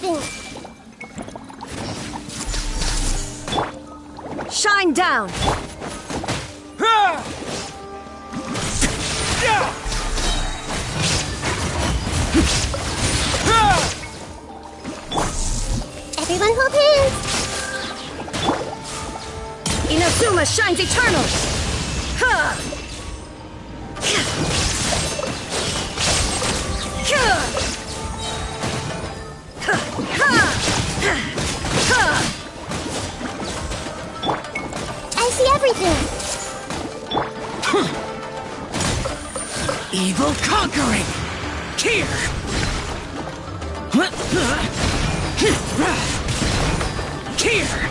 everything! Shine down! Everyone hold hands! Inazuma shines eternal! I see everything! Evil conquering! Here! Here!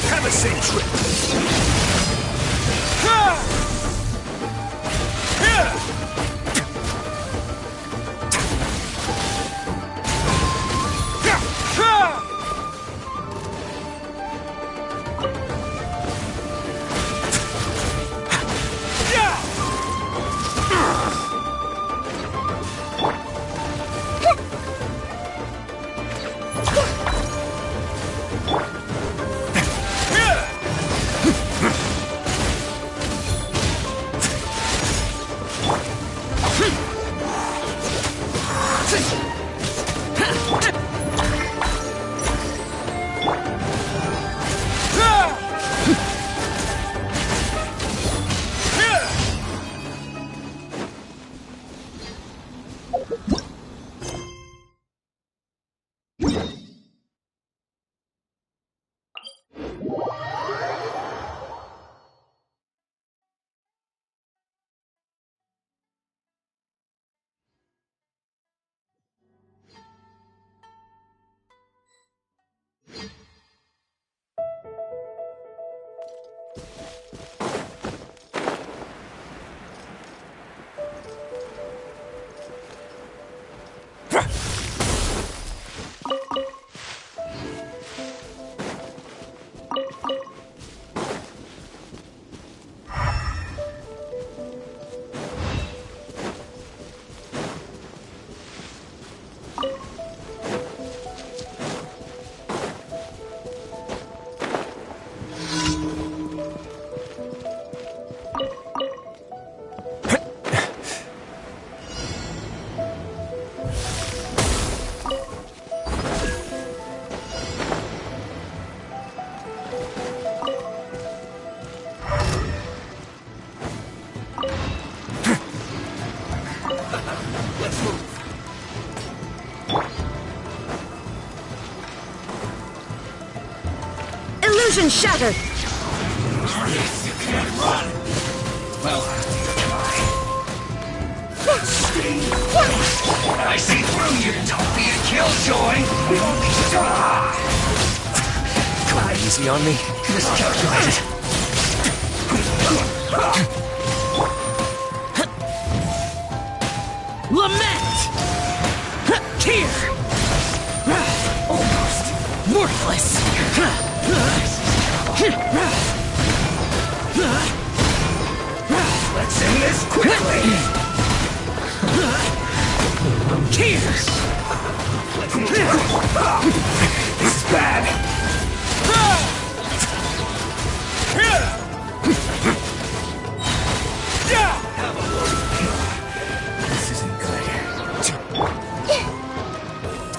Have a safe trip. Illusion shattered! Yes, you can't run. Well, I see through you. Don't be a killjoy. Only try. Go easy on me. Miscalculated. Lament! Here! Almost worthless! Let's end this quickly. Here! This is bad. This isn't good.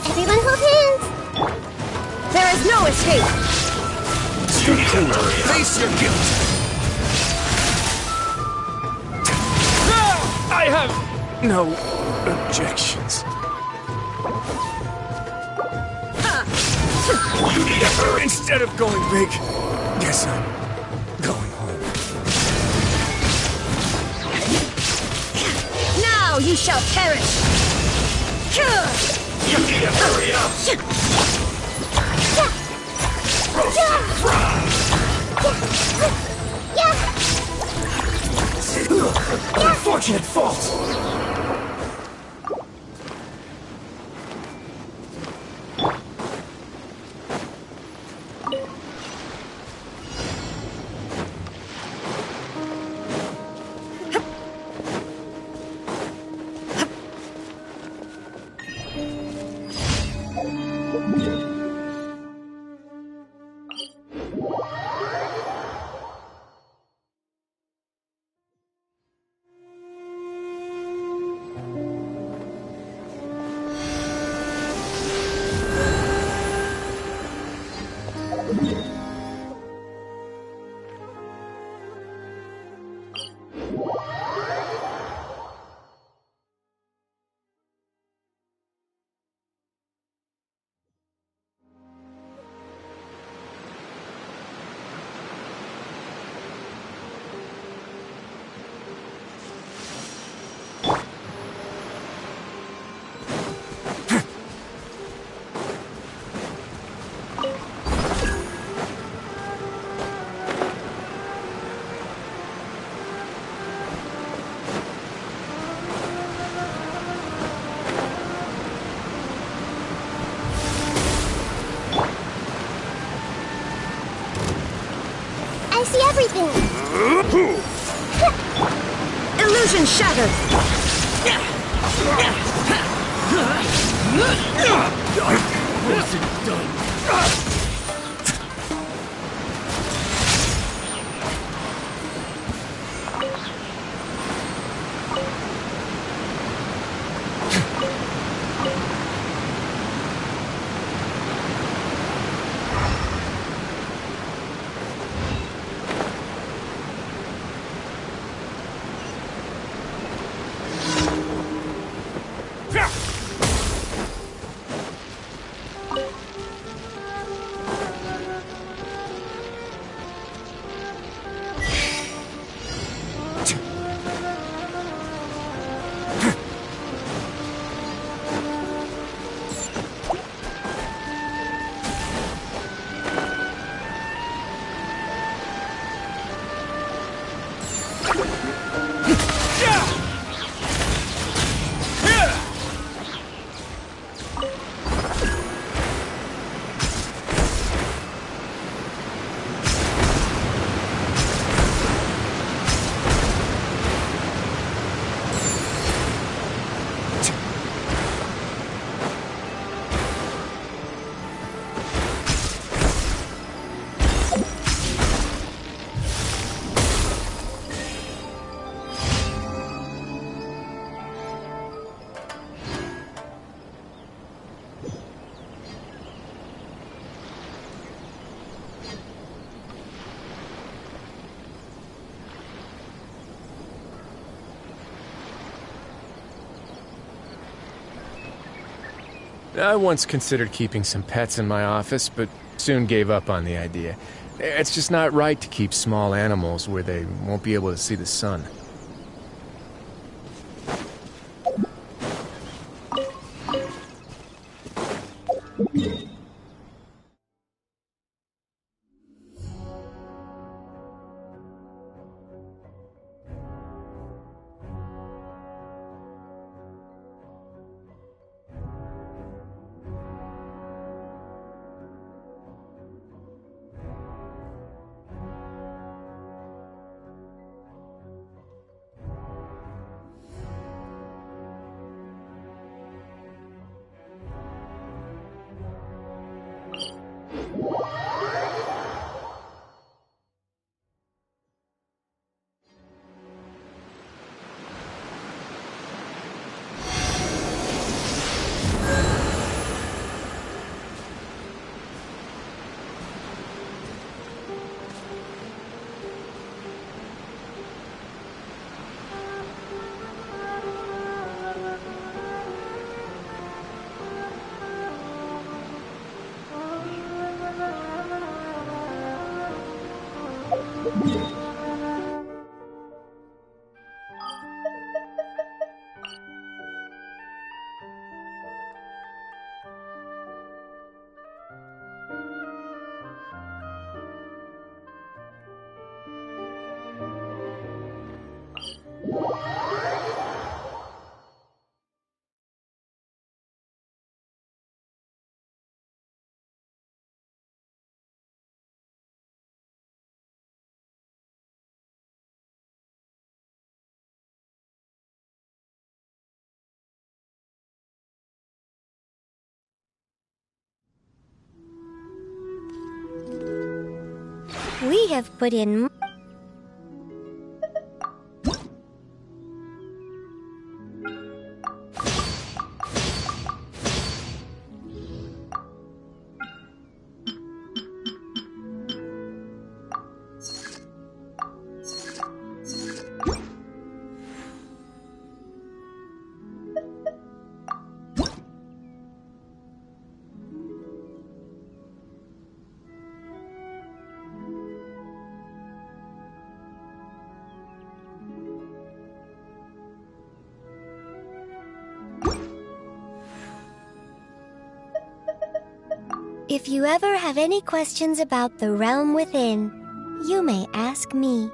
Everyone hold hands! There is no escape! Face your guilt. I have no objections. Instead of going big, guess I'm going home. Now you shall perish! You need to hurry up. Roast and fry. Unfortunate fault. I see everything. Illusion shattered. Wasn't done. I once considered keeping some pets in my office, but soon gave up on the idea. It's just not right to keep small animals where they won't be able to see the sun. We have put in... If you ever have any questions about the realm within, you may ask me.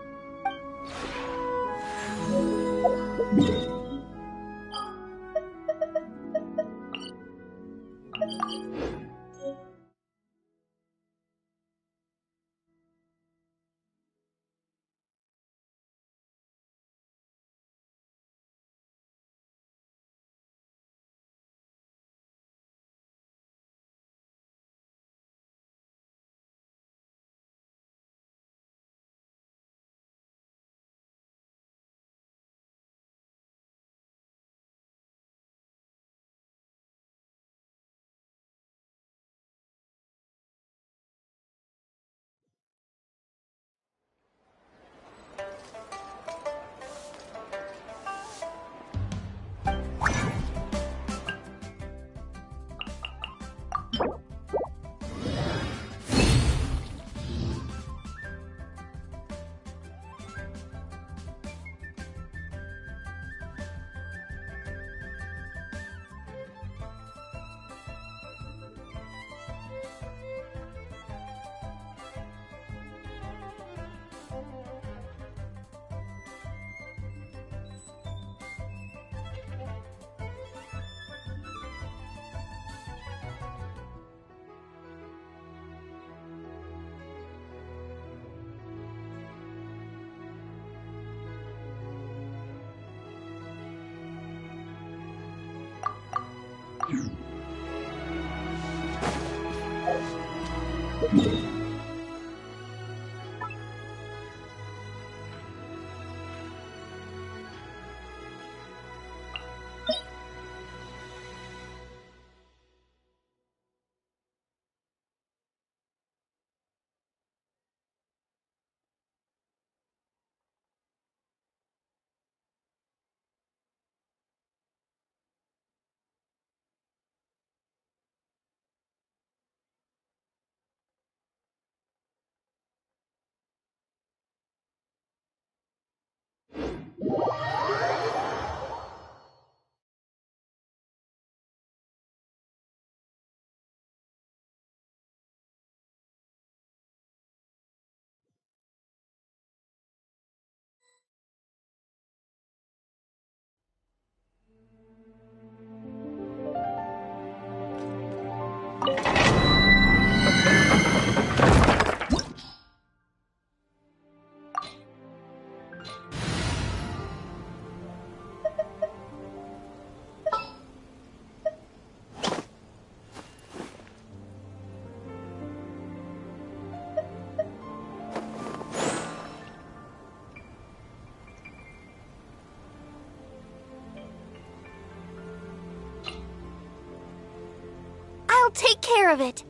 take care of it.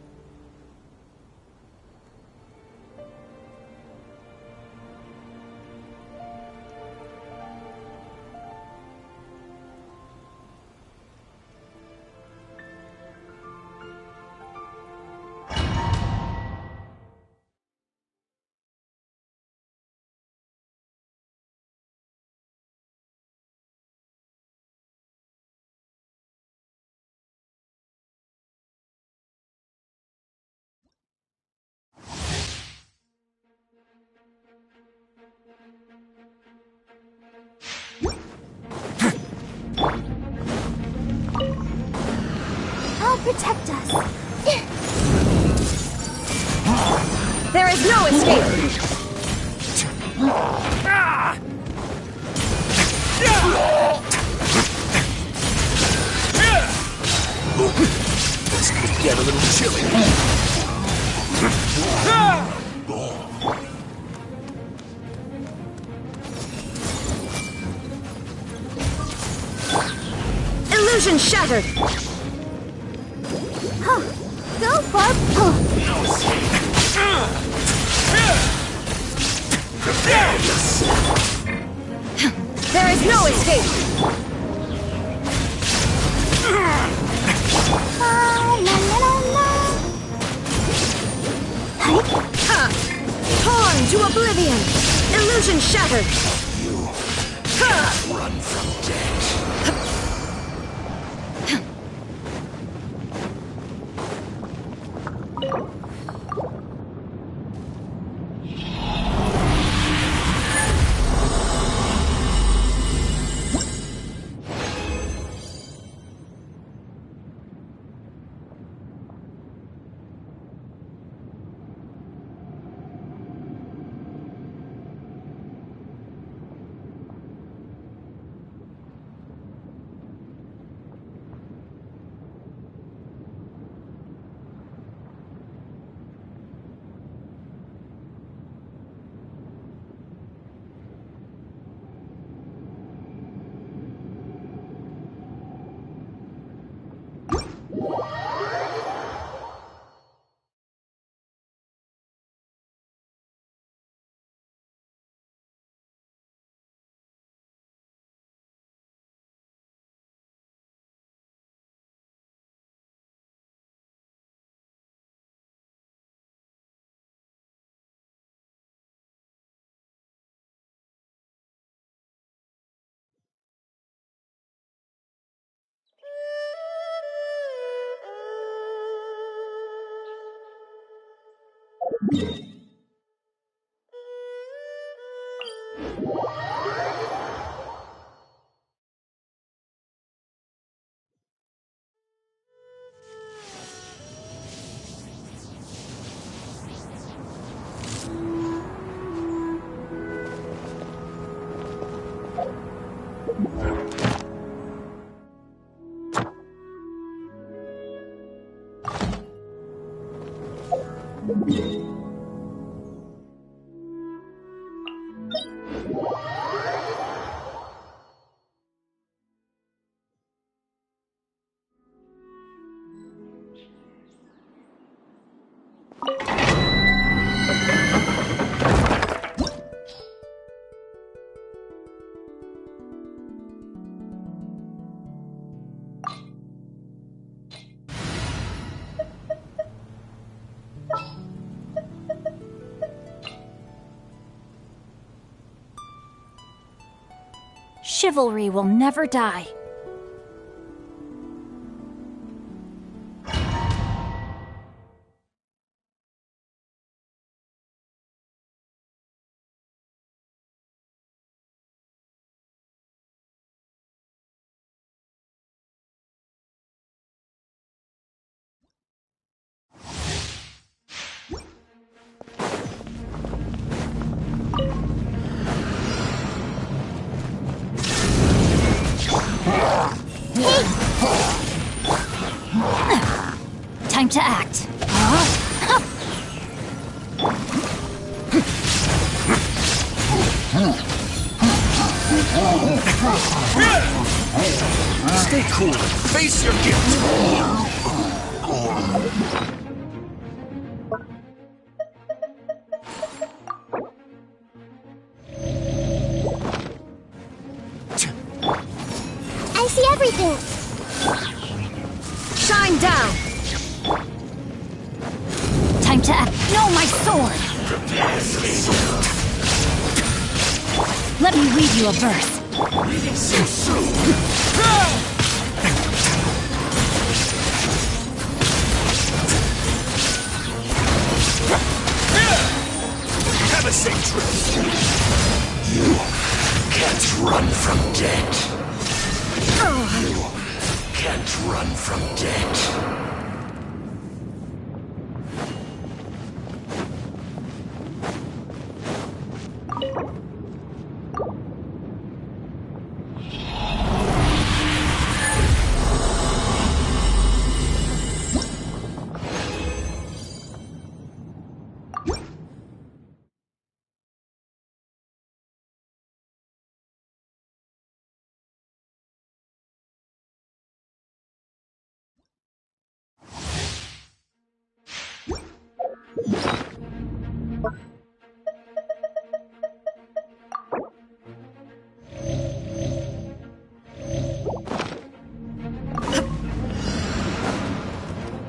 I'll protect us. There is no escape! This could get a little chilly. Illusion shattered! Huh. Go, Barb. Oh. There is no escape! La, la, la, la, la. Ha! Torn to oblivion! Illusion shattered! Run from death. Chivalry will never die. Time to act. Stay cool. Face your guilt. everything! Shine down! Time to act. No, my sword! Let me read you a verse. So soon. Have a safe trip. You can't run from death. You can't run from death.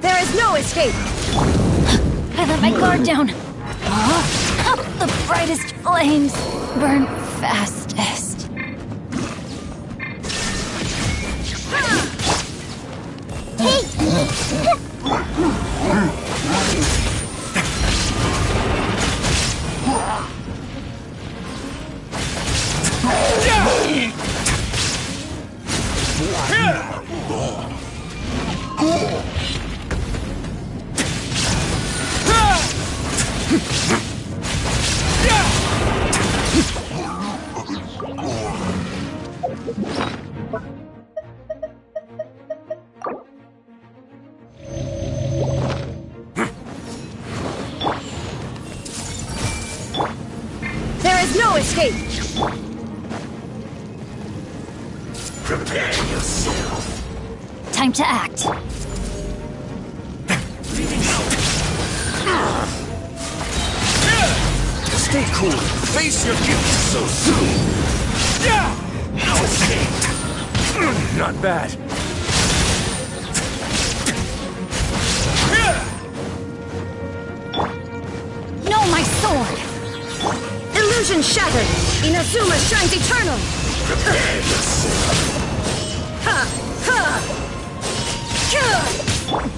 There is no escape! I let my guard down. The brightest flames burn fastest. There is no escape! Prepare yourself. Time to act. Stay cool. Face your guilt. So soon. No escape. Not bad. No, my sword! Illusion shattered! Inazuma shines eternal! Prepare yourself. Ha! Ha!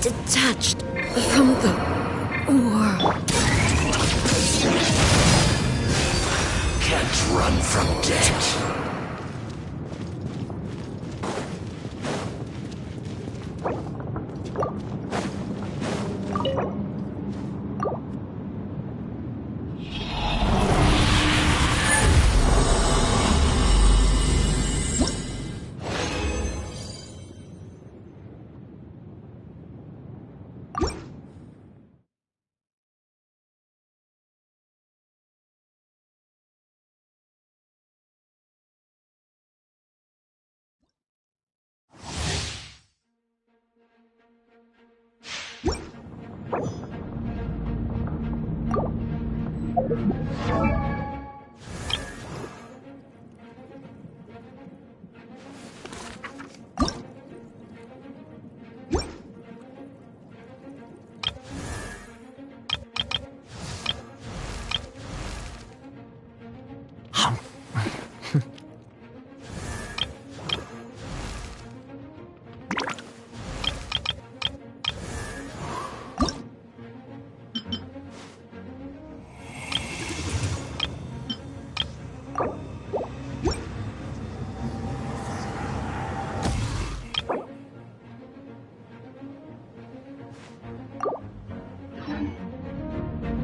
Detached from the world. Can't run from death.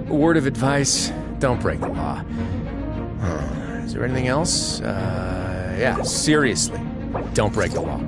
A word of advice, don't break the law. Is there anything else? Yeah, seriously, don't break the law.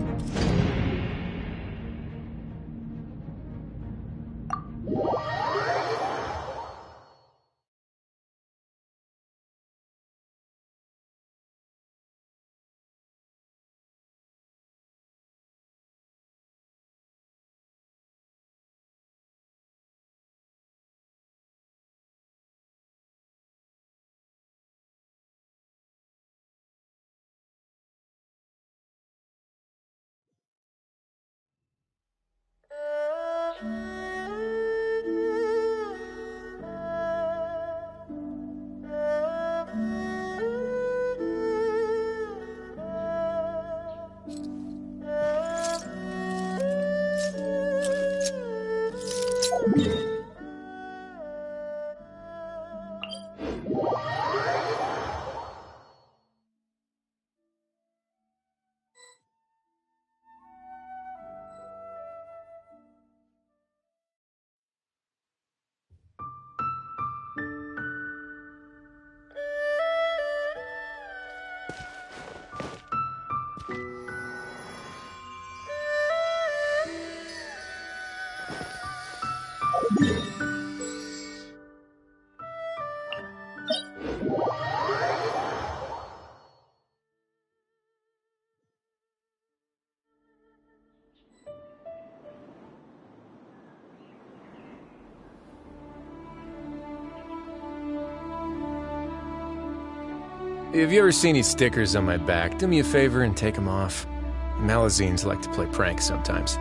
If you ever see any stickers on my back, do me a favor and take them off. Malazines like to play pranks sometimes.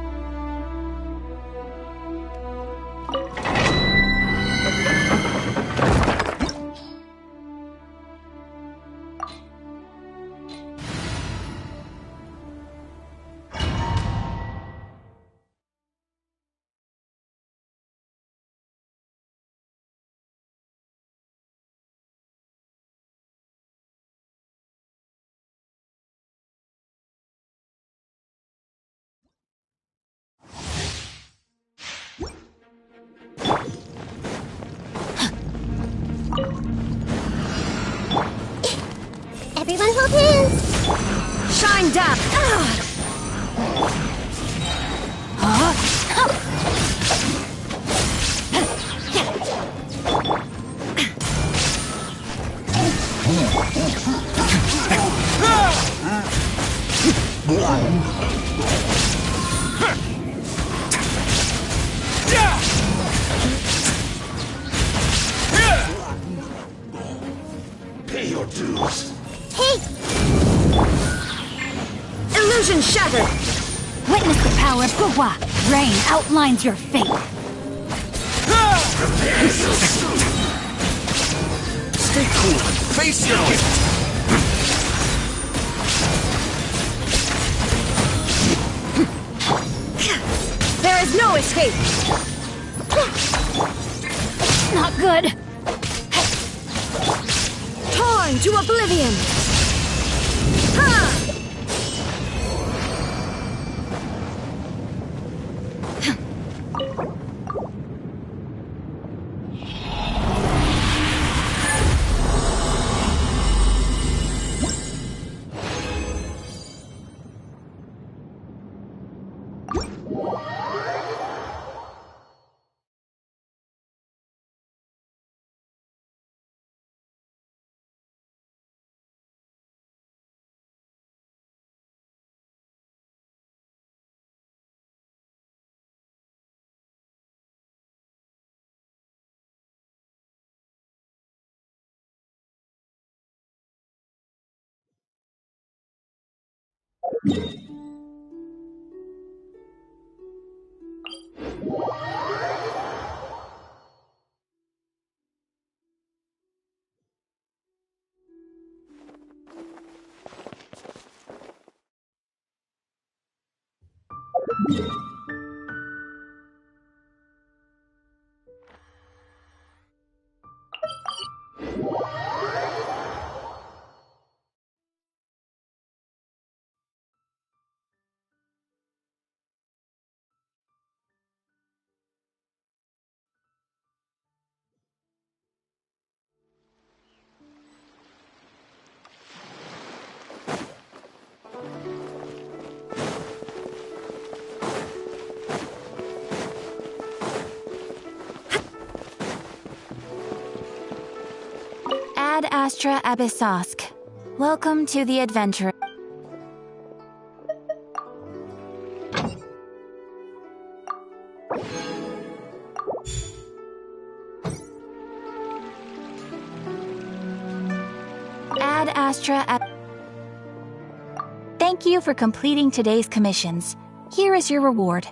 Everyone hold hands! Shine down! Pay your dues. Hey! Illusion shattered! Witness the power of Gua. Rain outlines your fate. Stay cool. Face your gift. There is no escape! Not good. Torn to oblivion! Ha! Ad Astra Abyssosk. Welcome to the adventure. Ad Astra Thank you for completing today's commissions. Here is your reward.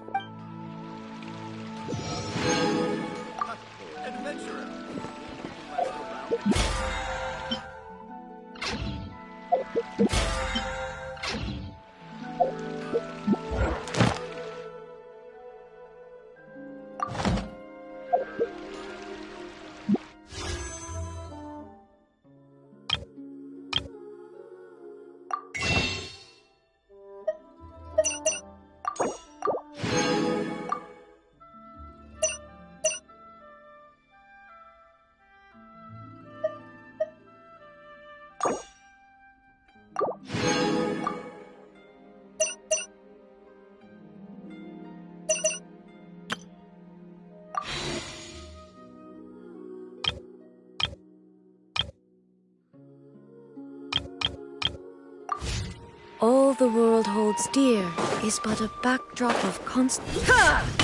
All the world holds dear is but a backdrop of constant. Ha!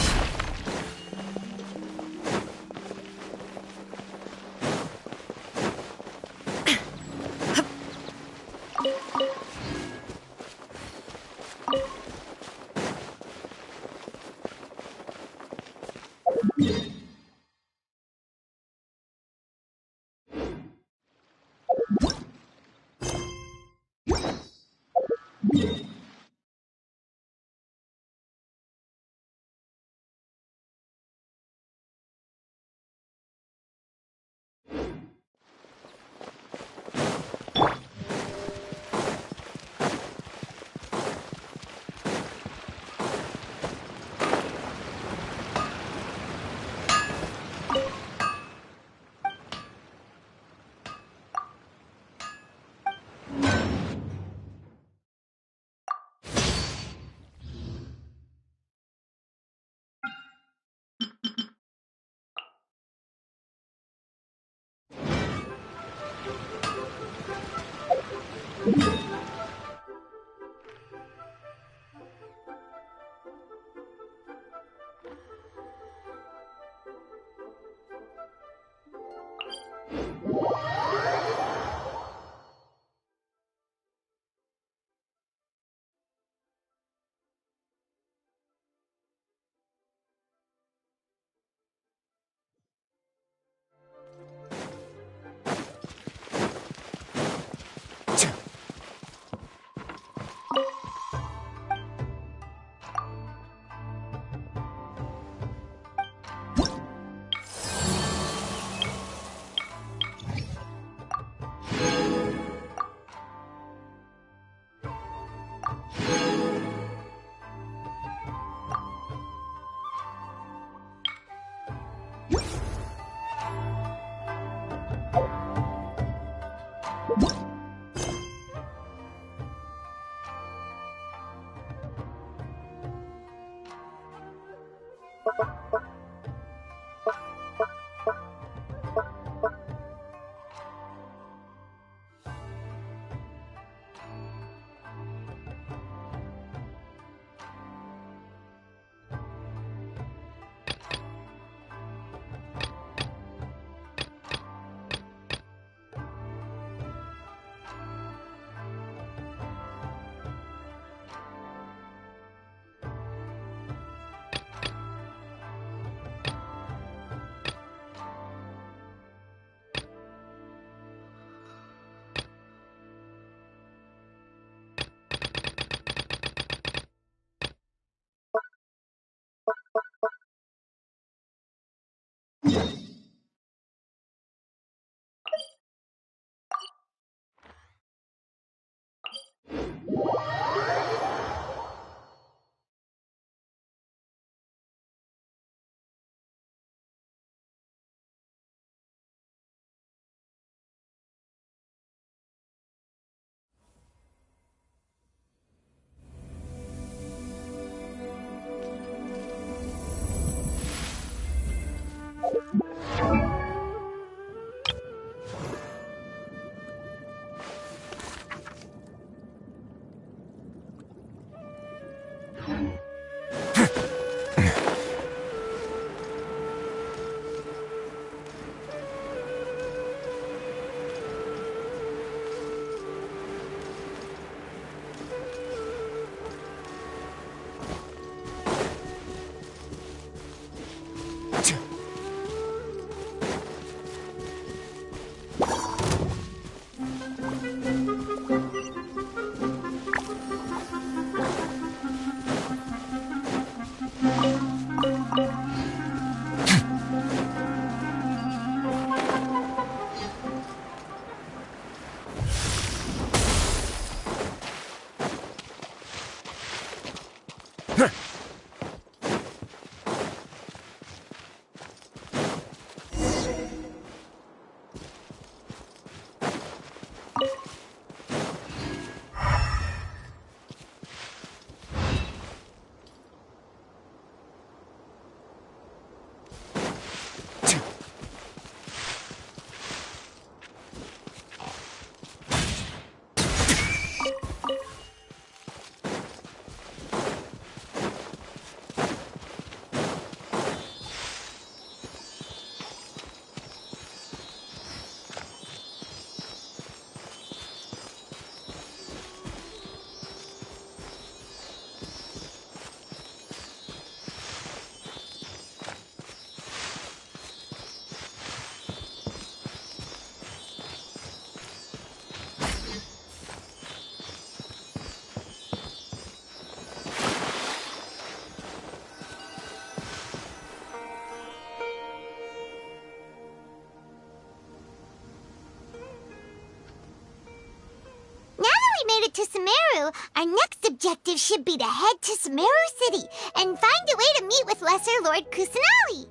we made it to Sumeru, our next objective should be to head to Sumeru City and find a way to meet with Lesser Lord Kusanali.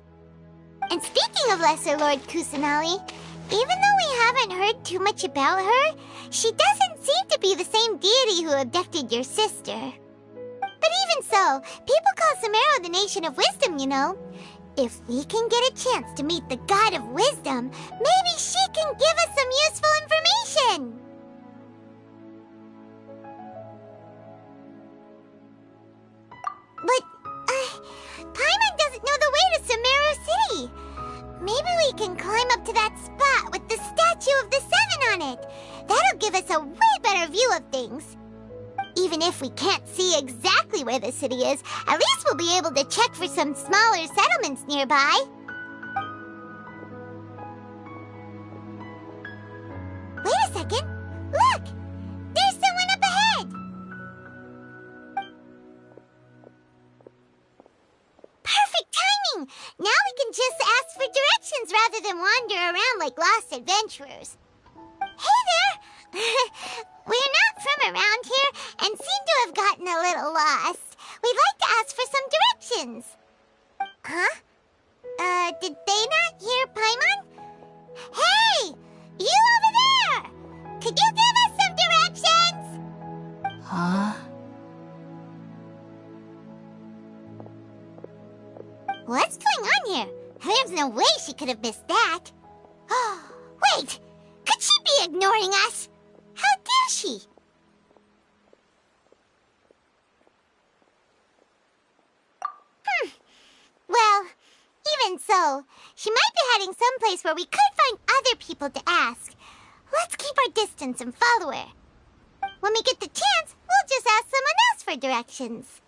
And speaking of Lesser Lord Kusanali, even though we haven't heard too much about her, she doesn't seem to be the same deity who abducted your sister. But even so, people call Sumeru the Nation of Wisdom, you know. If we can get a chance to meet the God of Wisdom, maybe she can give us some useful information. But, Paimon doesn't know the way to Sumeru City. Maybe we can climb up to that spot with the statue of the Seven on it. That'll give us a way better view of things. Even if we can't see exactly where the city is, at least we'll be able to check for some smaller settlements nearby. Wait a second. Look! There's someone up ahead! Perfect timing! Now we can just ask for directions rather than wander around like lost adventurers. Hey there! We're not from around here and seem to have gotten a little lost. We'd like to ask for some directions. Huh? Did they not hear Paimon? Hey! You over there! Could you give us some directions? Huh? What's going on here? There's no way she could have missed that. Wait! Could she be ignoring us? How dare she? Well, even so, she might be heading someplace where we could find other people to ask. Let's keep our distance and follow her. When we get the chance, we'll just ask someone else for directions.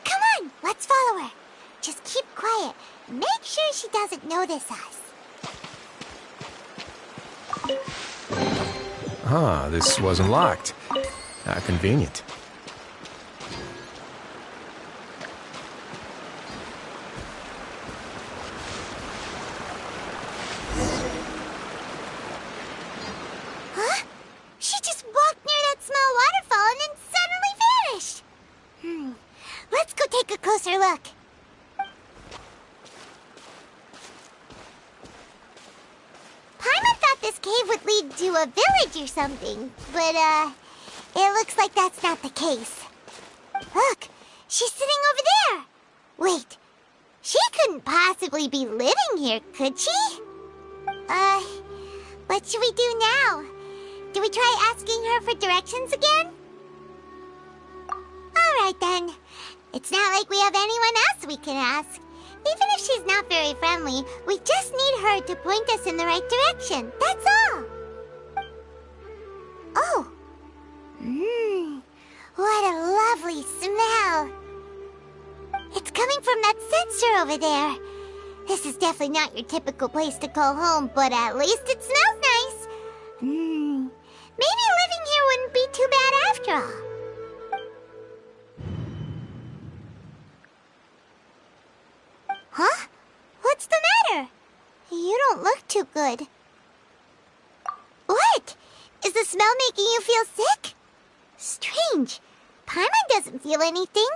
Come on, let's follow her. Just keep quiet and make sure she doesn't notice us. Ah, this wasn't locked. How convenient. Huh? She just walked near that small waterfall and then suddenly vanished. Let's go take a closer look. Paimon thought this cave would lead to a village or something, but, it looks like that's not the case. Look, she's sitting over there. Wait, she couldn't possibly be living here, could she? What should we do now? Do we try asking her for directions again? Alright then. It's not like we have anyone else we can ask. Even if she's not very friendly, we just need her to point us in the right direction. That's all. Oh. What a lovely smell. It's coming from that sensor over there. This is definitely not your typical place to call home, but at least it smells nice. Maybe living here wouldn't be too bad after all. Huh? What's the matter? You don't look too good. What? Is the smell making you feel sick? Strange. Paimon doesn't feel anything.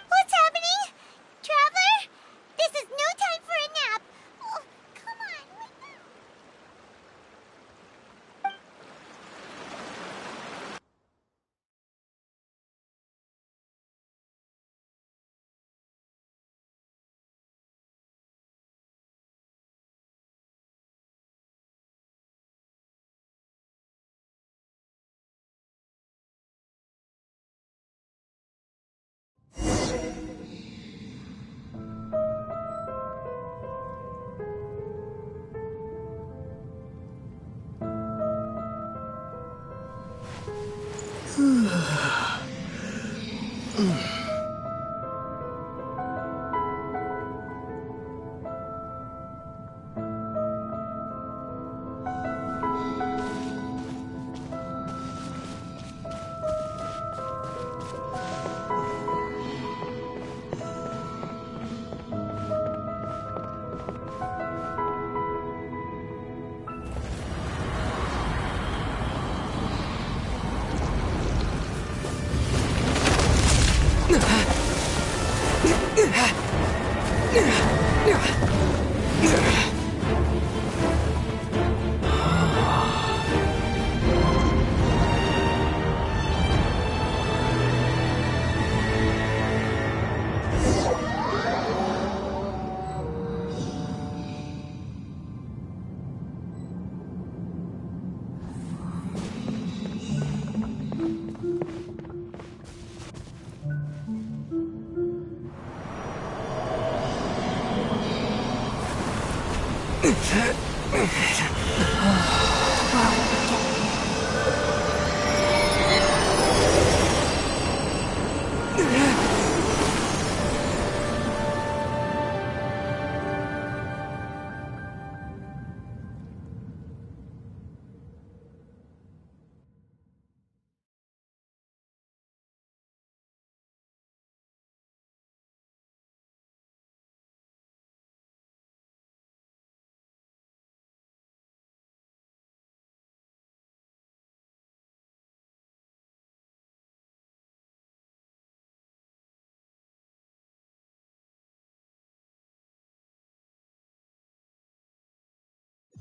What's happening? Traveler? This is no time for a nap. Oh, come on, wake up.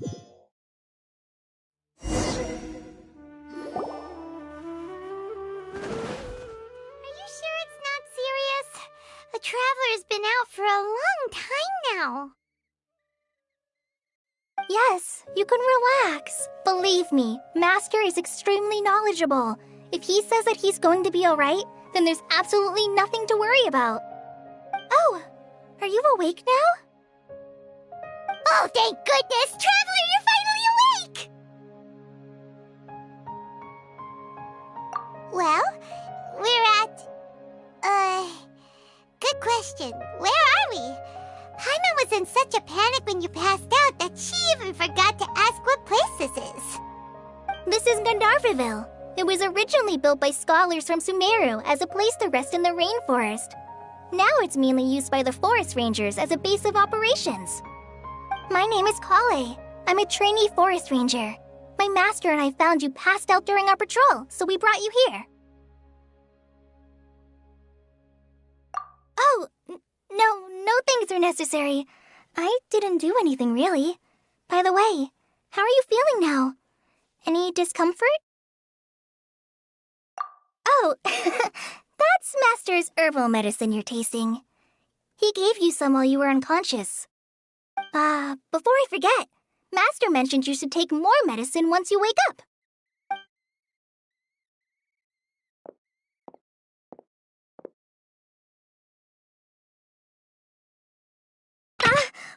Are you sure it's not serious? The Traveler's been out for a long time now. Yes, you can relax. Believe me, Master is extremely knowledgeable. If he says that he's going to be alright, then there's absolutely nothing to worry about. Oh, are you awake now? Oh, thank goodness! Traveler, you're finally awake! Well, we're at... Good question. Where are we? Paimon was in such a panic when you passed out that she even forgot to ask what place this is. This is Gandharvaville. It was originally built by scholars from Sumeru as a place to rest in the rainforest. Now it's mainly used by the forest rangers as a base of operations. My name is Kale. I'm a trainee forest ranger. My master and I found you passed out during our patrol, so we brought you here. Oh, no things are necessary. I didn't do anything, really. By the way, how are you feeling now? Any discomfort? Oh, that's Master's herbal medicine you're tasting. He gave you some while you were unconscious. Before I forget, Master mentioned you should take more medicine once you wake up.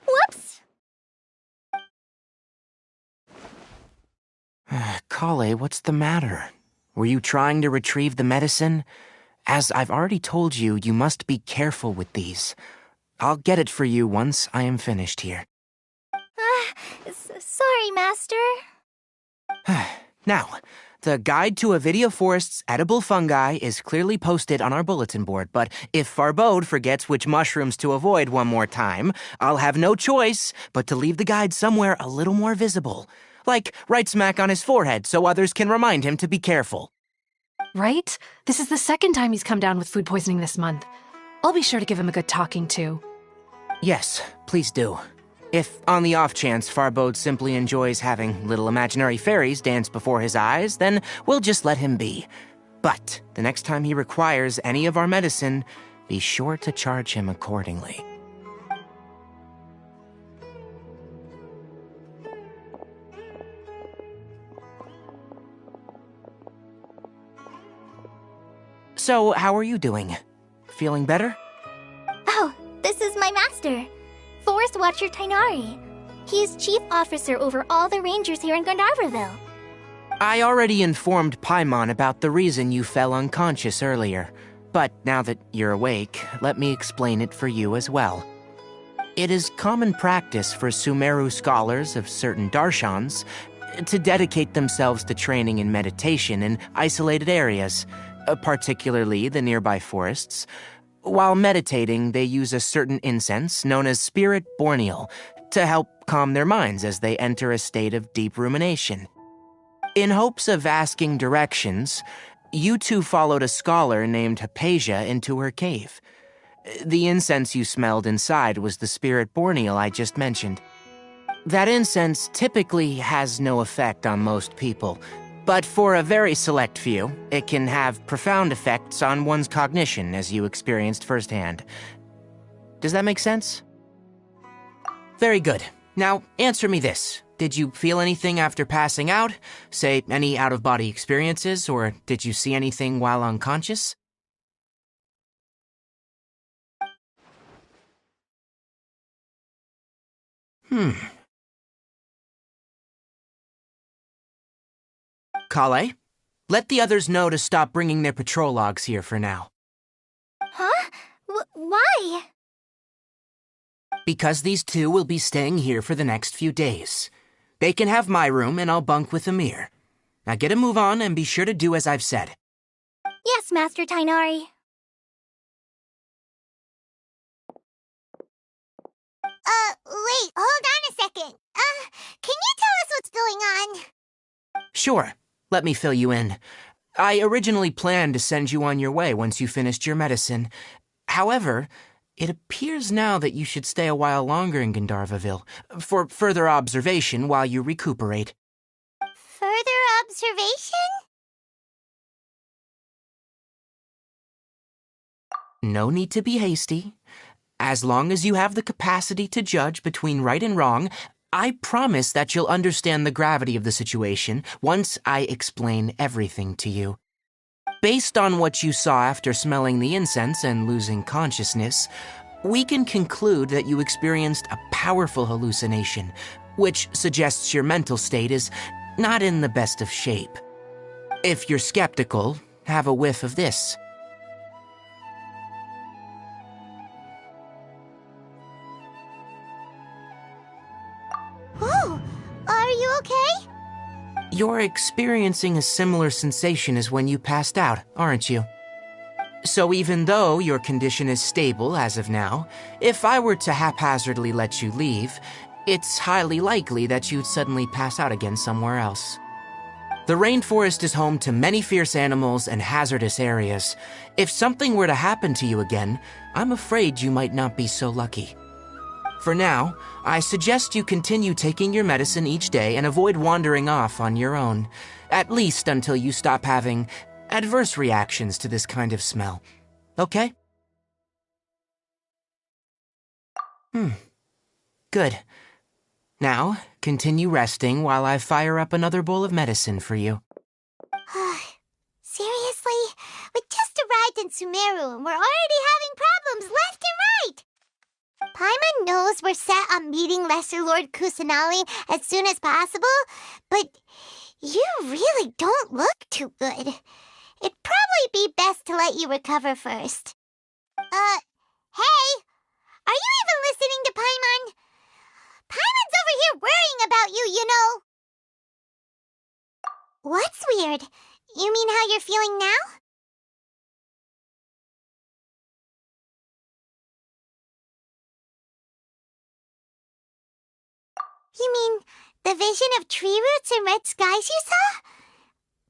Whoops! Kale, what's the matter? Were you trying to retrieve the medicine? As I've already told you, you must be careful with these. I'll get it for you once I am finished here. Sorry, Master. Now, the Guide to Avidia Forest's edible fungi is clearly posted on our bulletin board, but if Farbode forgets which mushrooms to avoid one more time, I'll have no choice but to leave the guide somewhere a little more visible. Like right smack on his forehead so others can remind him to be careful. Right? This is the second time he's come down with food poisoning this month. I'll be sure to give him a good talking to. Yes, please do. If, on the off chance, Farbode simply enjoys having little imaginary fairies dance before his eyes, then we'll just let him be. But the next time he requires any of our medicine, be sure to charge him accordingly. So, how are you doing? Feeling better? Oh, this is my master, Forest Watcher Tainari. He is chief officer over all the rangers here in Gandharvaville. I already informed Paimon about the reason you fell unconscious earlier. But now that you're awake, let me explain it for you as well. It is common practice for Sumeru scholars of certain darshans to dedicate themselves to training in meditation in isolated areas, particularly the nearby forests. While meditating, they use a certain incense known as Spirit Borneal to help calm their minds as they enter a state of deep rumination. In hopes of asking directions, you two followed a scholar named Hypatia into her cave. The incense you smelled inside was the Spirit Borneal I just mentioned. That incense typically has no effect on most people, but for a very select few, it can have profound effects on one's cognition, as you experienced firsthand. Does that make sense? Very good. Now, answer me this. Did you feel anything after passing out? Say, any out-of-body experiences, or did you see anything while unconscious? Kale, let the others know to stop bringing their patrol logs here for now. Huh? Why? Because these two will be staying here for the next few days. They can have my room and I'll bunk with Amir. Now get a move on and be sure to do as I've said. Yes, Master Tainari. Wait, hold on a second. Can you tell us what's going on? Sure, let me fill you in. I originally planned to send you on your way once you finished your medicine. However, it appears now that you should stay a while longer in Gandharvaville for further observation while you recuperate. Further observation? No need to be hasty. As long as you have the capacity to judge between right and wrong, I promise that you'll understand the gravity of the situation once I explain everything to you. Based on what you saw after smelling the incense and losing consciousness, we can conclude that you experienced a powerful hallucination, which suggests your mental state is not in the best of shape. If you're skeptical, have a whiff of this. Whoa, are you okay? You're experiencing a similar sensation as when you passed out, aren't you? So even though your condition is stable as of now, if I were to haphazardly let you leave, it's highly likely that you'd suddenly pass out again somewhere else. The rainforest is home to many fierce animals and hazardous areas. If something were to happen to you again, I'm afraid you might not be so lucky. For now, I suggest you continue taking your medicine each day and avoid wandering off on your own, at least until you stop having adverse reactions to this kind of smell. Okay? Good. Now, continue resting while I fire up another bowl of medicine for you. Seriously? We just arrived in Sumeru and we're already having problems left and right! Paimon knows we're set on meeting Lesser Lord Kusanali as soon as possible, but you really don't look too good. It'd probably be best to let you recover first. Hey! Are you even listening to Paimon? Paimon's over here worrying about you, you know! What's weird? You mean how you're feeling now? You mean the vision of tree roots and red skies you saw?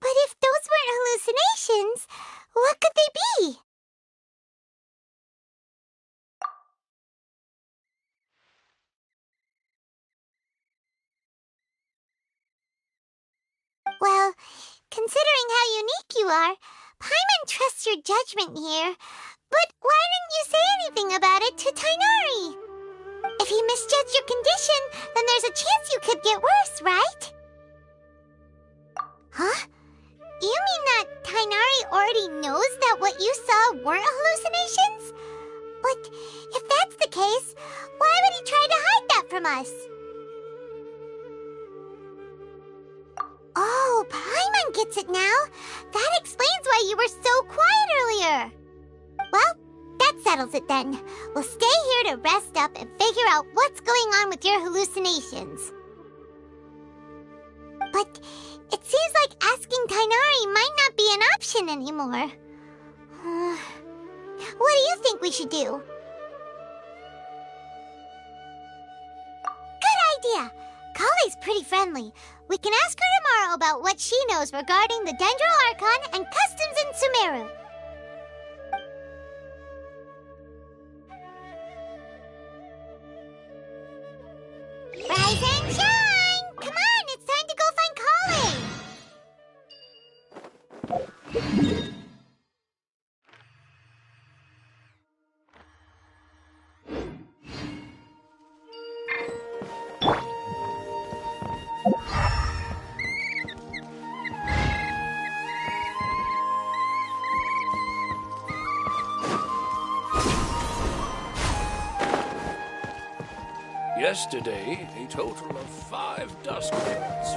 But if those weren't hallucinations, what could they be? Well, considering how unique you are, Paimon trusts your judgment here. But why didn't you say anything about it to Tainari? If he misjudged your condition, then there's a chance you could get worse, right? Huh? You mean that Tainari already knows that what you saw weren't hallucinations? But if that's the case, why would he try to hide that from us? Oh, Paimon gets it now. That explains why you were so quiet earlier. Well, that settles it then. We'll stay here to rest up and figure out what's going on with your hallucinations. But it seems like asking Tainari might not be an option anymore. What do you think we should do? Good idea. Kale's pretty friendly. We can ask her tomorrow about what she knows regarding the Dendro Archon and customs in Sumeru. Rise and shine! Come on, it's time to go find Kale! Yesterday, a total of 5 dusk lords.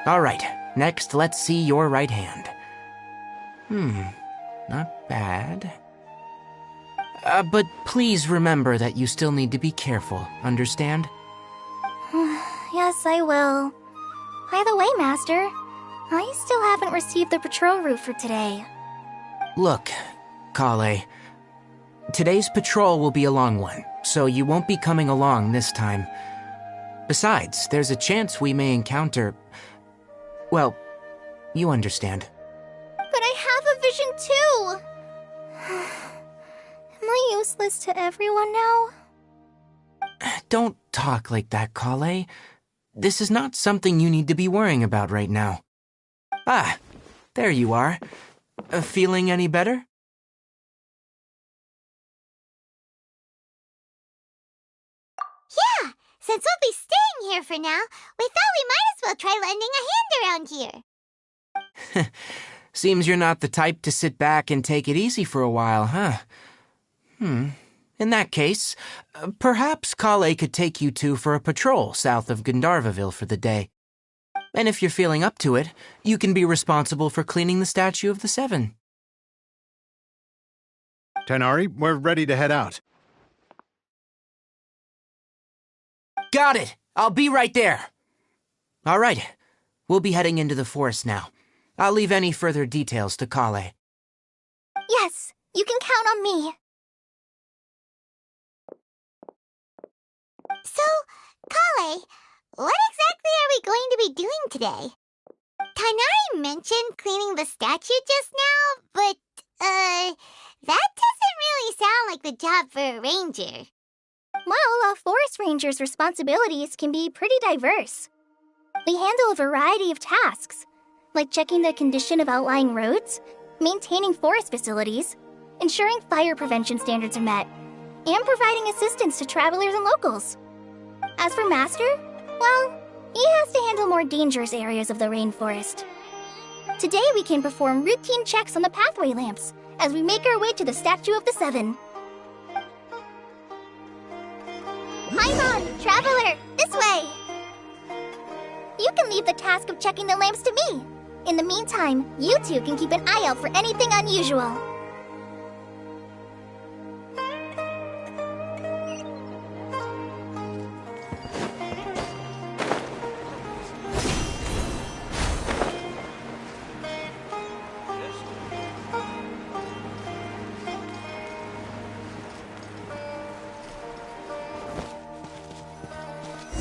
Alright, next let's see your right hand. Not bad. But please remember that you still need to be careful, understand? Yes, I will. By the way, Master, I still haven't received the patrol route for today. Look, Kale, today's patrol will be a long one, so you won't be coming along this time. Besides, there's a chance we may encounter... well, you understand. But I have a vision too! Am I useless to everyone now? Don't talk like that, Kale. This is not something you need to be worrying about right now. Ah, there you are. Feeling any better? Yeah, since we'll be staying here for now, we thought we might as well try lending a hand around here. Seems you're not the type to sit back and take it easy for a while, huh? In that case, perhaps Kale could take you two for a patrol south of Gandharvaville for the day. And if you're feeling up to it, you can be responsible for cleaning the Statue of the Seven. Tighnari, we're ready to head out. Got it! I'll be right there! Alright, we'll be heading into the forest now. I'll leave any further details to Kale. Yes, you can count on me. So, Kale, what exactly are we going to be doing today? Tighnari mentioned cleaning the statue just now, but, that doesn't really sound like the job for a ranger. Well, a forest ranger's responsibilities can be pretty diverse. They handle a variety of tasks, like checking the condition of outlying roads, maintaining forest facilities, ensuring fire prevention standards are met, and providing assistance to travelers and locals. As for Master, well, he has to handle more dangerous areas of the rainforest. Today we can perform routine checks on the pathway lamps as we make our way to the Statue of the Seven. Paimon, Traveler, this way! You can leave the task of checking the lamps to me. In the meantime, you two can keep an eye out for anything unusual.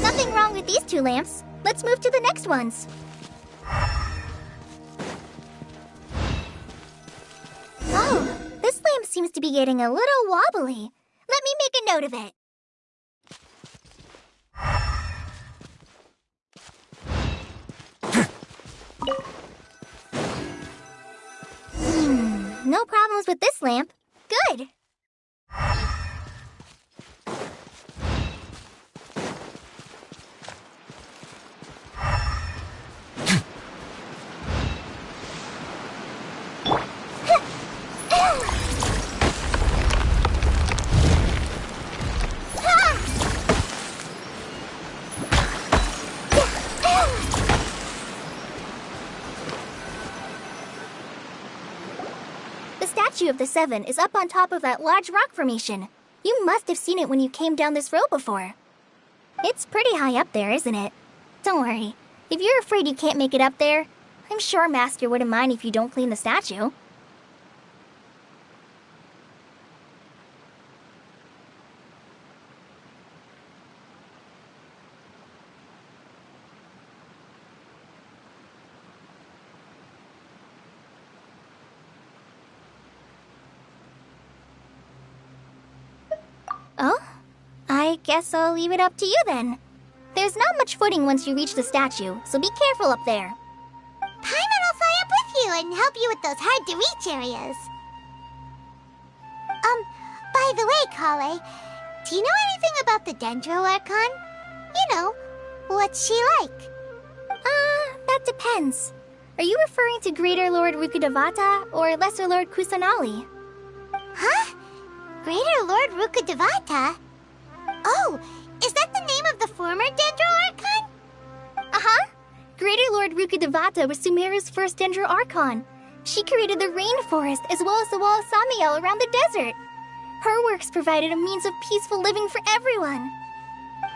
Nothing wrong with these two lamps. Let's move to the next ones. Oh, this lamp seems to be getting a little wobbly. Let me make a note of it. No problems with this lamp. Good. The Statue of the Seven is up on top of that large rock formation. You must have seen it when you came down this road before. It's pretty high up there, isn't it? Don't worry. If you're afraid you can't make it up there, I'm sure Master wouldn't mind if you don't clean the statue. Oh? I guess I'll leave it up to you then. There's not much footing once you reach the statue, so be careful up there. Paimon will fly up with you and help you with those hard-to-reach areas. By the way, Kale, do you know anything about the Dendro Archon? You know, what's she like? That depends. Are you referring to Greater Lord Rukkhadevata or Lesser Lord Kusanali? Huh? Greater Lord Rukkhadevata? Oh, is that the name of the former Dendro Archon? Uh-huh. Greater Lord Rukkhadevata was Sumeru's first Dendro Archon. She created the rainforest as well as the wall of Samiel around the desert. Her works provided a means of peaceful living for everyone.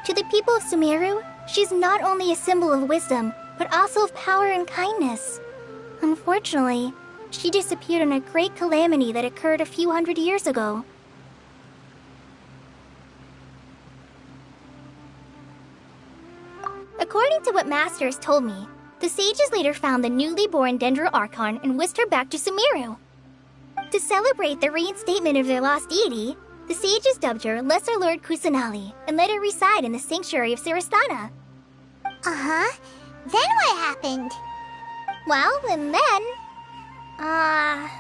To the people of Sumeru, she's not only a symbol of wisdom, but also of power and kindness. Unfortunately, she disappeared in a great calamity that occurred a few hundred years ago. According to what Masters told me, the sages later found the newly born Dendro Archon and whisked her back to Sumeru. To celebrate the reinstatement of their lost deity, the sages dubbed her Lesser Lord Kusanali and let her reside in the sanctuary of Sarastana. Uh-huh. Then what happened? Well, and then... I'm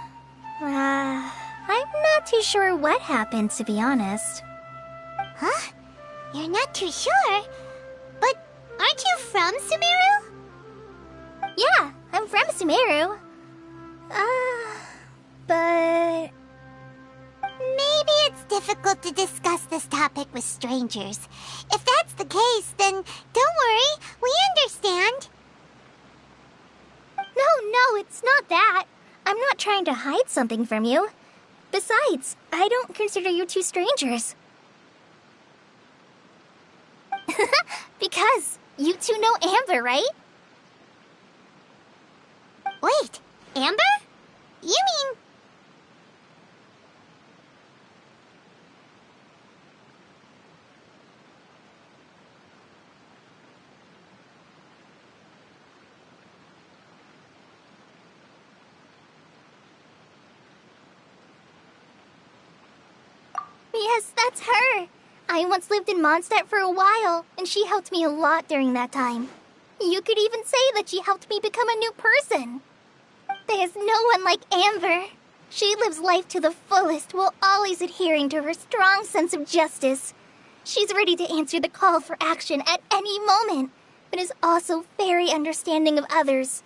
not too sure what happened, to be honest. Huh? You're not too sure? But aren't you from Sumeru? Yeah, I'm from Sumeru. But... Maybe it's difficult to discuss this topic with strangers. If that's the case, then don't worry, we understand. No, it's not that. I'm not trying to hide something from you. Besides, I don't consider you two strangers. Because you two know Amber, right? Wait, Amber? You mean... Yes, that's her. I once lived in Mondstadt for a while, and she helped me a lot during that time. You could even say that she helped me become a new person. There's no one like Amber. She lives life to the fullest while always adhering to her strong sense of justice. She's ready to answer the call for action at any moment, but is also very understanding of others.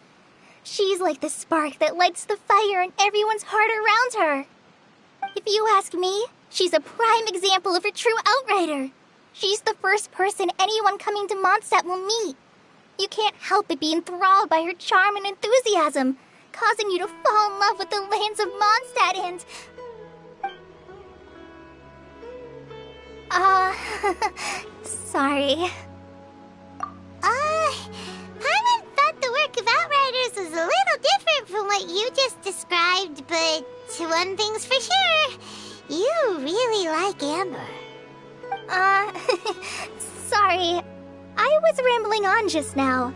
She's like the spark that lights the fire in everyone's heart around her. If you ask me, she's a prime example of a true outrider. She's the first person anyone coming to Mondstadt will meet. You can't help but be enthralled by her charm and enthusiasm, causing you to fall in love with the lands of Mondstadt and... sorry. Paimon thought the work of Outriders was a little different from what you just described, but one thing's for sure, you really like Amber. Sorry. I was rambling on just now.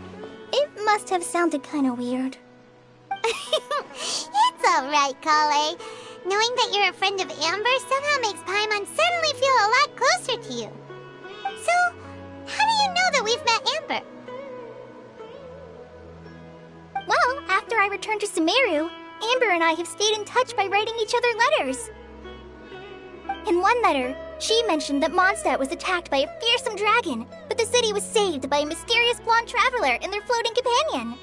It must have sounded kind of weird. It's alright, Kale. Knowing that you're a friend of Amber somehow makes Paimon suddenly feel a lot closer to you. So, how do you know that we've met Amber? Well, after I returned to Sumeru, Amber and I have stayed in touch by writing each other letters. In one letter, she mentioned that Mondstadt was attacked by a fearsome dragon, but the city was saved by a mysterious blonde traveler and their floating companion.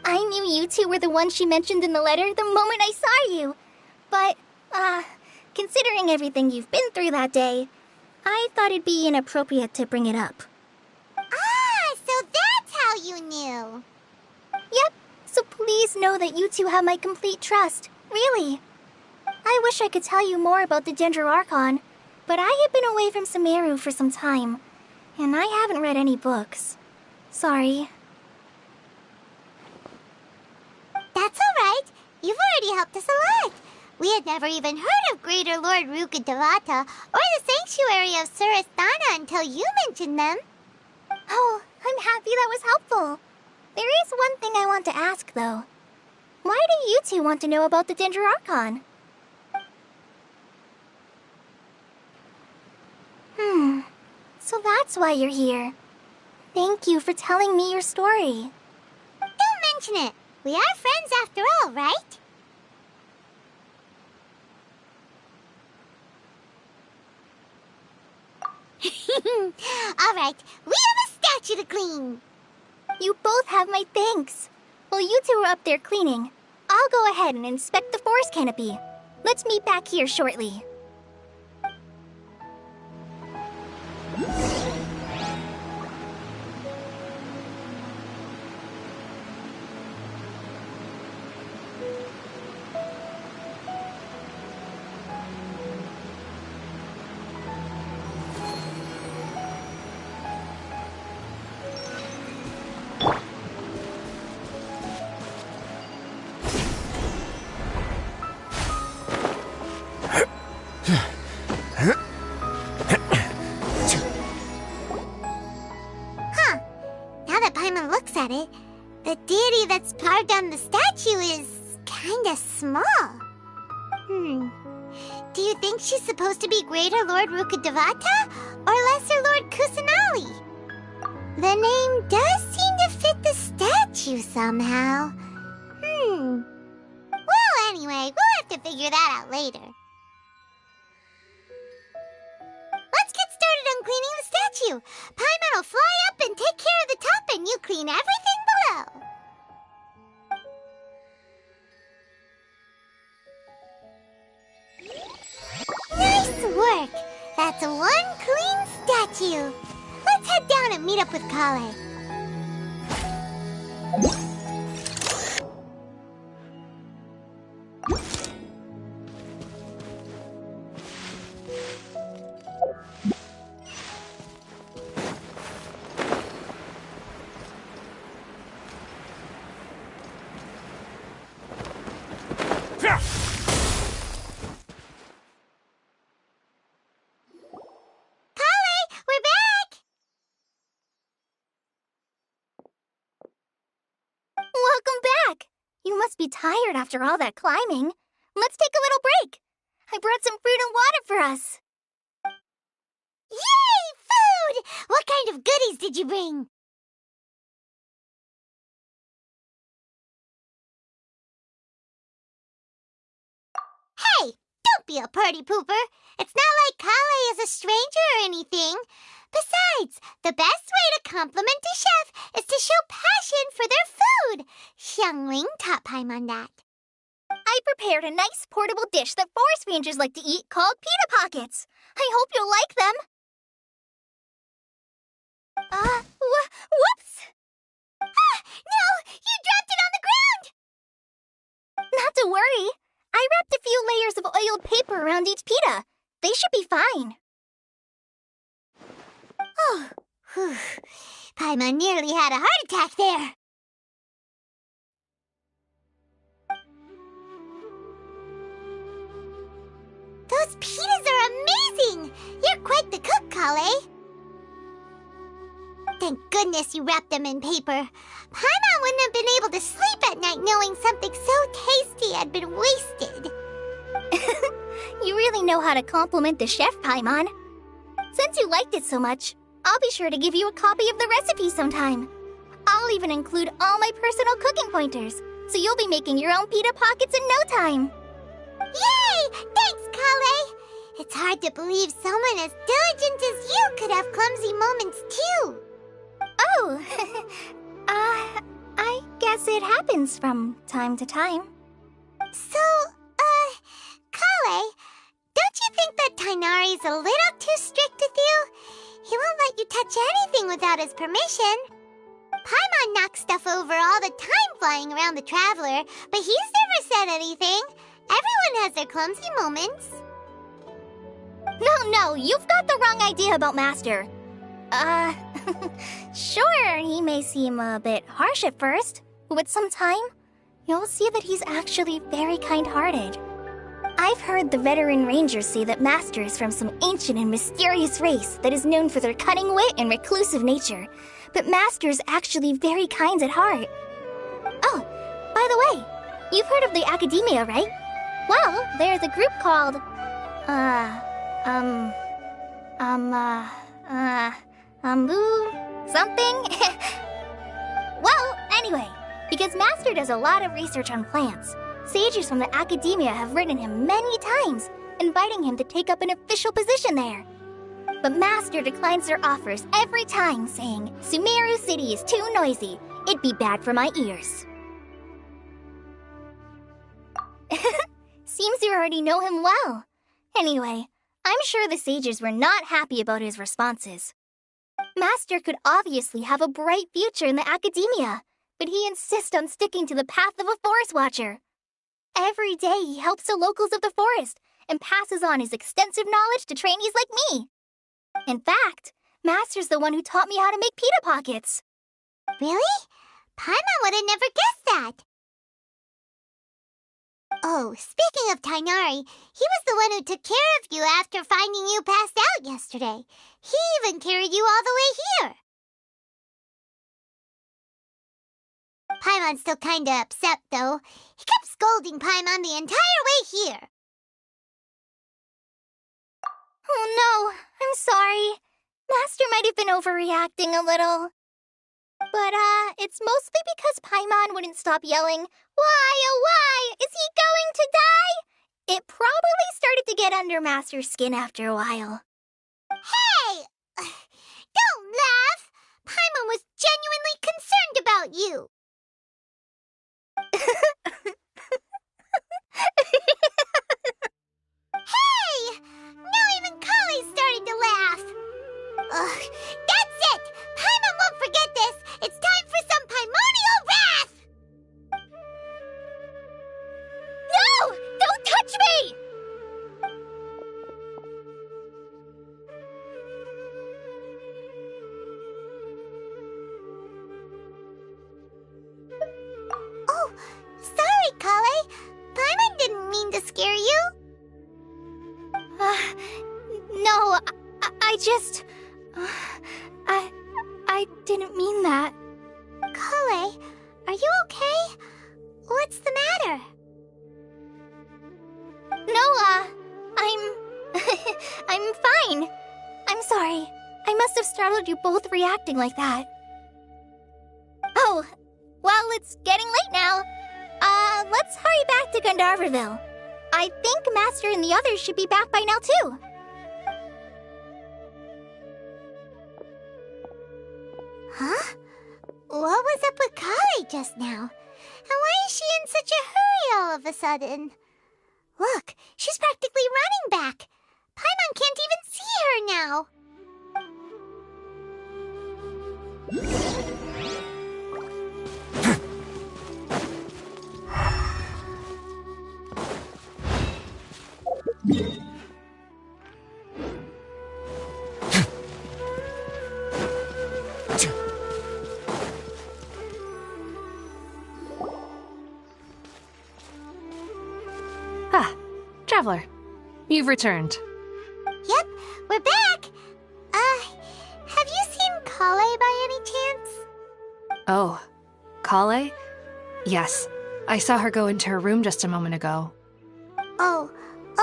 I knew you two were the ones she mentioned in the letter the moment I saw you. But, considering everything you've been through that day, I thought it'd be inappropriate to bring it up. So that's how you knew. Yep, so please know that you two have my complete trust, really. I wish I could tell you more about the Dendro Archon, but I have been away from Sumeru for some time, and I haven't read any books. Sorry. That's alright. You've already helped us a lot. We had never even heard of Greater Lord Rukkhadevata or the Sanctuary of Sarastana until you mentioned them. Oh, I'm happy that was helpful. There is one thing I want to ask, though. Why do you two want to know about the Dendro Archon? So that's why you're here. Thank you for telling me your story. Don't mention it. We are friends after all, right? Alright, we have a statue to clean. You both have my thanks. While you two are up there cleaning, I'll go ahead and inspect the forest canopy. Let's meet back here shortly. carved on the statue is kinda small. Do you think she's supposed to be Greater Lord Rukkhadevata or Lesser Lord Kusanali? The name does seem to fit the statue somehow. Well, anyway, we'll have to figure that out later. Let's get started on cleaning the statue. Paimon will fly up and take care of the top, and you clean everything below. Nice work! That's one clean statue. Let's head down and meet up with Kale. You must be tired after all that climbing. Let's take a little break. I brought some fruit and water for us. Yay! Food! What kind of goodies did you bring? Hey! Don't be a party pooper. It's not like Kale is a stranger or anything. Besides, the best way to compliment a chef is to show passion for their food. Xiangling taught Paimon that. I prepared a nice portable dish that forest rangers like to eat called pita pockets. I hope you'll like them. Whoops! No! You dropped it on the ground! Not to worry. I wrapped a few layers of oiled paper around each pita. They should be fine. Oh, whew. Paimon nearly had a heart attack there. Those pitas are amazing! You're quite the cook, Kale. Thank goodness you wrapped them in paper. Paimon wouldn't have been able to sleep at night knowing something so tasty had been wasted. You really know how to compliment the chef, Paimon. Since you liked it so much, I'll be sure to give you a copy of the recipe sometime. I'll even include all my personal cooking pointers, so you'll be making your own pita pockets in no time. Yay! Thanks, Kale! It's hard to believe someone as diligent as you could have clumsy moments, too. Oh, I guess it happens from time to time. So, Kale, don't you think that Tighnari's a little too strict with you? He won't let you touch anything without his permission. Paimon knocks stuff over all the time flying around the Traveler, but he's never said anything. Everyone has their clumsy moments. No, you've got the wrong idea about Master. Sure, he may seem a bit harsh at first, but with some time, you'll see that he's actually very kind-hearted. I've heard the veteran rangers say that Master is from some ancient and mysterious race that is known for their cunning wit and reclusive nature, but Master is actually very kind at heart. Oh, by the way, you've heard of the Academia, right? Well, there's a group called, something? Well, anyway, because Master does a lot of research on plants, sages from the Academia have written him many times, inviting him to take up an official position there. But Master declines their offers every time, saying, Sumeru City is too noisy. It'd be bad for my ears. Seems you already know him well. Anyway, I'm sure the sages were not happy about his responses. Master could obviously have a bright future in the Academia, but he insists on sticking to the path of a forest watcher. Every day he helps the locals of the forest and passes on his extensive knowledge to trainees like me. In fact, Master's the one who taught me how to make pita pockets. Really? Paimon would have never guessed that. Oh, speaking of Tighnari, he was the one who took care of you after finding you passed out yesterday. He even carried you all the way here. Paimon's still kinda upset, though. He kept scolding Paimon the entire way here. Oh no, I'm sorry. Master might have been overreacting a little. But, it's mostly because Paimon wouldn't stop yelling, "Why, oh why? Is he going to die?" It probably started to get under Master's skin after a while. Hey! Don't laugh! Paimon was genuinely concerned about you. Hey! Now even Kale's starting to laugh. Ugh, that's it! Paimon won't forget this! It's time for some Paimonial wrath! No! Don't touch me! Oh, sorry, Kale. Paimon didn't mean to scare you. No, I just... I didn't mean that. Kale, are you okay? What's the matter? No, I'm fine. I'm sorry. I must have startled you both reacting like that. Oh, well, it's getting late now. Let's hurry back to Gandharville. I think Master and the others should be back by now, too. Huh? What was up with Kale just now? And why is she in such a hurry all of a sudden? Look, she's practically running back. Paimon can't even see her now. Traveler, you've returned. Yep, we're back. Have you seen Kale by any chance? Oh, Kale? Yes, I saw her go into her room just a moment ago. Oh,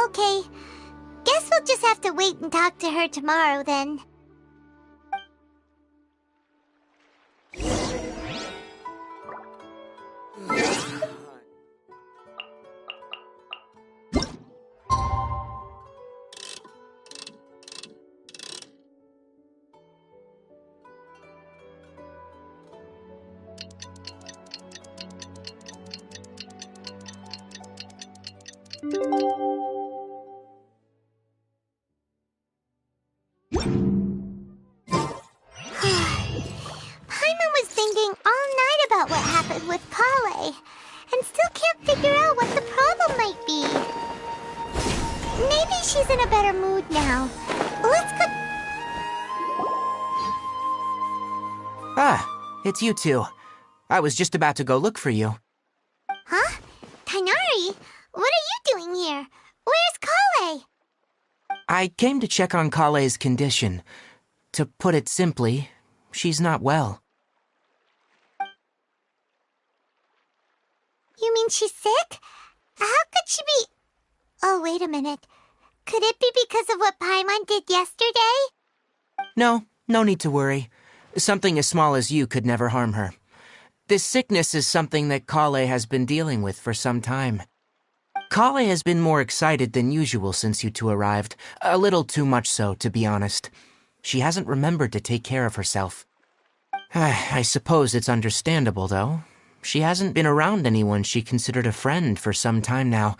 okay. Guess we'll just have to wait and talk to her tomorrow then. Paimon was thinking all night about what happened with Kale, and still can't figure out what the problem might be. Maybe she's in a better mood now. Let's go. Ah, it's you two. I was just about to go look for you. Huh? Tighnari? What are you doing here? Where's Kale? I came to check on Kale's condition. To put it simply, she's not well. You mean she's sick? How could she be... Oh, wait a minute. Could it be because of what Paimon did yesterday? No need to worry. Something as small as you could never harm her. This sickness is something that Kale has been dealing with for some time. Kale has been more excited than usual since you two arrived. A little too much so, to be honest. She hasn't remembered to take care of herself. I suppose it's understandable, though. She hasn't been around anyone she considered a friend for some time now.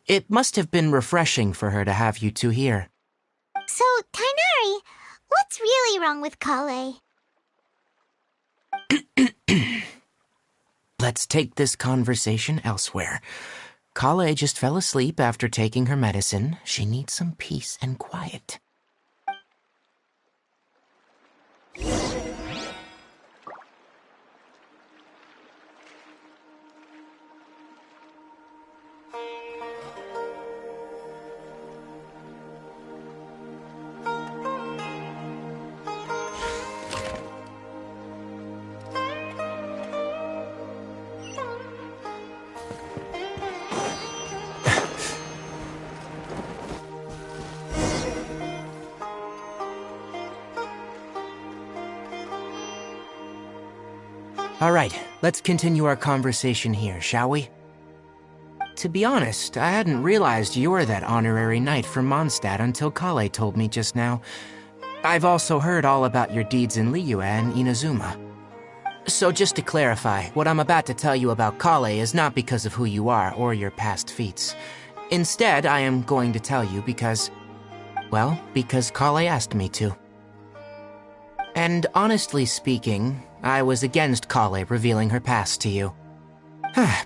It must have been refreshing for her to have you two here. So, Tighnari, what's really wrong with Kale? Let's take this conversation elsewhere. Kale just fell asleep after taking her medicine. She needs some peace and quiet. All right, let's continue our conversation here, shall we? To be honest, I hadn't realized you were that honorary knight from Mondstadt until Kale told me just now. I've also heard all about your deeds in Liyue and Inazuma. So just to clarify, what I'm about to tell you about Kale is not because of who you are or your past feats. Instead, I am going to tell you because Kale asked me to. And honestly speaking, I was against Kale revealing her past to you.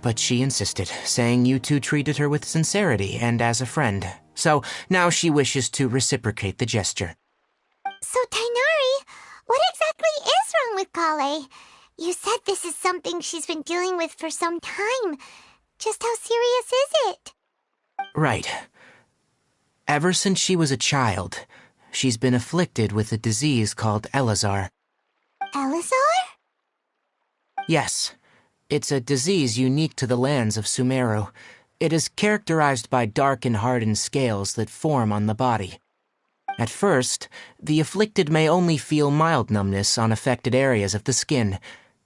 But she insisted, saying you two treated her with sincerity and as a friend. So now she wishes to reciprocate the gesture. So, Tighnari, what exactly is wrong with Kale? You said this is something she's been dealing with for some time. Just how serious is it? Right. Ever since she was a child, she's been afflicted with a disease called Elazar. Elazar? Yes. It's a disease unique to the lands of Sumeru. It is characterized by dark and hardened scales that form on the body. At first, the afflicted may only feel mild numbness on affected areas of the skin.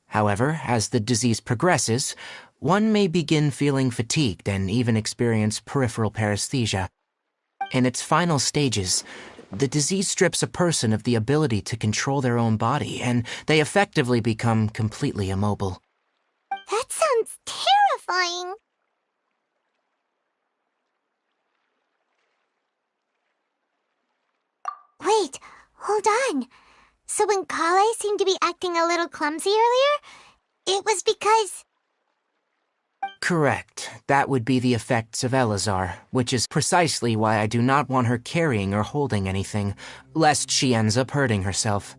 However, as the disease progresses, one may begin feeling fatigued and even experience peripheral paresthesia. In its final stages, the disease strips a person of the ability to control their own body, and they effectively become completely immobile. That sounds terrifying. Wait, hold on. So when Kale seemed to be acting a little clumsy earlier, it was because... Correct. That would be the effects of Elazar, which is precisely why I do not want her carrying or holding anything, lest she ends up hurting herself.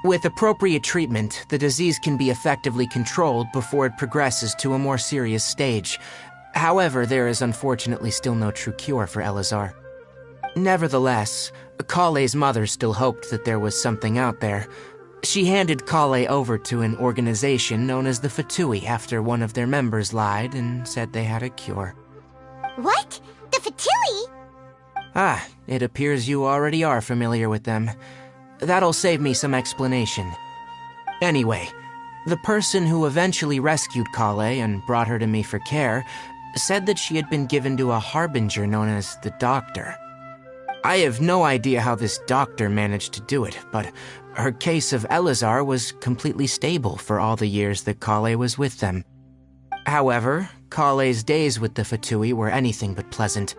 With appropriate treatment, the disease can be effectively controlled before it progresses to a more serious stage. However, there is unfortunately still no true cure for Elazar. Nevertheless, Kale's mother still hoped that there was something out there. She handed Kale over to an organization known as the Fatui after one of their members lied and said they had a cure. What? The Fatui? It appears you already are familiar with them. That'll save me some explanation. Anyway, the person who eventually rescued Kale and brought her to me for care said that she had been given to a harbinger known as the Doctor. I have no idea how this doctor managed to do it, but her case of Elazar was completely stable for all the years that Kale was with them. However, Kale's days with the Fatui were anything but pleasant.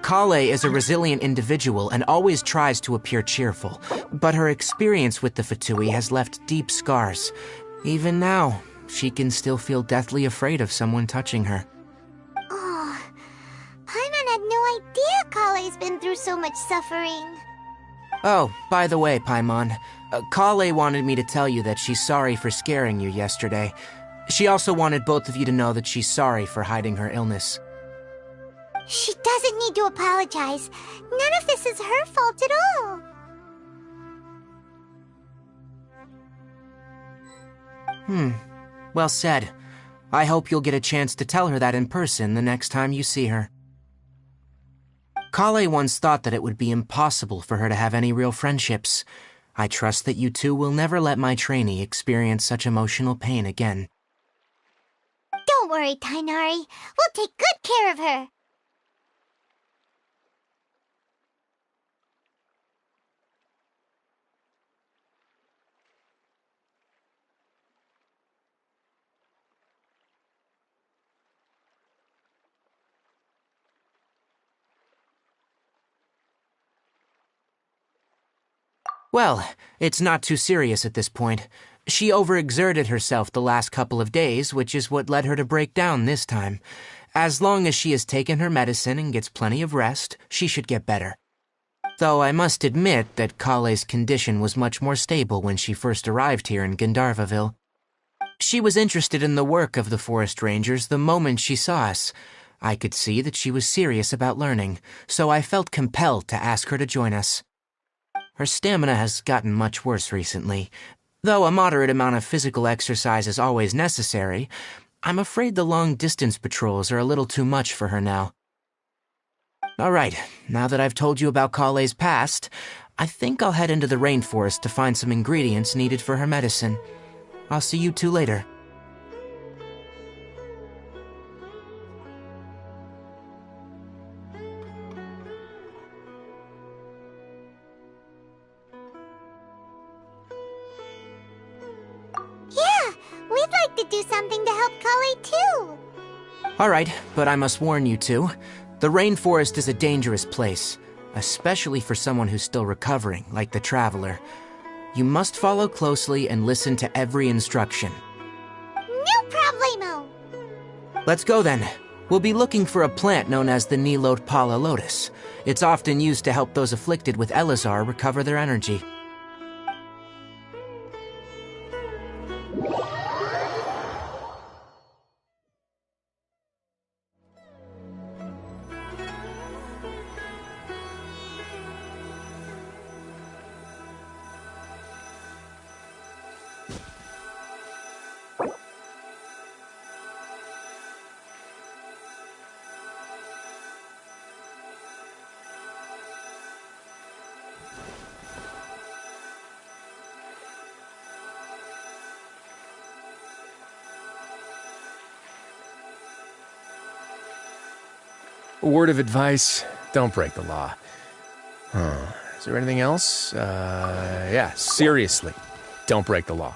Kale is a resilient individual and always tries to appear cheerful, but her experience with the Fatui has left deep scars. Even now, she can still feel deathly afraid of someone touching her. Oh, Paimon had no idea Kale's been through so much suffering. Oh, by the way, Paimon, Kale wanted me to tell you that she's sorry for scaring you yesterday. She also wanted both of you to know that she's sorry for hiding her illness. She doesn't need to apologize. None of this is her fault at all. Well said. I hope you'll get a chance to tell her that in person the next time you see her. Kale once thought that it would be impossible for her to have any real friendships. I trust that you two will never let my trainee experience such emotional pain again. Don't worry, Tighnari. We'll take good care of her. Well, it's not too serious at this point. She overexerted herself the last couple of days, which is what led her to break down this time. As long as she has taken her medicine and gets plenty of rest, she should get better. Though I must admit that Kale's condition was much more stable when she first arrived here in Gandharvaville. She was interested in the work of the forest rangers the moment she saw us. I could see that she was serious about learning, so I felt compelled to ask her to join us. Her stamina has gotten much worse recently. Though a moderate amount of physical exercise is always necessary, I'm afraid the long-distance patrols are a little too much for her now. All right, now that I've told you about Kale's past, I think I'll head into the rainforest to find some ingredients needed for her medicine. I'll see you two later. Yeah, we'd like to do something to help Kale too. All right, but I must warn you two. The rainforest is a dangerous place, especially for someone who's still recovering, like the Traveler. You must follow closely and listen to every instruction. No problemo. Let's go then. We'll be looking for a plant known as the Nilotpala lotus. It's often used to help those afflicted with Elazar recover their energy. A word of advice, don't break the law. Is there anything else? Yeah, seriously, don't break the law.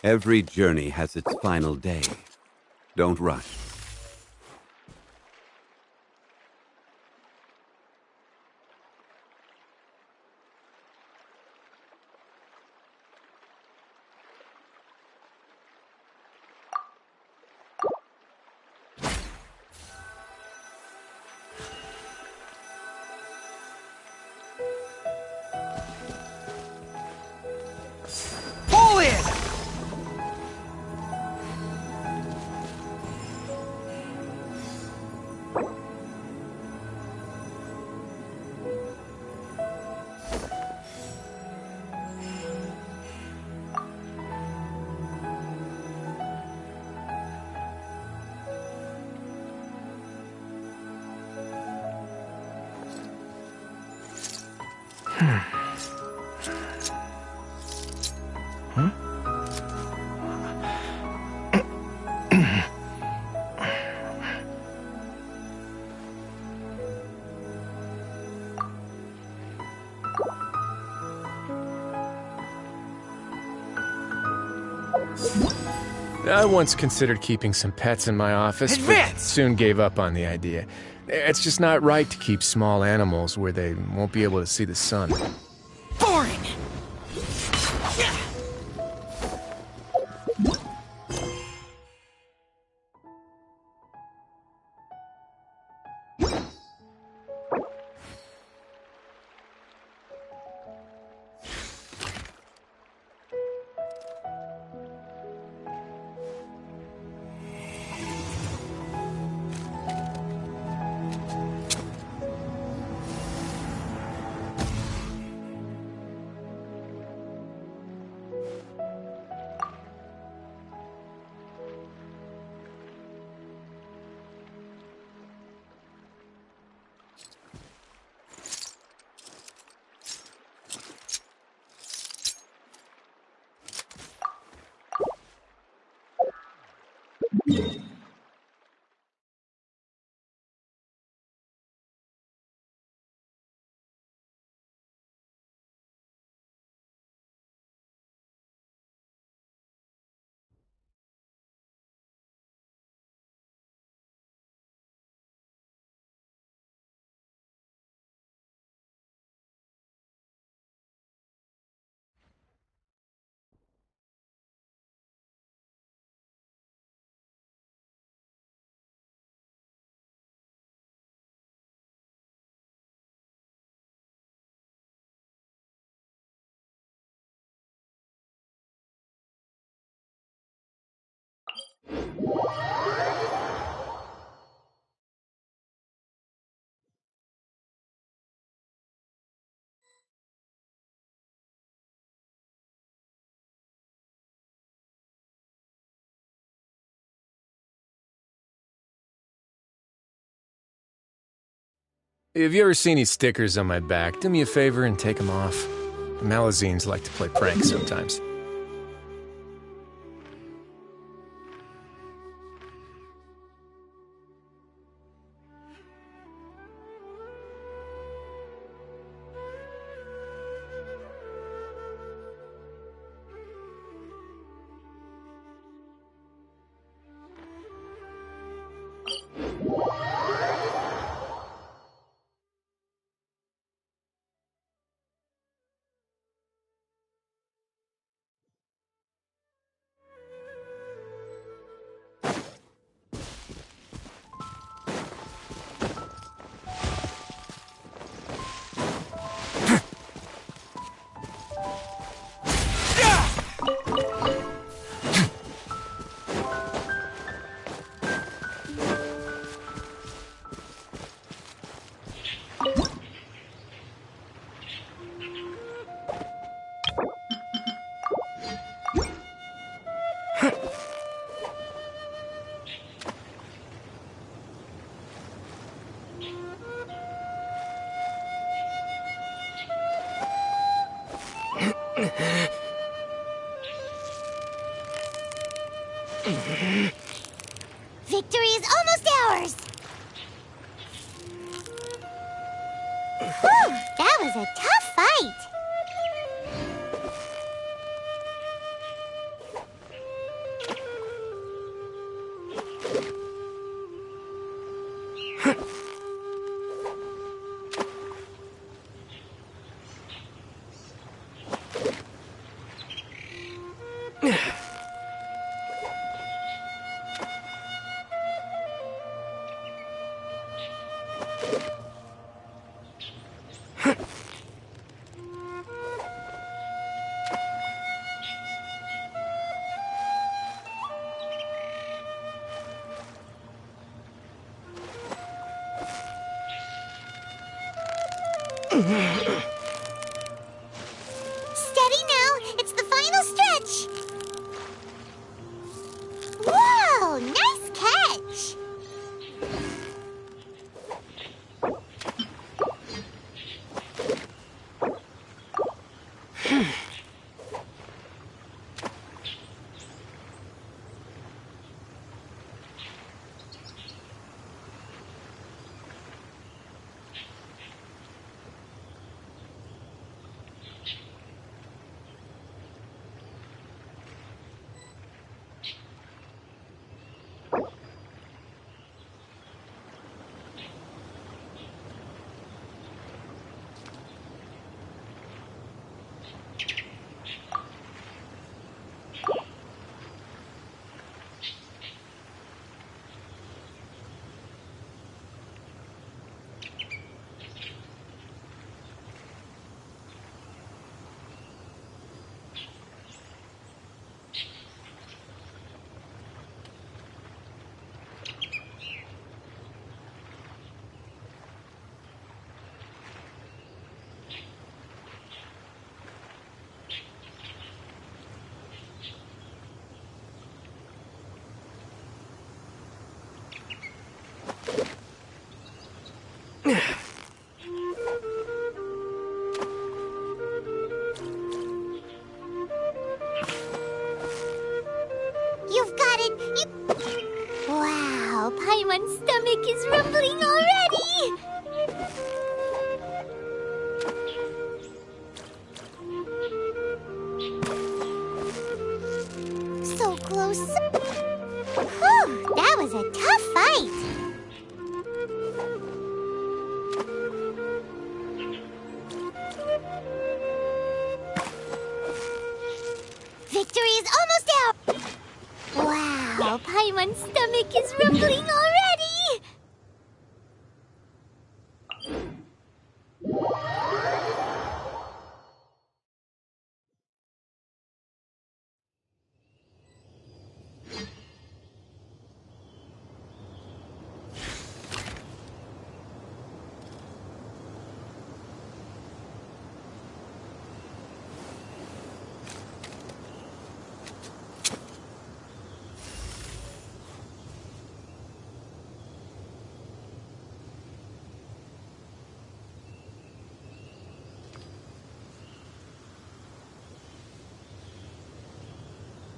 Every journey has its final day. Don't rush. Pull in! I once considered keeping some pets in my office, but soon gave up on the idea. It's just not right to keep small animals where they won't be able to see the sun. Boring! If you ever see any stickers on my back, do me a favor and take them off. The Malazines like to play pranks sometimes. Victory is almost ours! Whew, that was a tough fight! Steady now, it's the final stretch! Whoa, nice catch! You've got it! Wow, Paimon's stomach is rumbling already! So close. Whew, that was a tough fight! Victory is almost out! Wow, Paimon's stomach is rumbling already!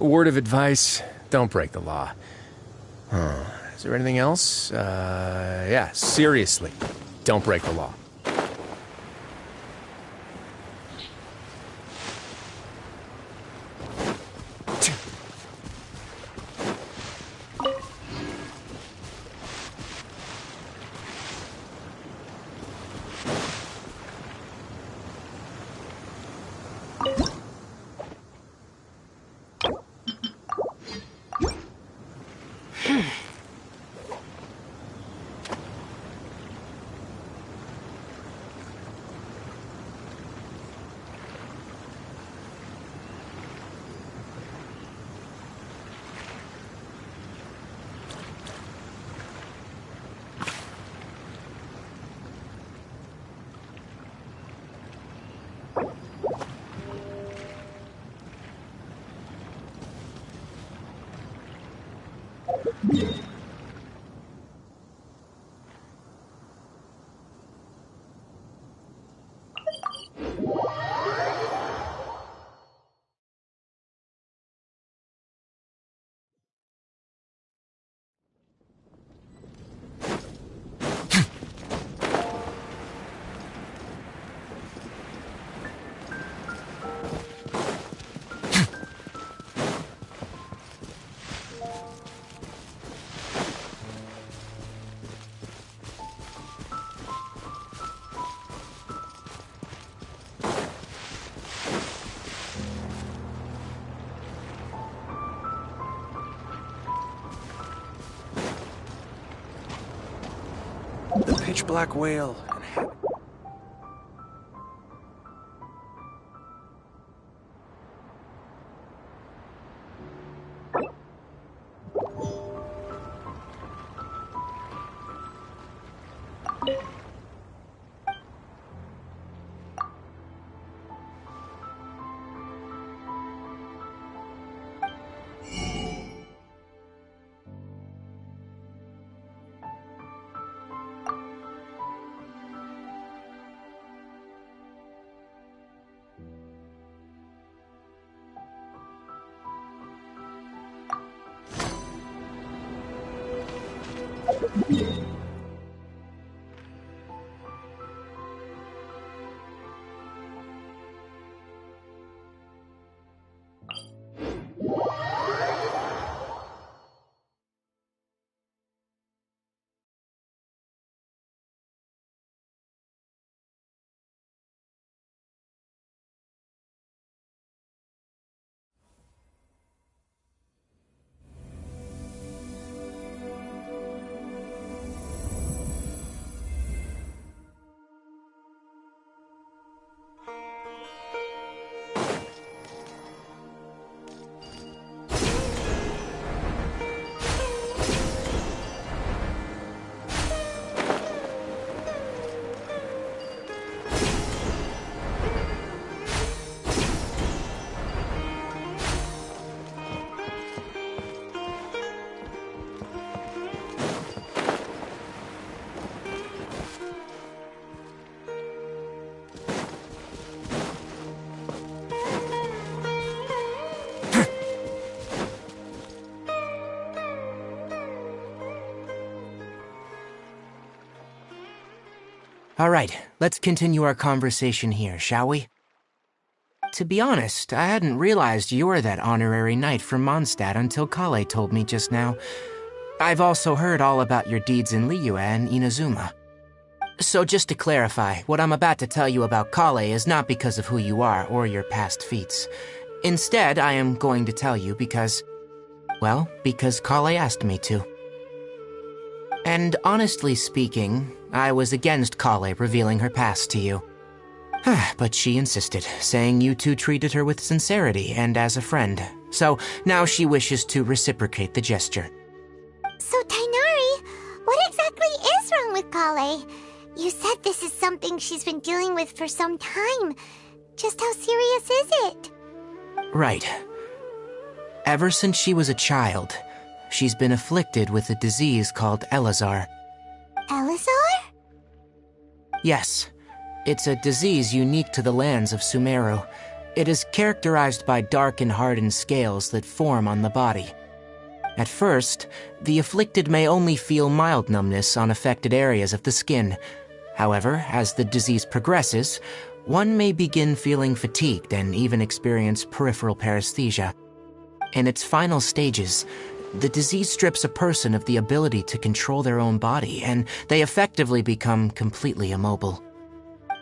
A word of advice, don't break the law. Is there anything else? Yeah, seriously, don't break the law. The pitch black whale. All right, let's continue our conversation here, shall we? To be honest, I hadn't realized you're that honorary knight from Mondstadt until Kale told me just now. I've also heard all about your deeds in Liyue and Inazuma. So just to clarify, what I'm about to tell you about Kale is not because of who you are or your past feats. Instead, I am going to tell you because Kale asked me to. And honestly speaking, I was against Kale revealing her past to you. But she insisted, saying you two treated her with sincerity and as a friend. So now she wishes to reciprocate the gesture. So, Tighnari, what exactly is wrong with Kale? You said this is something she's been dealing with for some time. Just how serious is it? Right. Ever since she was a child, she's been afflicted with a disease called Elazar. Elazar? Yes. It's a disease unique to the lands of Sumeru. It is characterized by dark and hardened scales that form on the body. At first, the afflicted may only feel mild numbness on affected areas of the skin. However, as the disease progresses, one may begin feeling fatigued and even experience peripheral paresthesia. In its final stages, the disease strips a person of the ability to control their own body, and they effectively become completely immobile.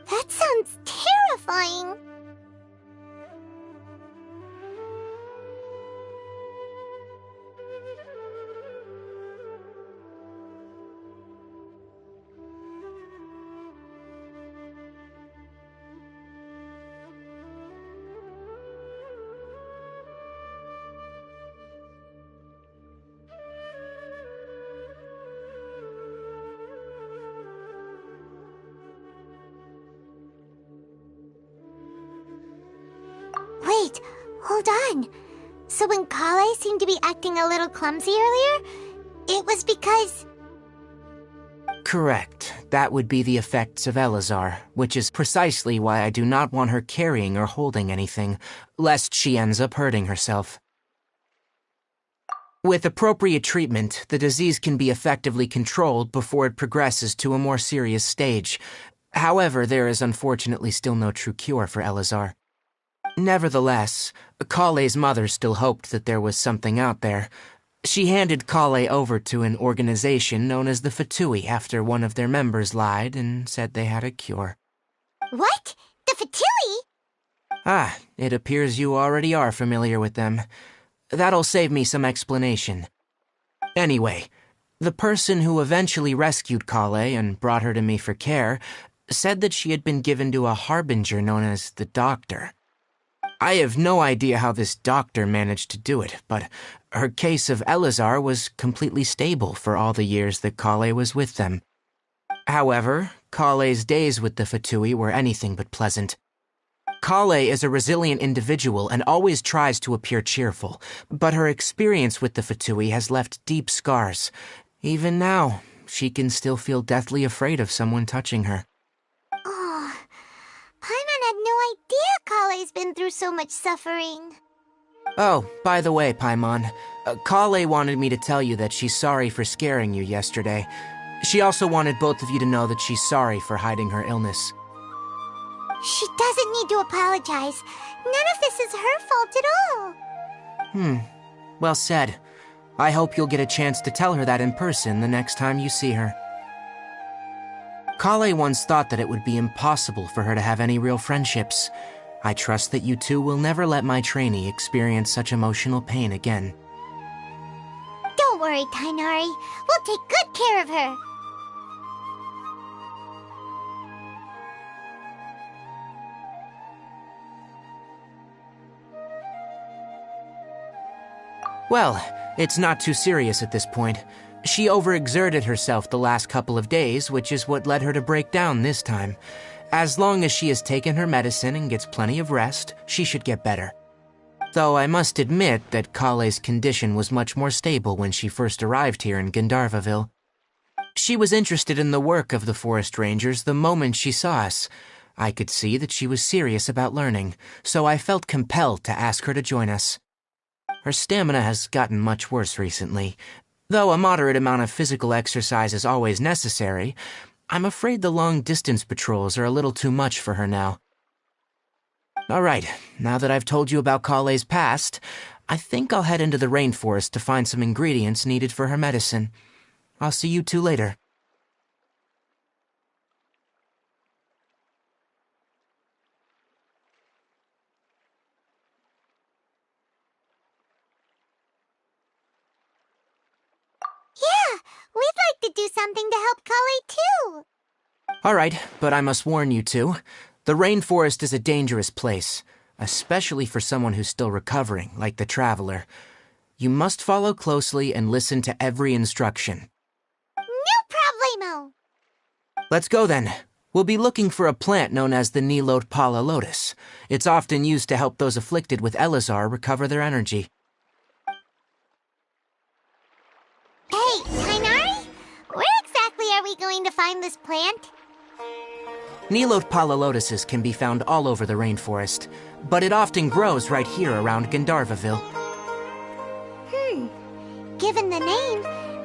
That sounds terrifying. Wait, hold on. So when Kale seemed to be acting a little clumsy earlier, it was because... Correct. That would be the effects of Elazar, which is precisely why I do not want her carrying or holding anything, lest she ends up hurting herself. With appropriate treatment, the disease can be effectively controlled before it progresses to a more serious stage. However, there is unfortunately still no true cure for Elazar. Nevertheless, Kale's mother still hoped that there was something out there. She handed Kale over to an organization known as the Fatui after one of their members lied and said they had a cure. What? The Fatui? Ah, it appears you already are familiar with them. That'll save me some explanation. Anyway, the person who eventually rescued Kale and brought her to me for care said that she had been given to a harbinger known as the Doctor. I have no idea how this doctor managed to do it, but her case of Elazar was completely stable for all the years that Kale was with them. However, Kale's days with the Fatui were anything but pleasant. Kale is a resilient individual and always tries to appear cheerful, but her experience with the Fatui has left deep scars. Even now, she can still feel deathly afraid of someone touching her. Oh, Paimon had no idea Kale's been through so much suffering. Oh, by the way, Paimon, Kale wanted me to tell you that she's sorry for scaring you yesterday. She also wanted both of you to know that she's sorry for hiding her illness. She doesn't need to apologize. None of this is her fault at all. Well said. I hope you'll get a chance to tell her that in person the next time you see her. Kale once thought that it would be impossible for her to have any real friendships. I trust that you two will never let my trainee experience such emotional pain again. Don't worry, Tainari. We'll take good care of her. Well, it's not too serious at this point. She overexerted herself the last couple of days, which is what led her to break down this time. As long as she has taken her medicine and gets plenty of rest, she should get better. Though I must admit that Kale's condition was much more stable when she first arrived here in Gandharvaville. She was interested in the work of the forest rangers the moment she saw us. I could see that she was serious about learning, so I felt compelled to ask her to join us. Her stamina has gotten much worse recently. Though a moderate amount of physical exercise is always necessary, I'm afraid the long-distance patrols are a little too much for her now. All right, now that I've told you about Kale's past, I think I'll head into the rainforest to find some ingredients needed for her medicine. I'll see you two later. Yeah, we'd like to do something to help Kale too. All right, but I must warn you two. The rainforest is a dangerous place, especially for someone who's still recovering, like the Traveler. You must follow closely and listen to every instruction. No problemo. Let's go then. We'll be looking for a plant known as the Nilotpala lotus. It's often used to help those afflicted with Elazar recover their energy. Hey, Tainari? Where exactly are we going to find this plant? Nilote lotuses can be found all over the rainforest, but it often grows right here around Gandharvaville. Given the name,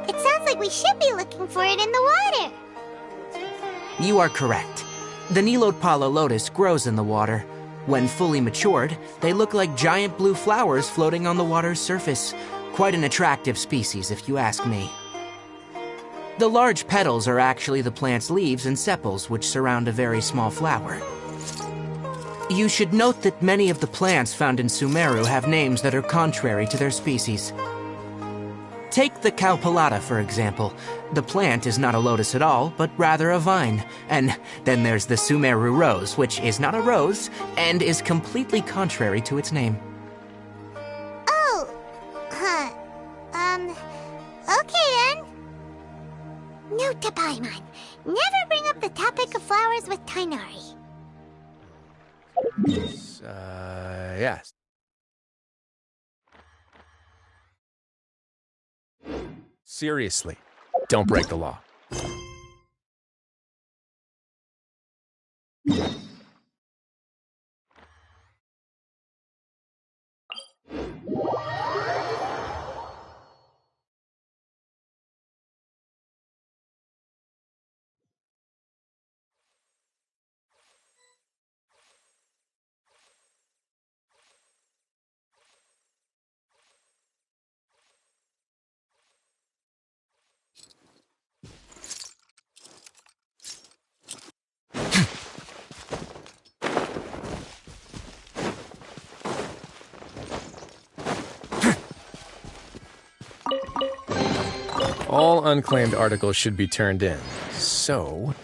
it sounds like we should be looking for it in the water. You are correct. The Nilote lotus grows in the water. When fully matured, they look like giant blue flowers floating on the water's surface. Quite an attractive species, if you ask me. The large petals are actually the plant's leaves and sepals, which surround a very small flower. You should note that many of the plants found in Sumeru have names that are contrary to their species. Take the Cowpelata, for example. The plant is not a lotus at all, but rather a vine. And then there's the Sumeru rose, which is not a rose, and is completely contrary to its name. Oh, okay then. Note to Paimon, never bring up the topic of flowers with Tighnari. Yes. Seriously, don't break the law. All unclaimed articles should be turned in. So,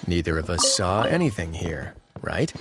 neither of us saw anything here, right?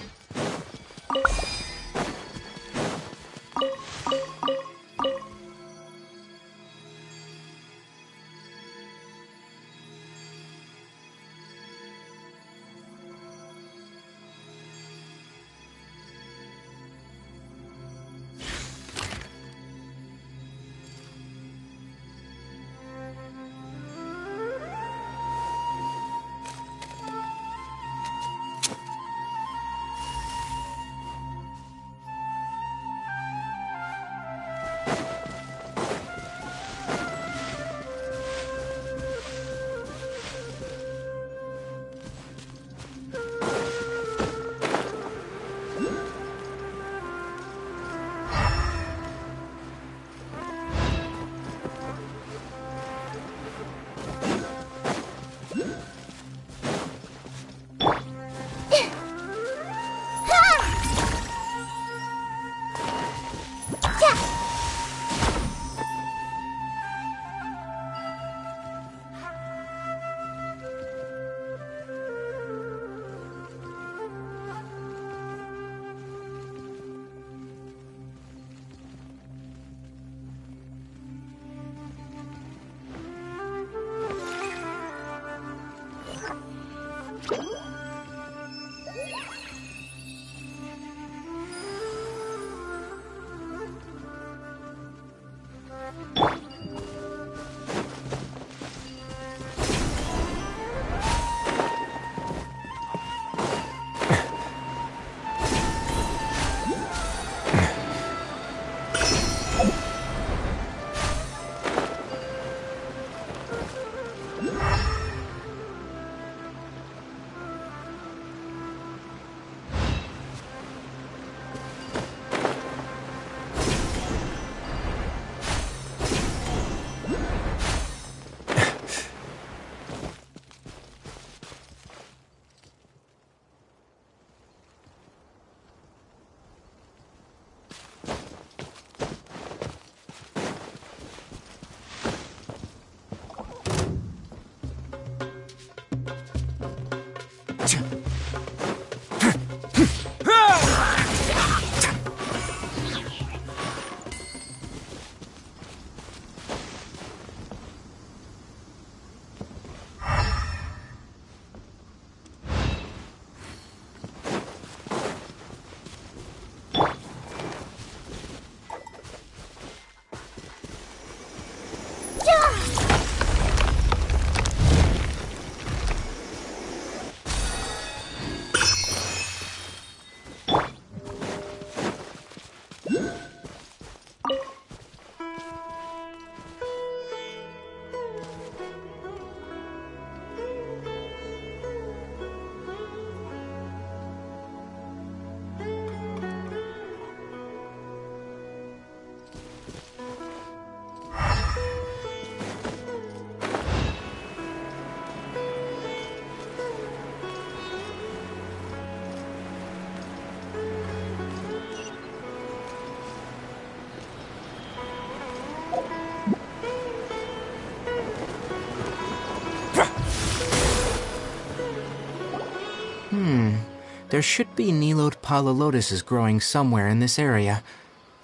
there should be Nilode Palalotuses growing somewhere in this area.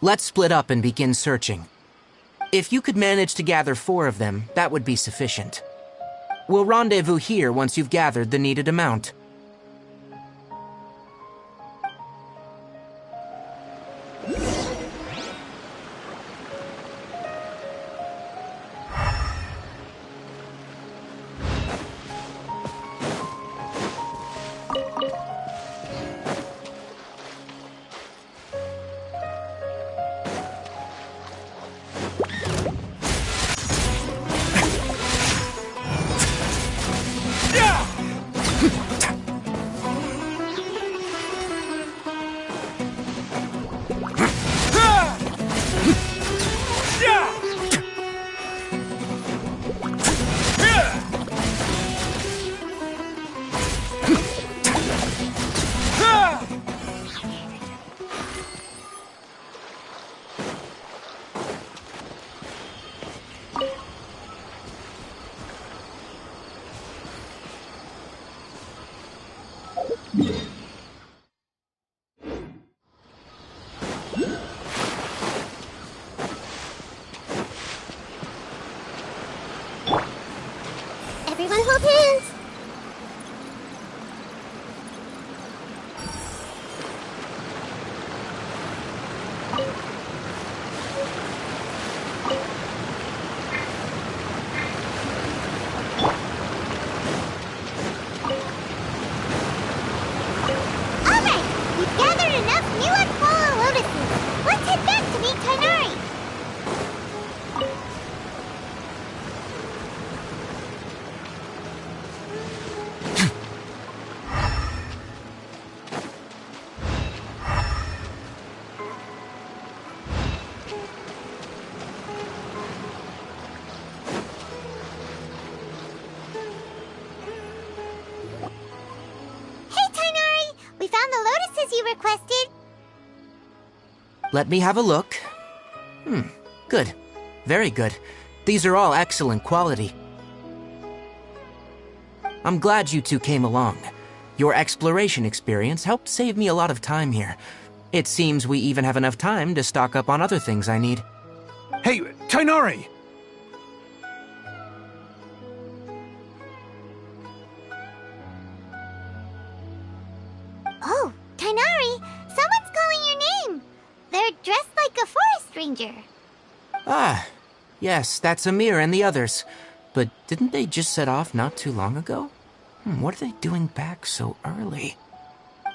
Let's split up and begin searching. If you could manage to gather 4 of them, that would be sufficient. We'll rendezvous here once you've gathered the needed amount. Everyone hold hands! Alright! We've gathered enough Nilode Palalotuses. Let's head back to meet Tighnari. Requested. Let me have a look. Good. Very good. These are all excellent quality. I'm glad you two came along. Your exploration experience helped save me a lot of time here. It seems we even have enough time to stock up on other things I need. Hey, Tighnari! Oh, Tighnari! Someone's calling your name! They're dressed like a forest ranger. Ah, yes, that's Amir and the others. But didn't they just set off not too long ago? What are they doing back so early?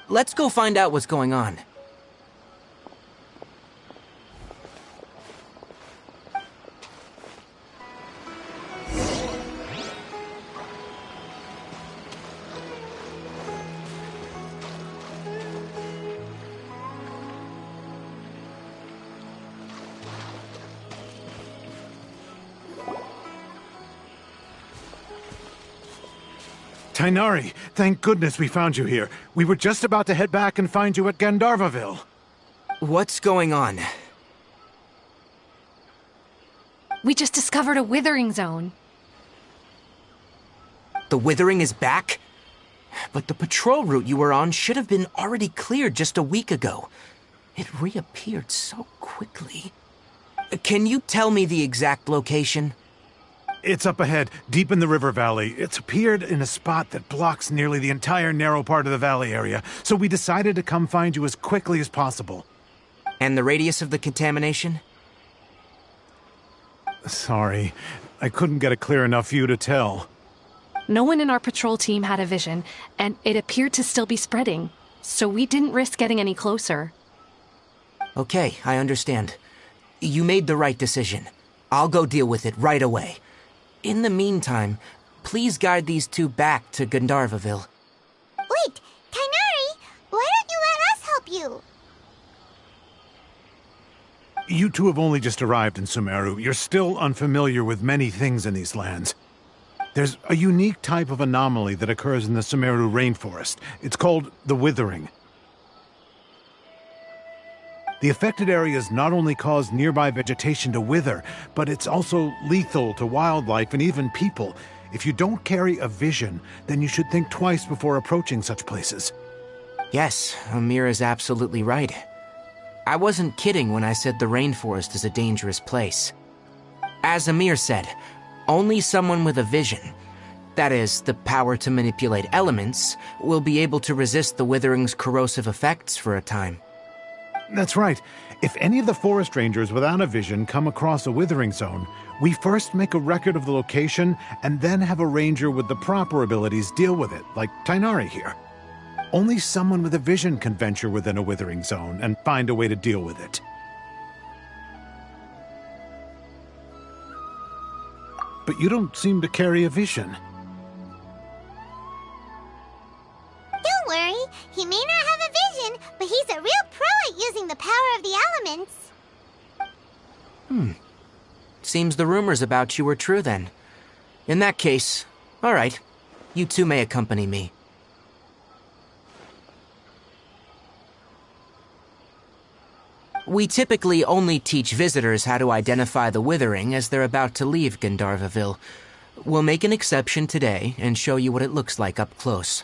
Let's go find out what's going on. Tighnari, thank goodness we found you here. We were just about to head back and find you at Gandharvaville. What's going on? We just discovered a withering zone. The withering is back? But the patrol route you were on should have been already cleared just a week ago. It reappeared so quickly. Can you tell me the exact location? It's up ahead, deep in the river valley. It's appeared in a spot that blocks nearly the entire narrow part of the valley area, so we decided to come find you as quickly as possible. And the radius of the contamination? Sorry, I couldn't get a clear enough view to tell. No one in our patrol team had a vision, and it appeared to still be spreading, so we didn't risk getting any closer. Okay, I understand. You made the right decision. I'll go deal with it right away. In the meantime, please guide these two back to Gandharvaville. Wait, Tighnari, why don't you let us help you? You two have only just arrived in Sumeru. You're still unfamiliar with many things in these lands. There's a unique type of anomaly that occurs in the Sumeru rainforest. It's called the withering. The affected areas not only cause nearby vegetation to wither, but it's also lethal to wildlife and even people. If you don't carry a vision, then you should think twice before approaching such places. Yes, Amir is absolutely right. I wasn't kidding when I said the rainforest is a dangerous place. As Amir said, only someone with a vision, that is, the power to manipulate elements, will be able to resist the withering's corrosive effects for a time. That's right. If any of the forest rangers without a vision come across a withering zone, we first make a record of the location and then have a ranger with the proper abilities deal with it, like Tainari here. Only someone with a vision can venture within a withering zone and find a way to deal with it. But you don't seem to carry a vision. Don't worry, he may not have a vision, but he's a real pro at using the power of the elements. Seems the rumors about you were true then. In that case, all right, you two may accompany me. We typically only teach visitors how to identify the withering as they're about to leave Gandharvaville. We'll make an exception today and show you what it looks like up close.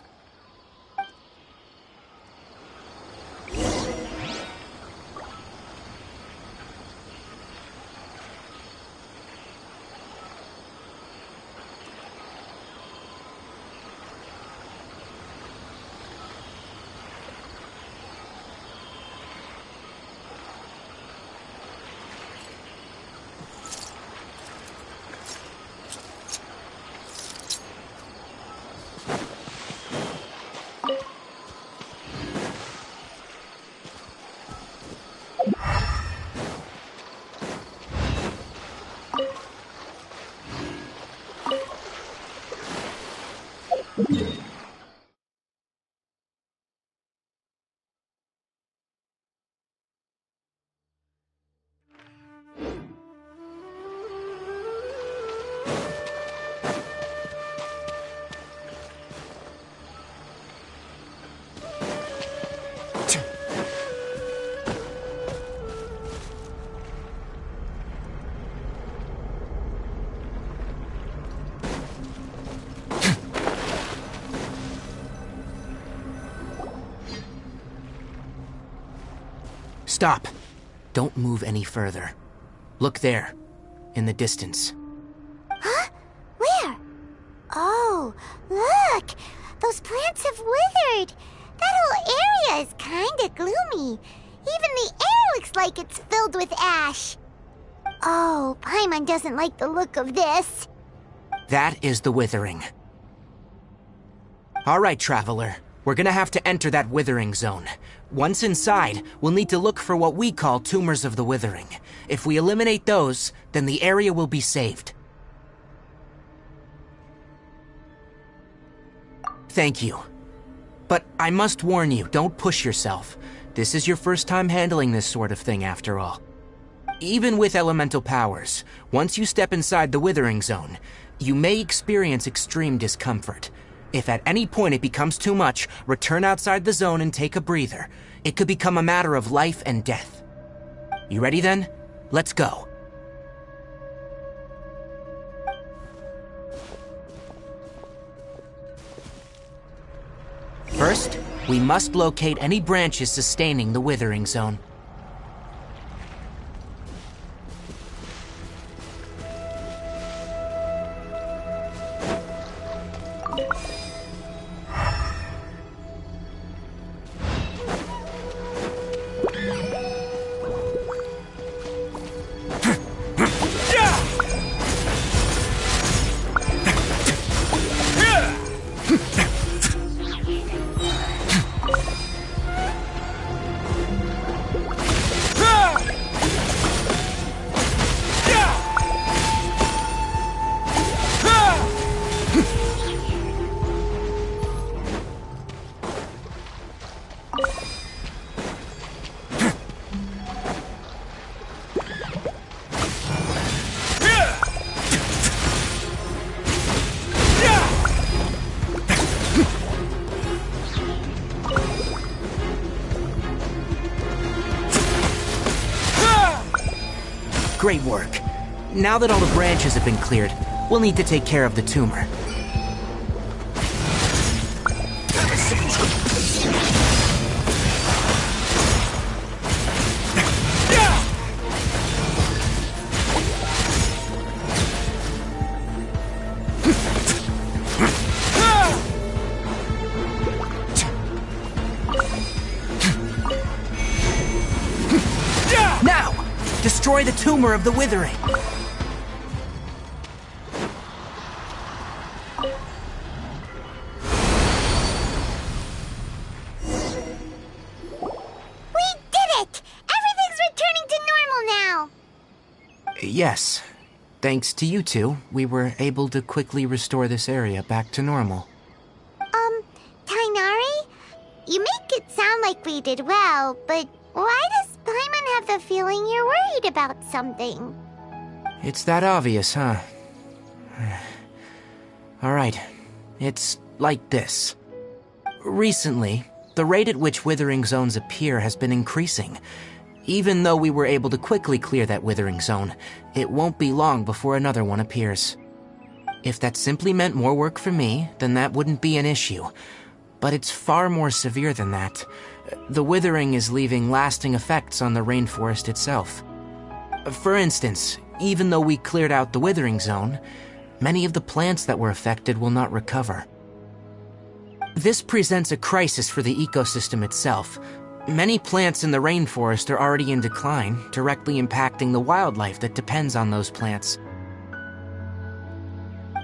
Stop. Don't move any further. Look there, in the distance. Huh? Where? Oh, look! Those plants have withered! That whole area is kinda gloomy. Even the air looks like it's filled with ash. Oh, Paimon doesn't like the look of this. That is the withering. All right, traveler. We're gonna have to enter that withering zone. Once inside, we'll need to look for what we call tumors of the withering. If we eliminate those, then the area will be saved. Thank you. But I must warn you, don't push yourself. This is your first time handling this sort of thing, after all. Even with elemental powers, once you step inside the withering zone, you may experience extreme discomfort. If at any point it becomes too much, return outside the zone and take a breather. It could become a matter of life and death. You ready then? Let's go. First, we must locate any branches sustaining the withering zone. Great work. Now that all the branches have been cleared, we'll need to take care of the tumor. destroy the tumor of the withering. We did it! Everything's returning to normal now! Yes. Thanks to you two, we were able to quickly restore this area back to normal. Tainari? You make it sound like we did well, but why does Paimon have the feeling you're worried about something? It's that obvious, huh? Alright, it's like this. Recently, the rate at which withering zones appear has been increasing. Even though we were able to quickly clear that withering zone, it won't be long before another one appears. If that simply meant more work for me, then that wouldn't be an issue. But it's far more severe than that. The withering is leaving lasting effects on the rainforest itself. For instance, even though we cleared out the withering zone, many of the plants that were affected will not recover. This presents a crisis for the ecosystem itself. Many plants in the rainforest are already in decline, directly impacting the wildlife that depends on those plants.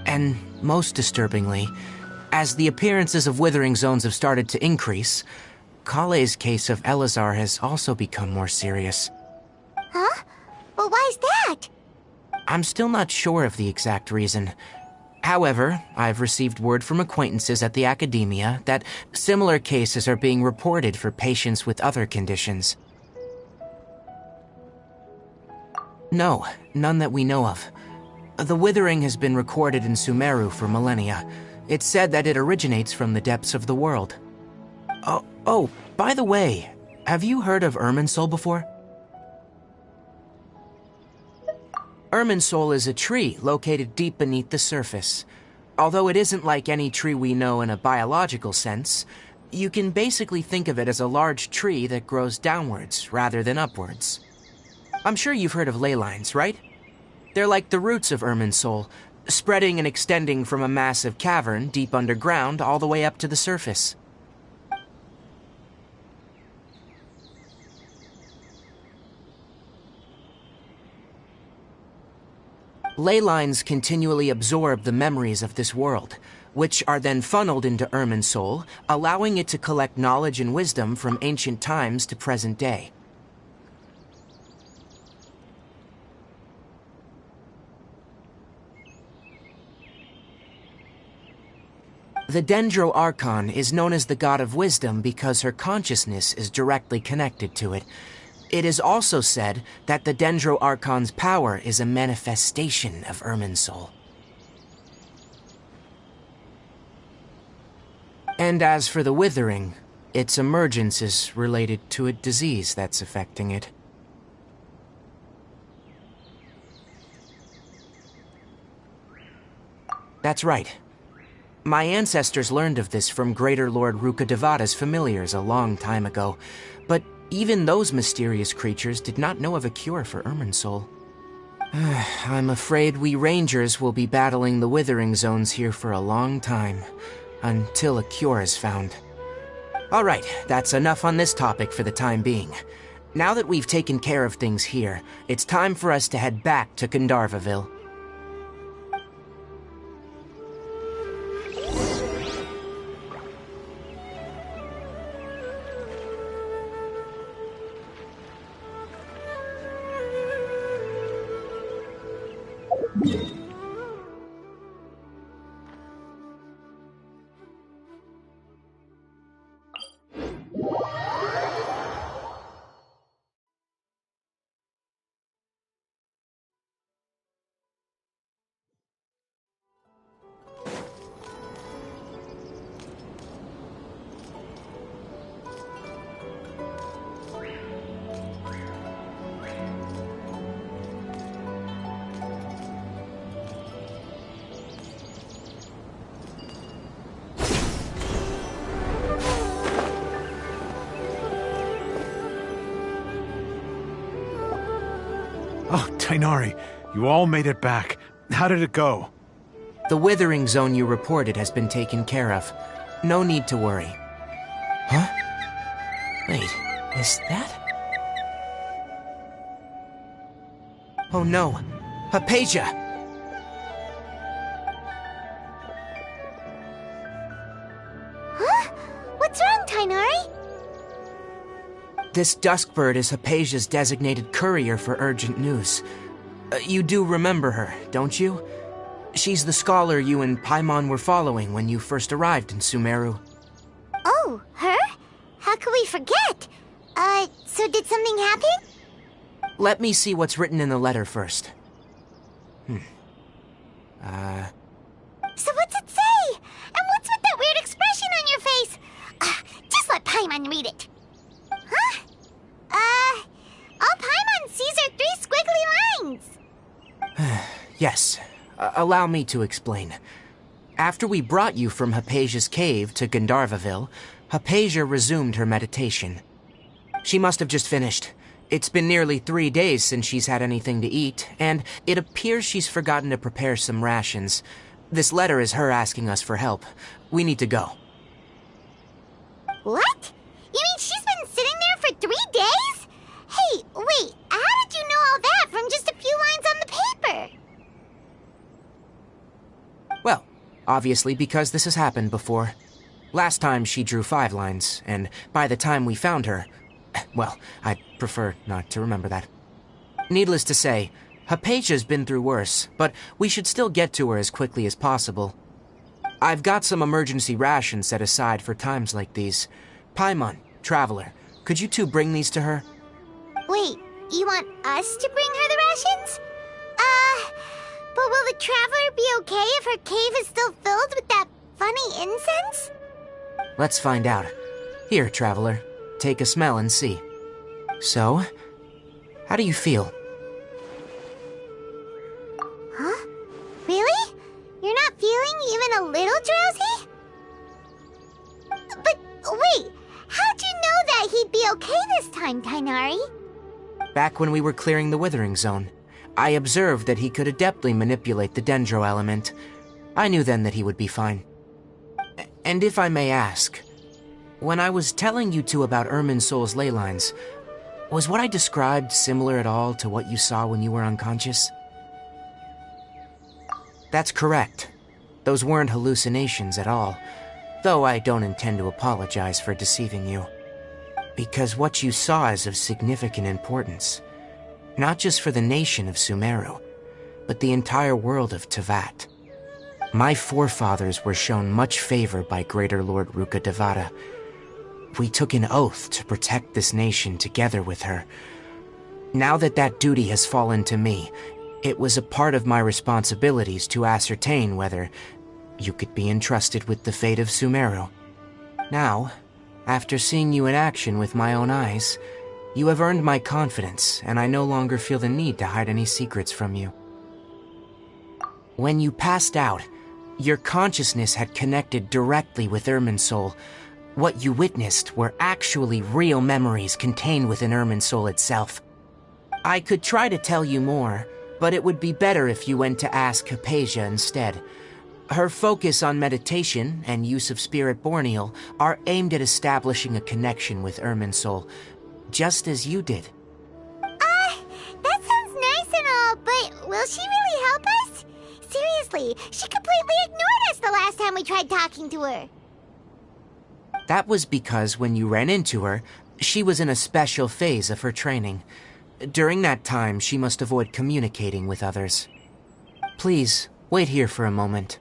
And most disturbingly, as the appearances of withering zones have started to increase, Kale's case of Elazar has also become more serious. Huh? But why's that? I'm still not sure of the exact reason. However, I've received word from acquaintances at the academia that similar cases are being reported for patients with other conditions. No, none that we know of. The withering has been recorded in Sumeru for millennia. It's said that it originates from the depths of the world. Oh, by the way, have you heard of Irminsul before? Irminsul is a tree located deep beneath the surface. Although it isn't like any tree we know in a biological sense, you can basically think of it as a large tree that grows downwards rather than upwards. I'm sure you've heard of ley lines, right? They're like the roots of Irminsul, spreading and extending from a massive cavern deep underground all the way up to the surface. Ley lines continually absorb the memories of this world, which are then funneled into Irminsul, allowing it to collect knowledge and wisdom from ancient times to present day. The Dendro Archon is known as the god of wisdom because her consciousness is directly connected to it. It is also said that the Dendro Archon's power is a manifestation of Irminsul. And as for the withering, its emergence is related to a disease that's affecting it. That's right. My ancestors learned of this from Greater Lord Rukkhadevata's familiars a long time ago, but even those mysterious creatures did not know of a cure for Irminsul. I'm afraid we rangers will be battling the withering zones here for a long time, until a cure is found. Alright, that's enough on this topic for the time being. Now that we've taken care of things here, it's time for us to head back to Gandharvaville. Oh, Tainari, you all made it back. How did it go? The withering zone you reported has been taken care of. No need to worry. Huh? Wait, is that? Oh no, Hypatia! Huh? What's wrong, Tighnari? This Duskbird is Hypatia's designated courier for urgent news. You do remember her, don't you? She's the scholar you and Paimon were following when you first arrived in Sumeru. Oh, her? How could we forget? So did something happen? Let me see what's written in the letter first. So what's it say? And what's with that weird expression on your face? Just let Paimon read it. Huh? All Paimon sees are 3 squiggly lines. Yes, allow me to explain. After we brought you from Hypatia's cave to Gandharvaville, Hypatia resumed her meditation. She must have just finished. It's been nearly 3 days since she's had anything to eat, and it appears she's forgotten to prepare some rations. This letter is her asking us for help. We need to go. What? You mean she's been sitting there for 3 days? Hey, wait, how did you know all that from just a few lines on the paper? Well, obviously because this has happened before. Last time she drew 5 lines, and by the time we found her, well, I'd prefer not to remember that. Needless to say, Hypatia's been through worse, but we should still get to her as quickly as possible. I've got some emergency rations set aside for times like these. Paimon, Traveler, could you two bring these to her? Wait, you want us to bring her the rations? But will the Traveler be okay if her cave is still filled with that funny incense? Let's find out. Here, Traveler, take a smell and see. So, how do you feel? Huh? Really? You're not feeling even a little drowsy? But wait, how'd you know that he'd be okay this time, Tighnari? Back when we were clearing the Withering Zone, I observed that he could adeptly manipulate the Dendro element. I knew then that he would be fine. And if I may ask, when I was telling you two about Irminsul's ley lines, was what I described similar at all to what you saw when you were unconscious? That's correct. Those weren't hallucinations at all, though I don't intend to apologize for deceiving you. Because what you saw is of significant importance, not just for the nation of Sumeru, but the entire world of Teyvat. My forefathers were shown much favor by Greater Lord Rukkhadevata. We took an oath to protect this nation together with her. Now that that duty has fallen to me, it was a part of my responsibilities to ascertain whether you could be entrusted with the fate of Sumeru. Now, after seeing you in action with my own eyes, you have earned my confidence, and I no longer feel the need to hide any secrets from you. When you passed out, your consciousness had connected directly with Irminsul. What you witnessed were actually real memories contained within Irminsul itself. I could try to tell you more, but it would be better if you went to ask Hypatia instead. Her focus on meditation and use of Spirit Borneal are aimed at establishing a connection with Irminsul, just as you did. That sounds nice and all, but will she really help us? Seriously, she completely ignored us the last time we tried talking to her. That was because when you ran into her, she was in a special phase of her training. During that time, she must avoid communicating with others. Please, wait here for a moment.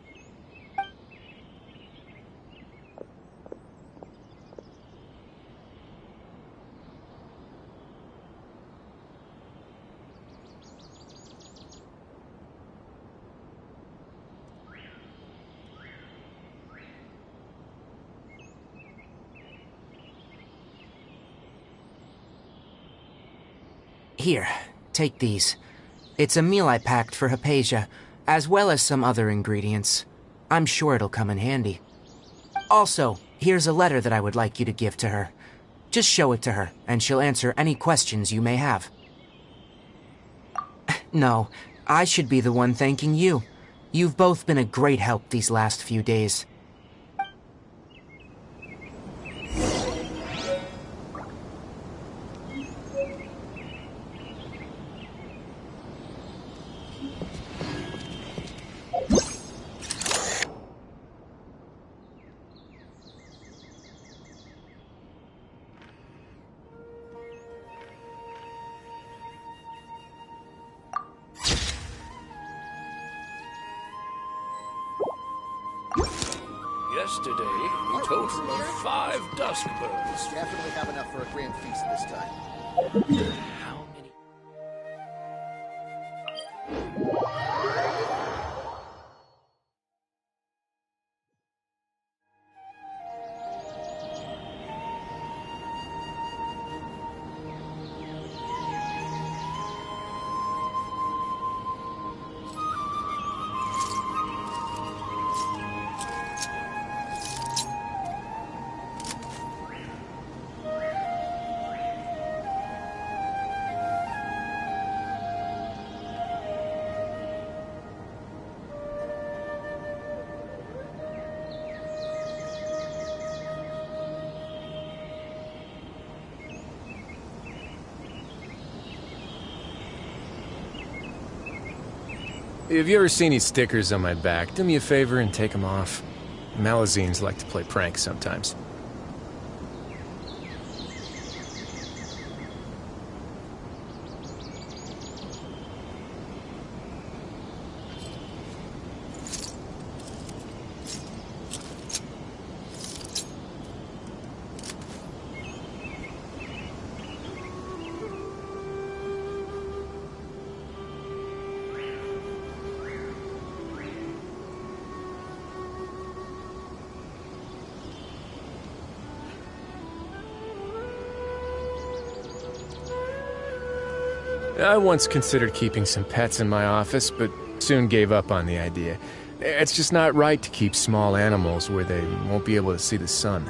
Here, take these. It's a meal I packed for Hypatia, as well as some other ingredients. I'm sure it'll come in handy. Also, here's a letter that I would like you to give to her. Just show it to her, and she'll answer any questions you may have. No, I should be the one thanking you. You've both been a great help these last few days. Yesterday, a total of 5 dusk birds. Definitely have enough for a grand feast this time. How many? Have you ever seen these stickers on my back? Do me a favor and take them off. Malazines like to play pranks sometimes. I once considered keeping some pets in my office, but soon gave up on the idea. It's just not right to keep small animals where they won't be able to see the sun.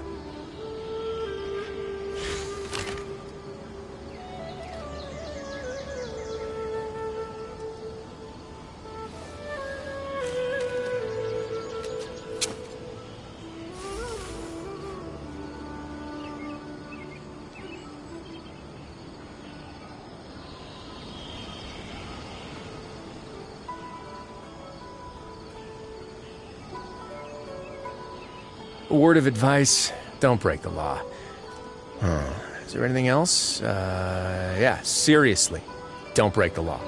A word of advice, don't break the law. Is there anything else? Yeah, seriously, don't break the law.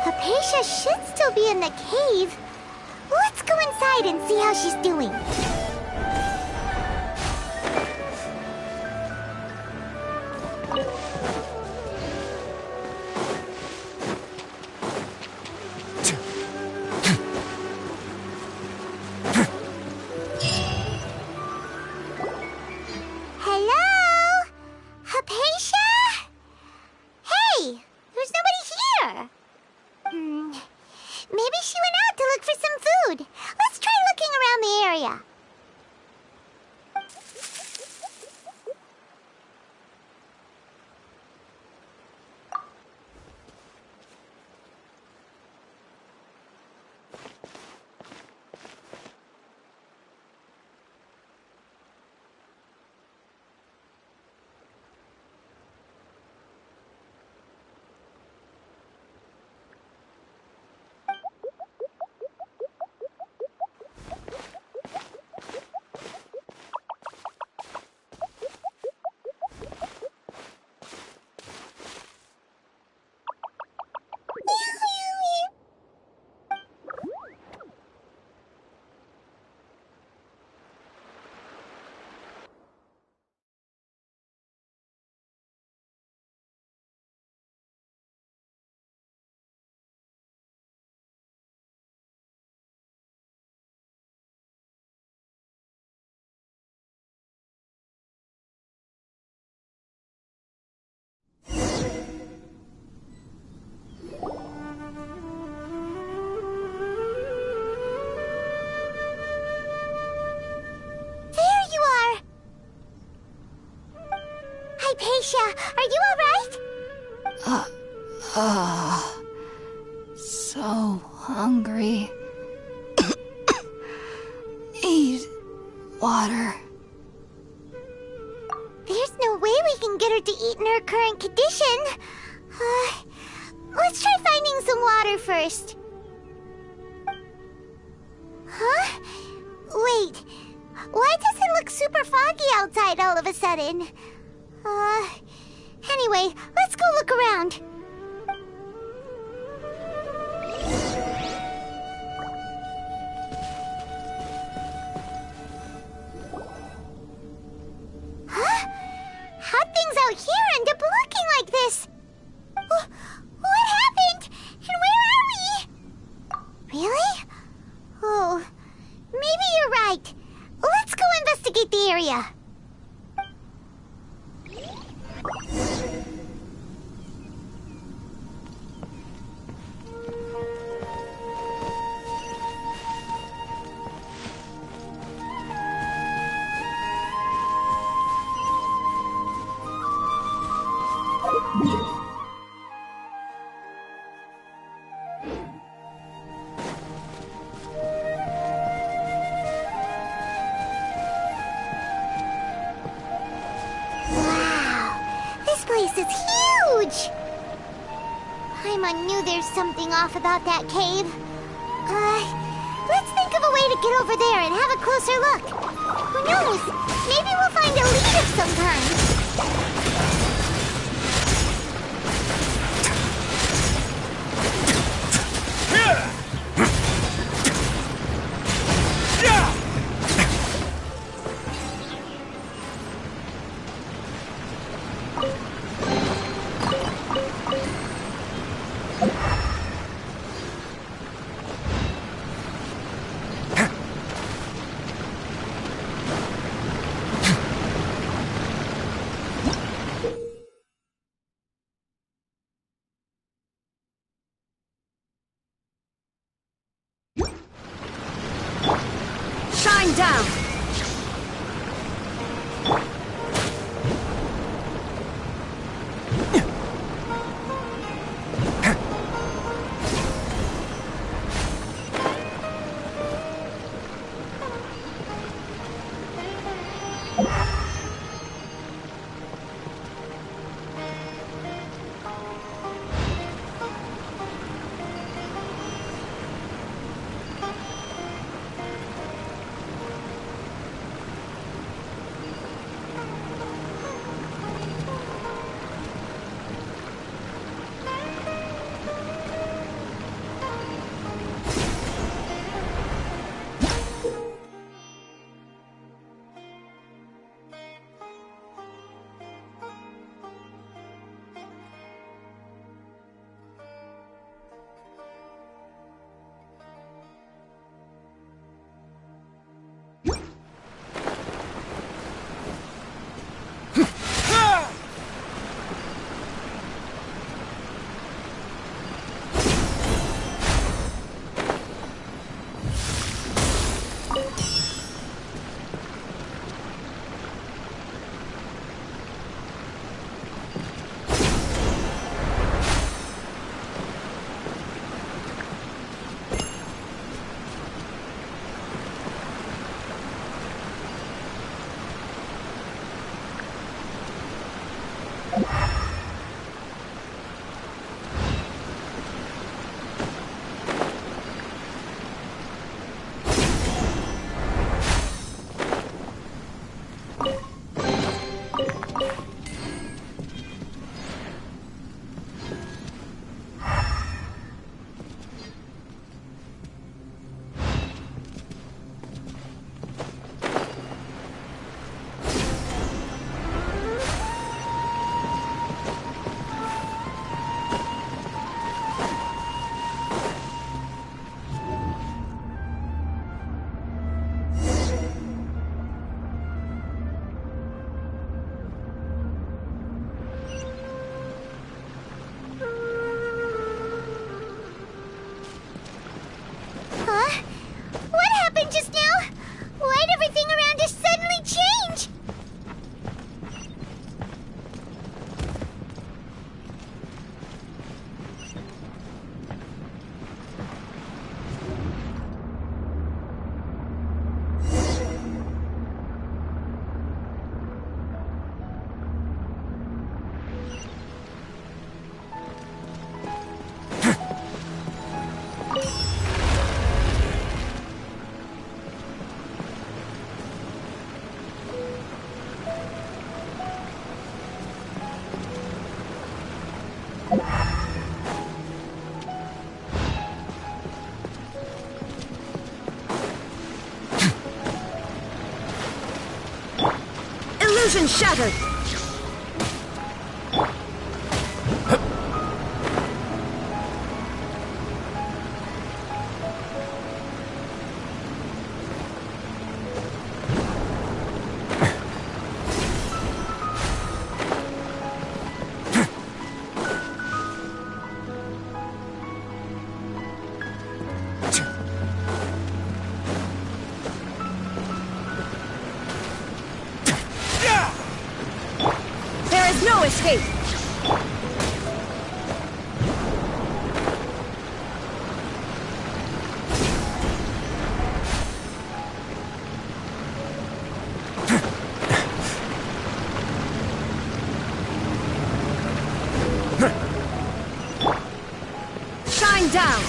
Hypatia should still be in the cave. Let's go inside and see how she's doing. Hello? Hypatia? Hey, there's nobody here. Maybe she went out to look for some food. Let's try looking around the area. Hypatia, are you alright? So hungry. Eat. water. There's no way we can get her to eat in her current condition. Let's try finding some water first. Huh? Wait. Why does it look super foggy outside all of a sudden? Anyway, let's go look around. Huh? How'd things out here end up looking like this? What happened? And where are we? Really? Oh, maybe you're right. Let's go investigate the area. I knew there's something off about that cave. Let's think of a way to get over there and have a closer look. Who knows? Maybe we'll find a lead of some kind. Down! Illusion shattered! No escape! Shine down!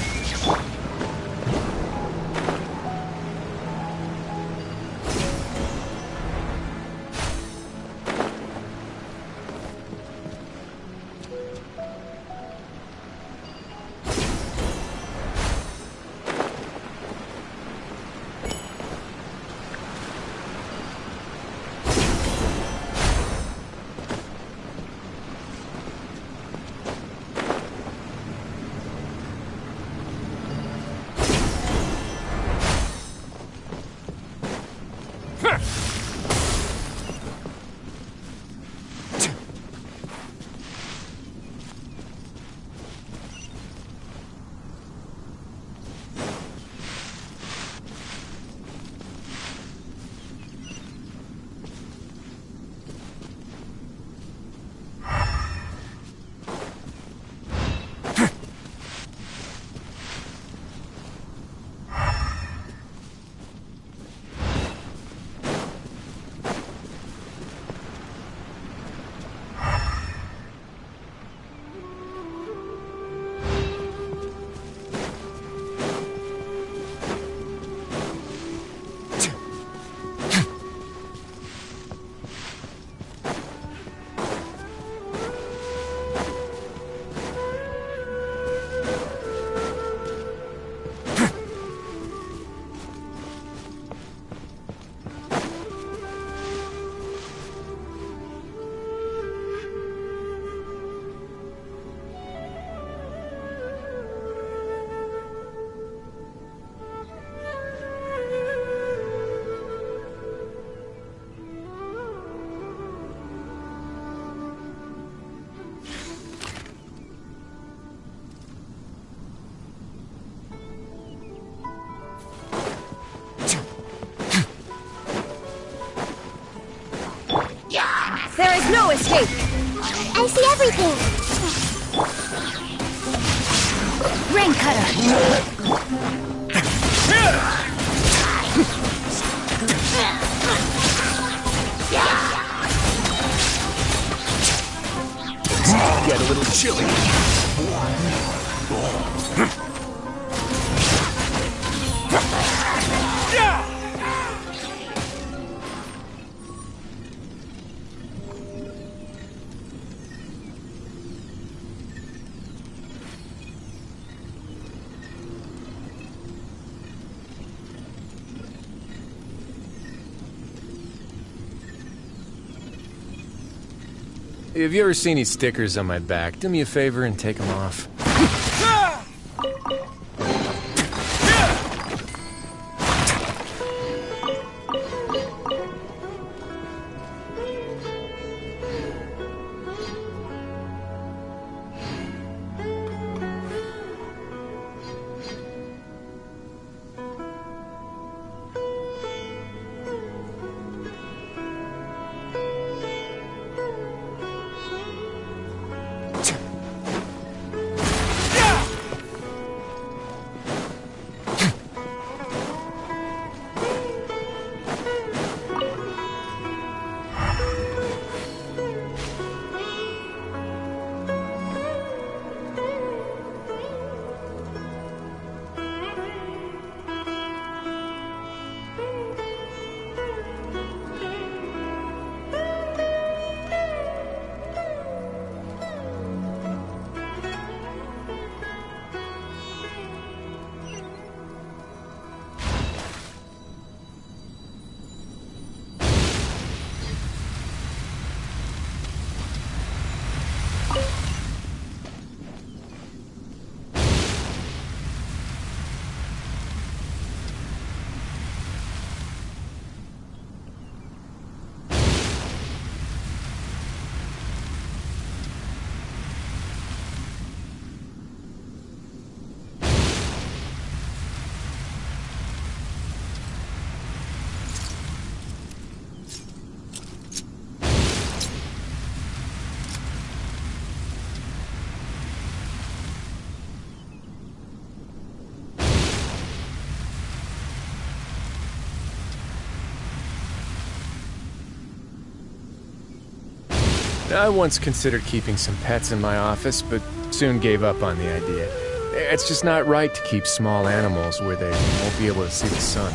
There is no escape! I see everything! Rain Cutter! Get a little chilly. Have you ever seen these stickers on my back? Do me a favor and take them off. I once considered keeping some pets in my office, but soon gave up on the idea. It's just not right to keep small animals where they won't be able to see the sun.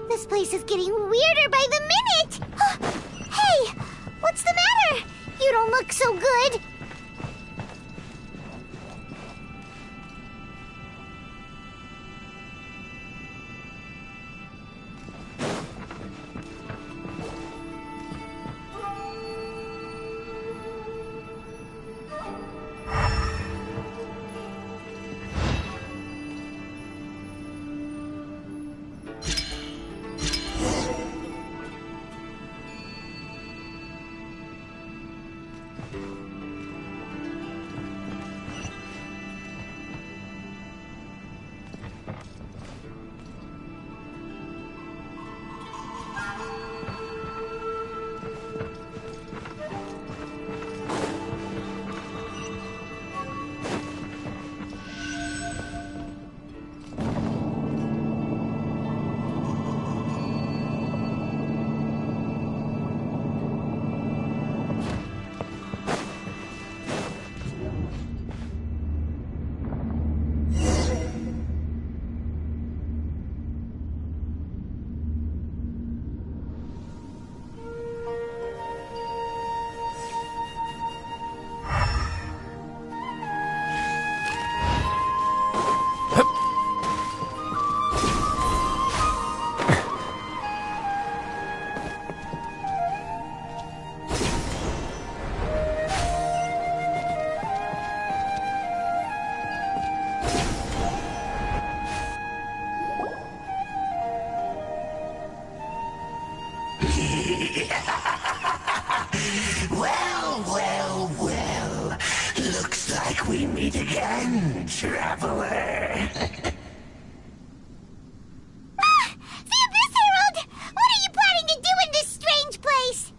This place is getting weirder by the minute! Hey! What's the matter? You don't look so good! Well. Looks like we meet again, traveler. The Abyss Herald! What are you planning to do in this strange place?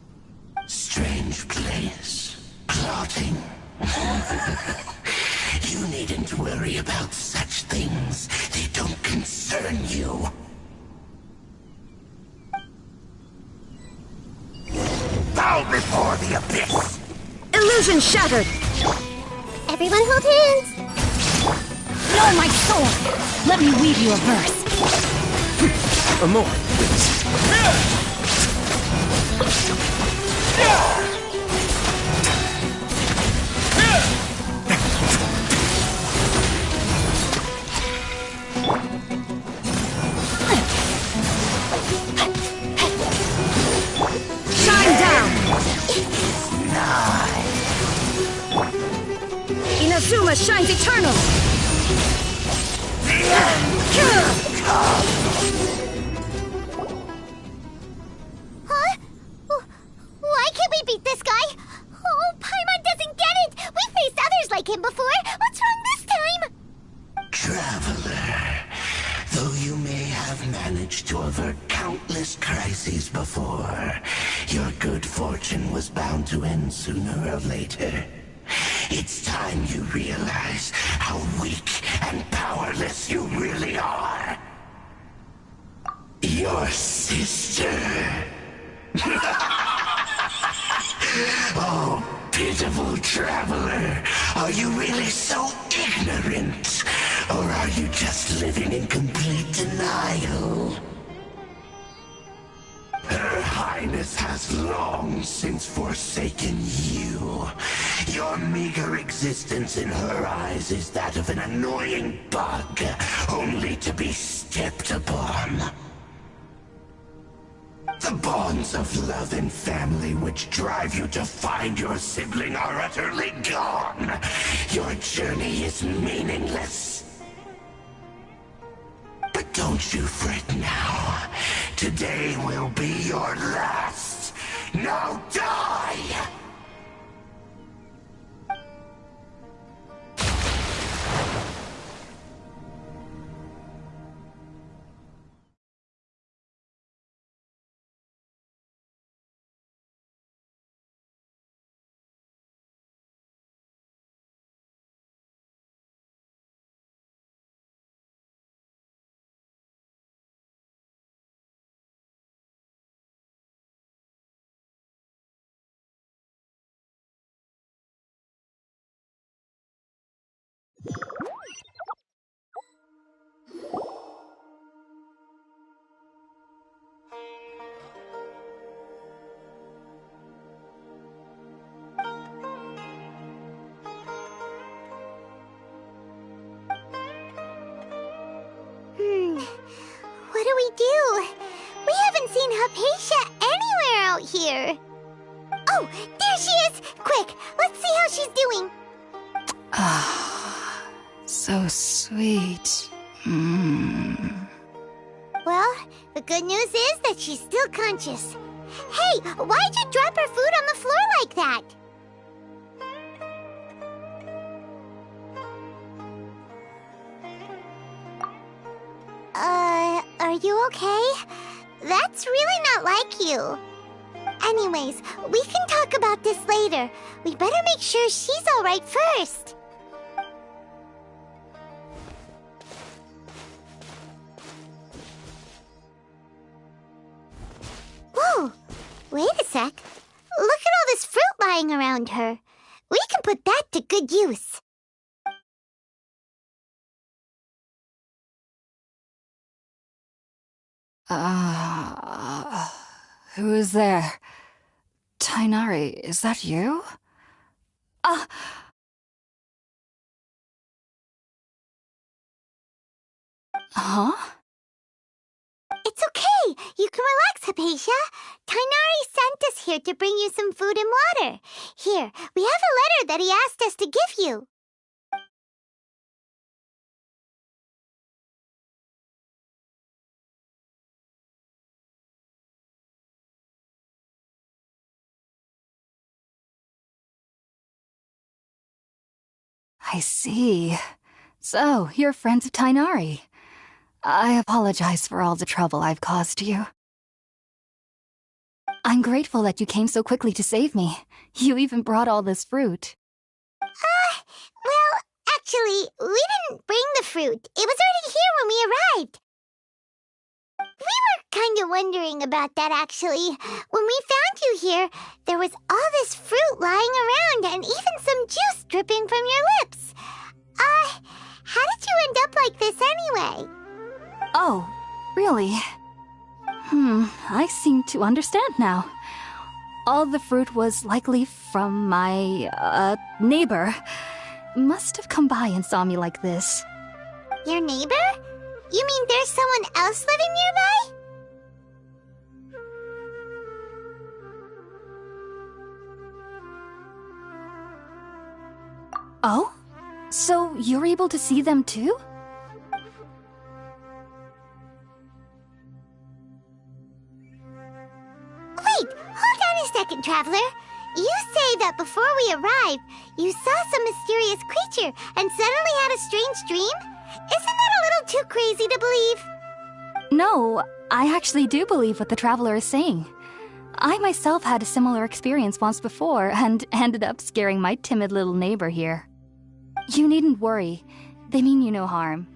Strange place. Plotting. You needn't worry about such things. They don't concern you. Bow before the Abyss! Illusion shattered! Everyone hold hands! No, my sword! Let me weave you a verse. More, please. Shine down! Inazuma shines eternal! Huh? Why can't we beat this guy? Oh, Paimon doesn't get it! We've faced others like him before! What's wrong this time? Traveler, though you may have managed to avert countless crises before, your good fortune was bound to end sooner or later. It's time you realize how weak and powerless you really are. Your sister. Oh, pitiful traveler. Are you really so ignorant? Or are you just living in complete denial? Her Highness has long since forsaken you. Your meager existence in her eyes is that of an annoying bug, only to be stepped upon. The bonds of love and family which drive you to find your sibling are utterly gone. Your journey is meaningless. But don't you fret now. Today will be your last. Now die! What do we do? We haven't seen Hypatia anywhere out here. Oh, there she is! Quick, let's see how she's doing. Ah, so sweet. Well, the good news is that she's still conscious. Hey, why'd you drop her food on the floor like that? Are you okay? That's really not like you. Anyways, we can talk about this later. We better make sure she's alright first. Whoa! Wait a sec. Look at all this fruit lying around her. We can put that to good use. Who is there? Tainari, is that you? Huh? It's okay. You can relax, Hypatia. Tainari sent us here to bring you some food and water. Here, we have a letter that he asked us to give you. I see. So, you're friends of Tainari. I apologize for all the trouble I've caused you. I'm grateful that you came so quickly to save me. You even brought all this fruit. Well, actually, we didn't bring the fruit. It was already here when we arrived. We were kind of wondering about that, actually. When we found you here, there was all this fruit lying around and even some juice dripping from your lips. How did you end up like this anyway? Oh, really? I seem to understand now. All the fruit was likely from my, neighbor. Must have come by and saw me like this. Your neighbor? You mean there's someone else living nearby? Oh? So you're able to see them too? Wait, hold on a second, Traveler. You say that before we arrived, you saw some mysterious creature and suddenly had a strange dream? Isn't that a little too crazy to believe? No, I actually do believe what the Traveler is saying. I myself had a similar experience once before and ended up scaring my timid little neighbor here. You needn't worry. They mean you no harm.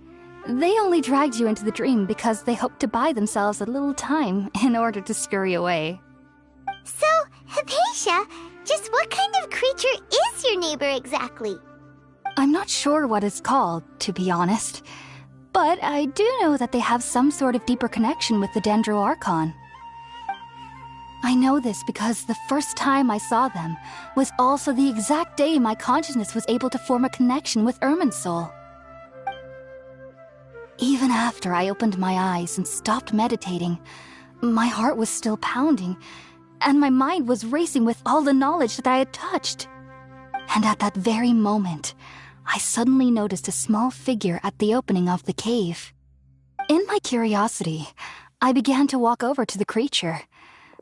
They only dragged you into the dream because they hoped to buy themselves a little time in order to scurry away. So, Hypatia, just what kind of creature is your neighbor exactly? I'm not sure what it's called, to be honest. But I do know that they have some sort of deeper connection with the Dendroarchon. I know this because the first time I saw them was also the exact day my consciousness was able to form a connection with Irminsul. Even after I opened my eyes and stopped meditating, my heart was still pounding, and my mind was racing with all the knowledge that I had touched. And at that very moment, I suddenly noticed a small figure at the opening of the cave. In my curiosity, I began to walk over to the creature.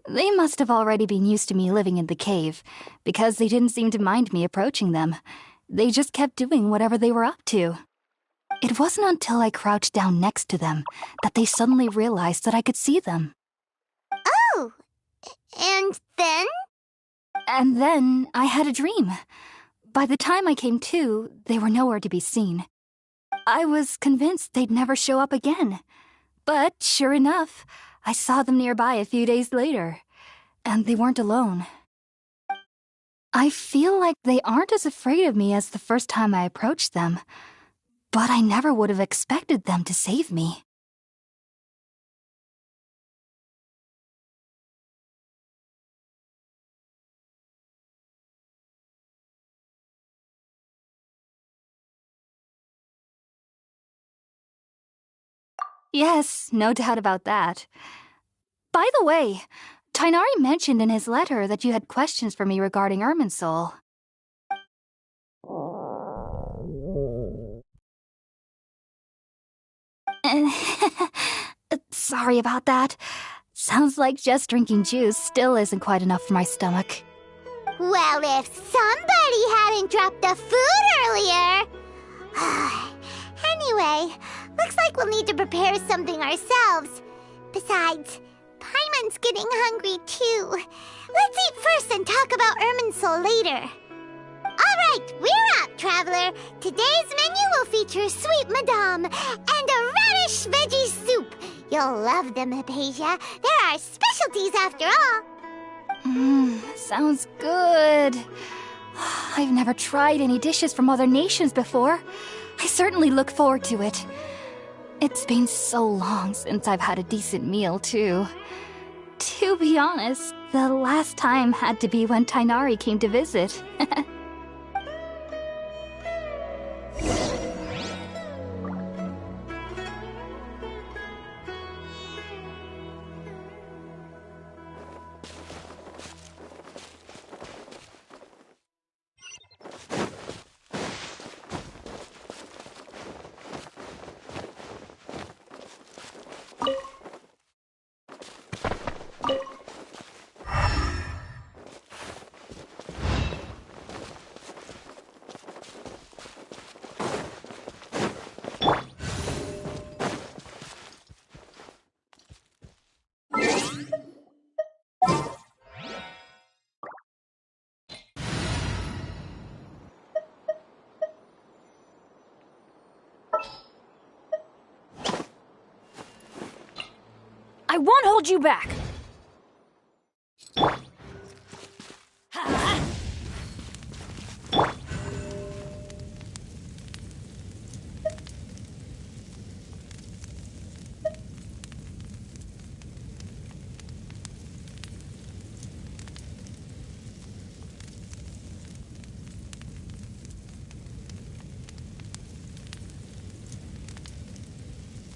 They must have already been used to me living in the cave, because they didn't seem to mind me approaching them. They just kept doing whatever they were up to. It wasn't until I crouched down next to them that they suddenly realized that I could see them. Oh! And then? And then I had a dream. By the time I came to, they were nowhere to be seen. I was convinced they'd never show up again. But sure enough, I saw them nearby a few days later. And they weren't alone. I feel like they aren't as afraid of me as the first time I approached them. But I never would have expected them to save me. Yes, no doubt about that. By the way, Tighnari mentioned in his letter that you had questions for me regarding Irminsul. Sorry about that. Sounds like just drinking juice still isn't quite enough for my stomach. Well, if somebody hadn't dropped the food earlier... Anyway, looks like we'll need to prepare something ourselves. Besides, Paimon's getting hungry too. Let's eat first and talk about Irminsul later. Alright, we're up, Traveler. Today's menu will feature Sweet Madame and a radish veggie soup. You'll love them, Hypatia. They're our specialties after all. Sounds good. I've never tried any dishes from other nations before. I certainly look forward to it. It's been so long since I've had a decent meal, too. To be honest, the last time had to be when Tighnari came to visit. I won't hold you back!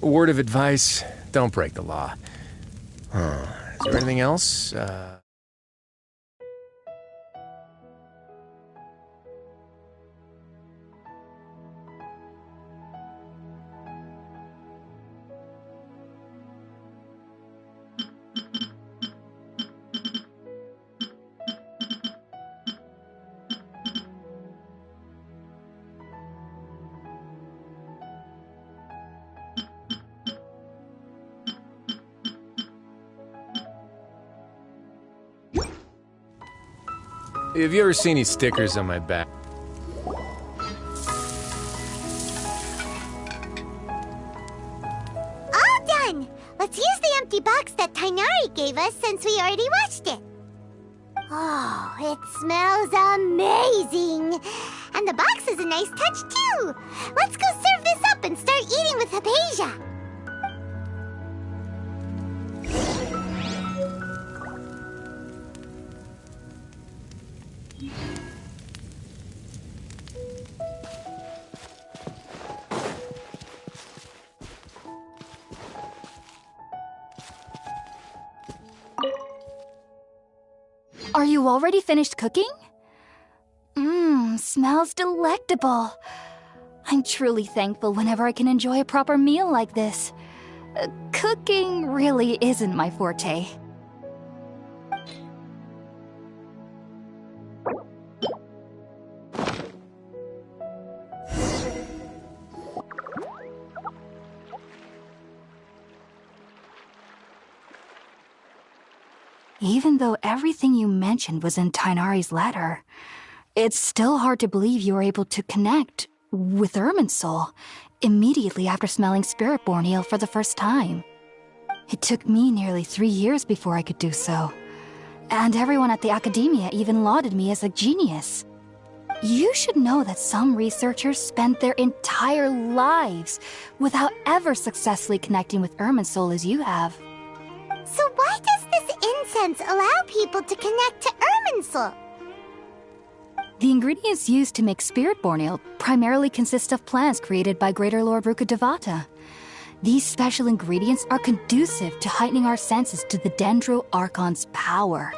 A word of advice, don't break the law. Is there anything else? Have you ever seen these stickers on my back? All done! Let's use the empty box that Tighnari gave us since we already watched it. Oh, it smells amazing! And And the box is a nice touch, too. Let's go serve this up and start eating with Hypatia. Are you already finished cooking? Smells delectable. I'm truly thankful whenever I can enjoy a proper meal like this. Cooking really isn't my forte. Even though everything you mentioned was in Tighnari's letter, it's still hard to believe you were able to connect with Irminsul immediately after smelling Spiritborn Ale for the first time. It took me nearly 3 years before I could do so, and everyone at the Academia even lauded me as a genius. You should know that some researchers spend their entire lives without ever successfully connecting with Irminsul as you have. So why does this incense allow people to connect to Irminsul? The ingredients used to make Spiritborn Ale primarily consist of plants created by Greater Lord Rukkhadevata. These special ingredients are conducive to heightening our senses to the Dendro Archon's power.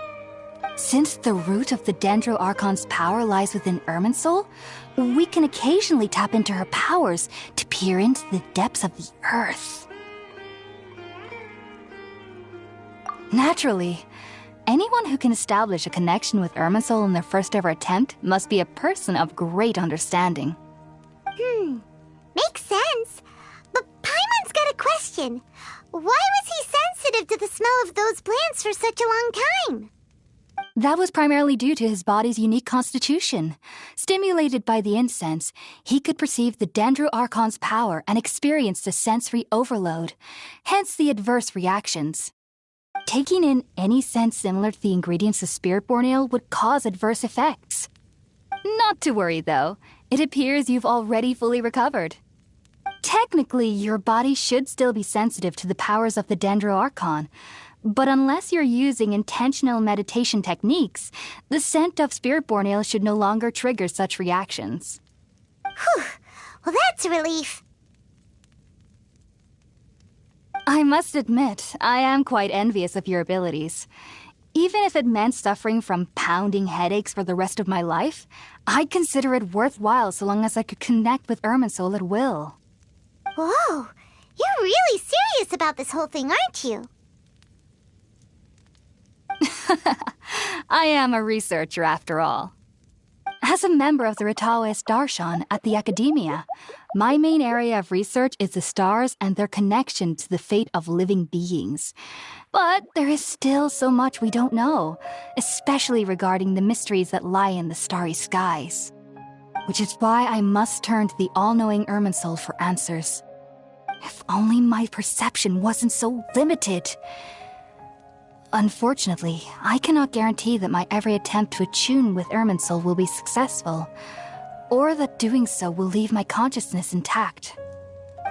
Since the root of the Dendro Archon's power lies within Irminsul, we can occasionally tap into her powers to peer into the depths of the earth. Naturally, anyone who can establish a connection with Irminsul in their first ever attempt must be a person of great understanding. Makes sense. But Paimon's got a question. Why was he sensitive to the smell of those plants for such a long time? That was primarily due to his body's unique constitution. Stimulated by the incense, he could perceive the Dendro Archon's power and experience the sensory overload, hence the adverse reactions. Taking in any scent similar to the ingredients of Spiritborn Ale would cause adverse effects. Not to worry, though. It appears you've already fully recovered. Technically, your body should still be sensitive to the powers of the Dendro Archon, but unless you're using intentional meditation techniques, the scent of Spiritborn Ale should no longer trigger such reactions. Whew. Well, that's a relief. I must admit, I am quite envious of your abilities. Even if it meant suffering from pounding headaches for the rest of my life, I'd consider it worthwhile so long as I could connect with Irminsul at will. Whoa, you're really serious about this whole thing, aren't you? I am a researcher after all. As a member of the Ritaoist Darshan at the Academia, my main area of research is the stars and their connection to the fate of living beings. But there is still so much we don't know, especially regarding the mysteries that lie in the starry skies. Which is why I must turn to the all-knowing Irminsul for answers. If only my perception wasn't so limited. Unfortunately, I cannot guarantee that my every attempt to attune with Irminsul will be successful, or that doing so will leave my consciousness intact.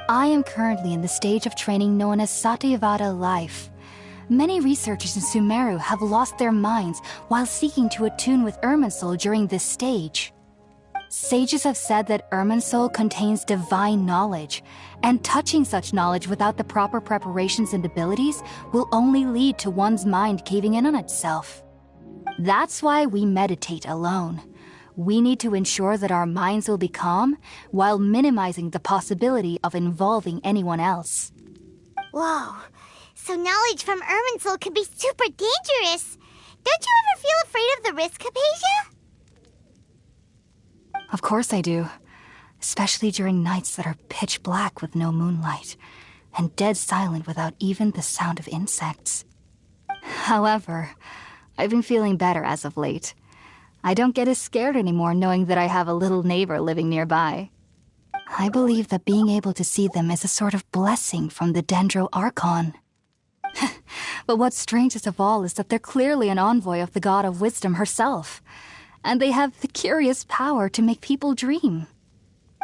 I am currently in the stage of training known as Satyavada life. Many researchers in Sumeru have lost their minds while seeking to attune with Irminsul during this stage. Sages have said that Irminsul contains divine knowledge, and touching such knowledge without the proper preparations and abilities will only lead to one's mind caving in on itself. That's why we meditate alone. We need to ensure that our minds will be calm while minimizing the possibility of involving anyone else. Whoa, so knowledge from Irminsul could be super dangerous. Don't you ever feel afraid of the risk, Hypatia? Of course I do. Especially during nights that are pitch black with no moonlight, and dead silent without even the sound of insects. However, I've been feeling better as of late. I don't get as scared anymore knowing that I have a little neighbor living nearby. I believe that being able to see them is a sort of blessing from the Dendro Archon. But what's strangest of all is that they're clearly an envoy of the god of wisdom herself. and they have the curious power to make people dream.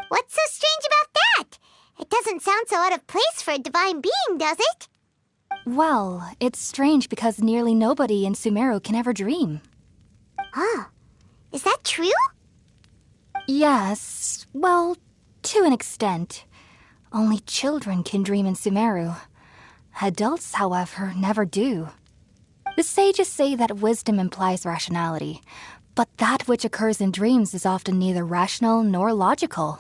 What's so strange about that? It doesn't sound so out of place for a divine being, does it? Well, it's strange because nearly nobody in Sumeru can ever dream. Oh, is that true? Yes, well, to an extent. Only children can dream in Sumeru. Adults, however, never do. The sages say that wisdom implies rationality, but that which occurs in dreams is often neither rational nor logical.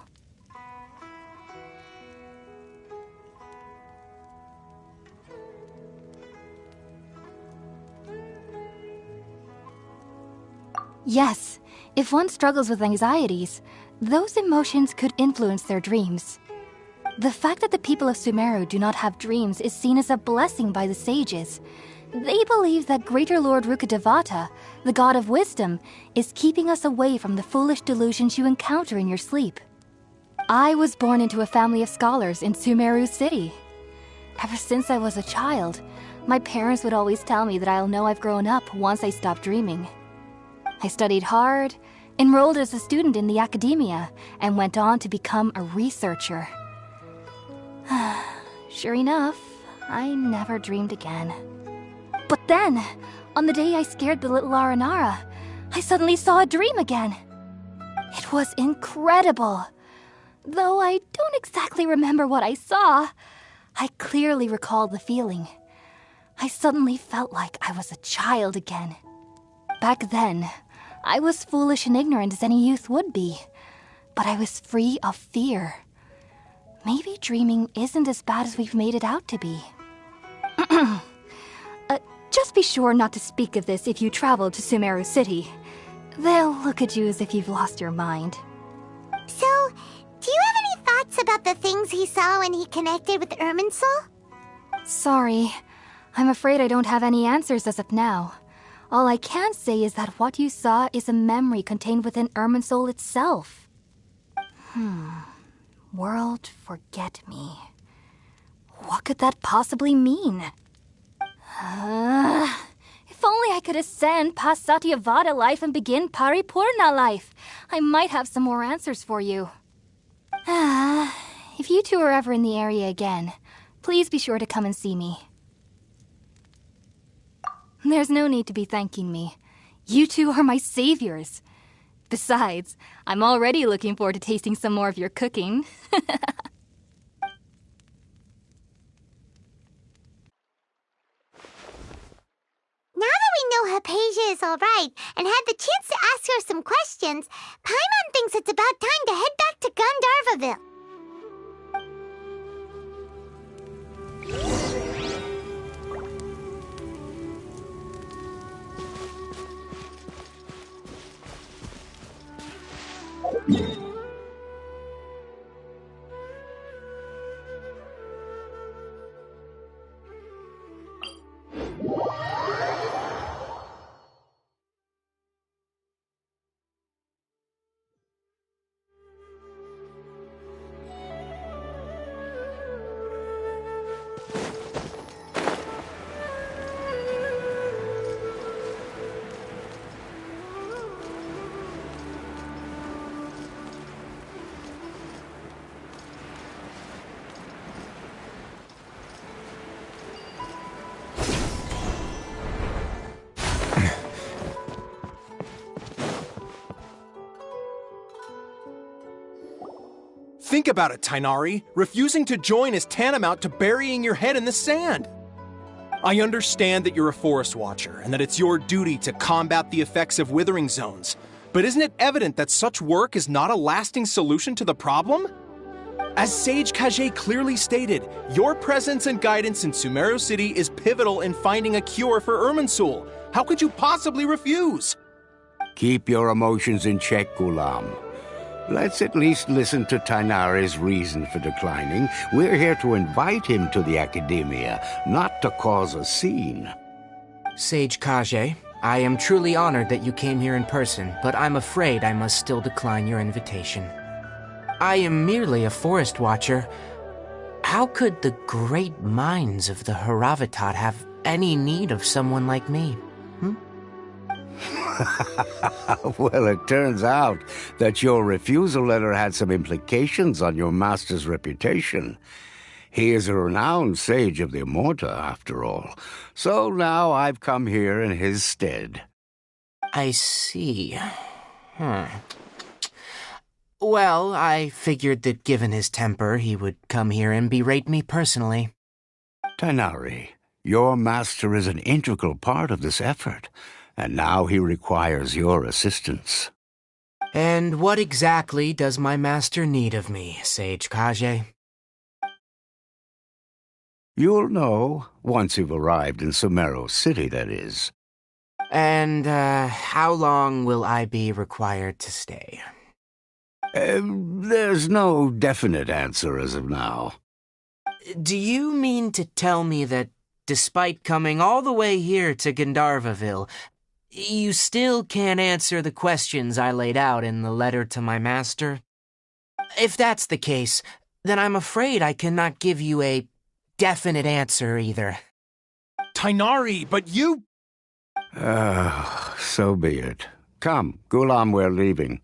Yes, if one struggles with anxieties, those emotions could influence their dreams. The fact that the people of Sumeru do not have dreams is seen as a blessing by the sages. They believe that Greater Lord Rukkhadevata, the god of wisdom, is keeping us away from the foolish delusions you encounter in your sleep. I was born into a family of scholars in Sumeru City. Ever since I was a child, my parents would always tell me that I'll know I've grown up once I stop dreaming. I studied hard, enrolled as a student in the academia, and went on to become a researcher. Sure enough, I never dreamed again. But then, on the day I scared the little Aranara, I suddenly saw a dream again. It was incredible. Though I don't exactly remember what I saw, I clearly recall the feeling. I suddenly felt like I was a child again. Back then, I was foolish and ignorant as any youth would be, but I was free of fear. Maybe dreaming isn't as bad as we've made it out to be. Just be sure not to speak of this if you travel to Sumeru City. They'll look at you as if you've lost your mind. So, do you have any thoughts about the things he saw when he connected with Irminsul? Sorry. I'm afraid I don't have any answers as of now. All I can say is that what you saw is a memory contained within Irminsul itself. World forget me. What could that possibly mean? If only I could ascend past Satyavada life and begin Paripurna life, I might have some more answers for you. If you two are ever in the area again, please be sure to come and see me. There's no need to be thanking me. You two are my saviors. Besides, I'm already looking forward to tasting some more of your cooking. Now that we know Hypatia is alright and had the chance to ask her some questions, Paimon thinks it's about time to head back to Gandharvaville. Think about it, Tainari. Refusing to join is tantamount to burying your head in the sand. I understand that you're a forest watcher and that it's your duty to combat the effects of withering zones, but isn't it evident that such work is not a lasting solution to the problem? As Sage Kage clearly stated, your presence and guidance in Sumeru City is pivotal in finding a cure for Irminsul. How could you possibly refuse? Keep your emotions in check, Ghulam. Let's at least listen to Tainari's reason for declining. We're here to invite him to the Academia, not to cause a scene. Sage Kage, I am truly honored that you came here in person, but I'm afraid I must still decline your invitation. I am merely a forest watcher. How could the great minds of the Haravatat have any need of someone like me? Well, it turns out that your refusal letter had some implications on your master's reputation. He is a renowned sage of the Immorta, after all. So now I've come here in his stead. I see. Well, I figured that given his temper, he would come here and berate me personally. Tighnari, your master is an integral part of this effort, and now he requires your assistance. And what exactly does my master need of me, Sage Kage? You'll know once you've arrived in Sumeru City, that is. And, how long will I be required to stay? There's no definite answer as of now. Do you mean to tell me that, despite coming all the way here to Gandharvaville, you still can't answer the questions I laid out in the letter to my master? If that's the case, then I'm afraid I cannot give you a definite answer either. Tighnari, but you... So be it. Come, Gulam, we're leaving.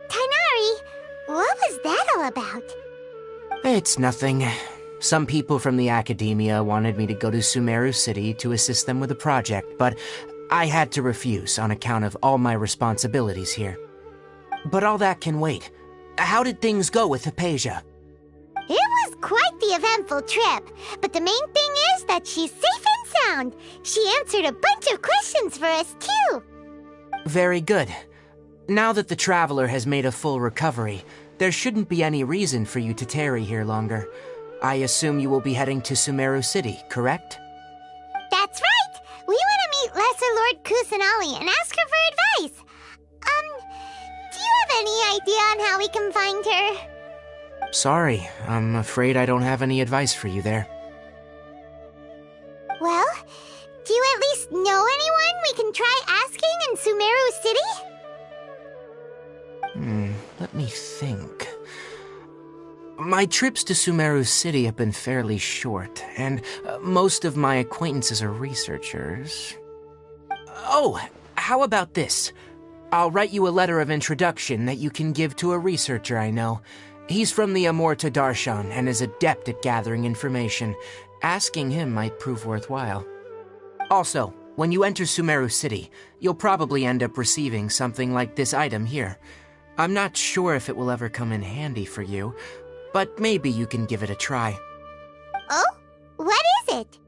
Tighnari, what was that all about? It's nothing. Some people from the academia wanted me to go to Sumeru City to assist them with a project, but I had to refuse on account of all my responsibilities here. But all that can wait. How did things go with Hypatia? It was quite the eventful trip, but the main thing is that she's safe and sound. She answered a bunch of questions for us, too. Very good. Now that the traveler has made a full recovery, there shouldn't be any reason for you to tarry here longer. I assume you will be heading to Sumeru City, correct? That's right! We want to meet Lesser Lord Kusanali and ask her for advice. Do you have any idea on how we can find her? Sorry, I'm afraid I don't have any advice for you there. Well, do you at least know anyone we can try asking in Sumeru City? Let me think. My trips to Sumeru City have been fairly short, and most of my acquaintances are researchers. Oh, how about this? I'll write you a letter of introduction that you can give to a researcher I know. He's from the Amorta Darshan and is adept at gathering information. Asking him might prove worthwhile. Also, when you enter Sumeru City, you'll probably end up receiving something like this item here. I'm not sure if it will ever come in handy for you, but maybe you can give it a try. Oh? What is it?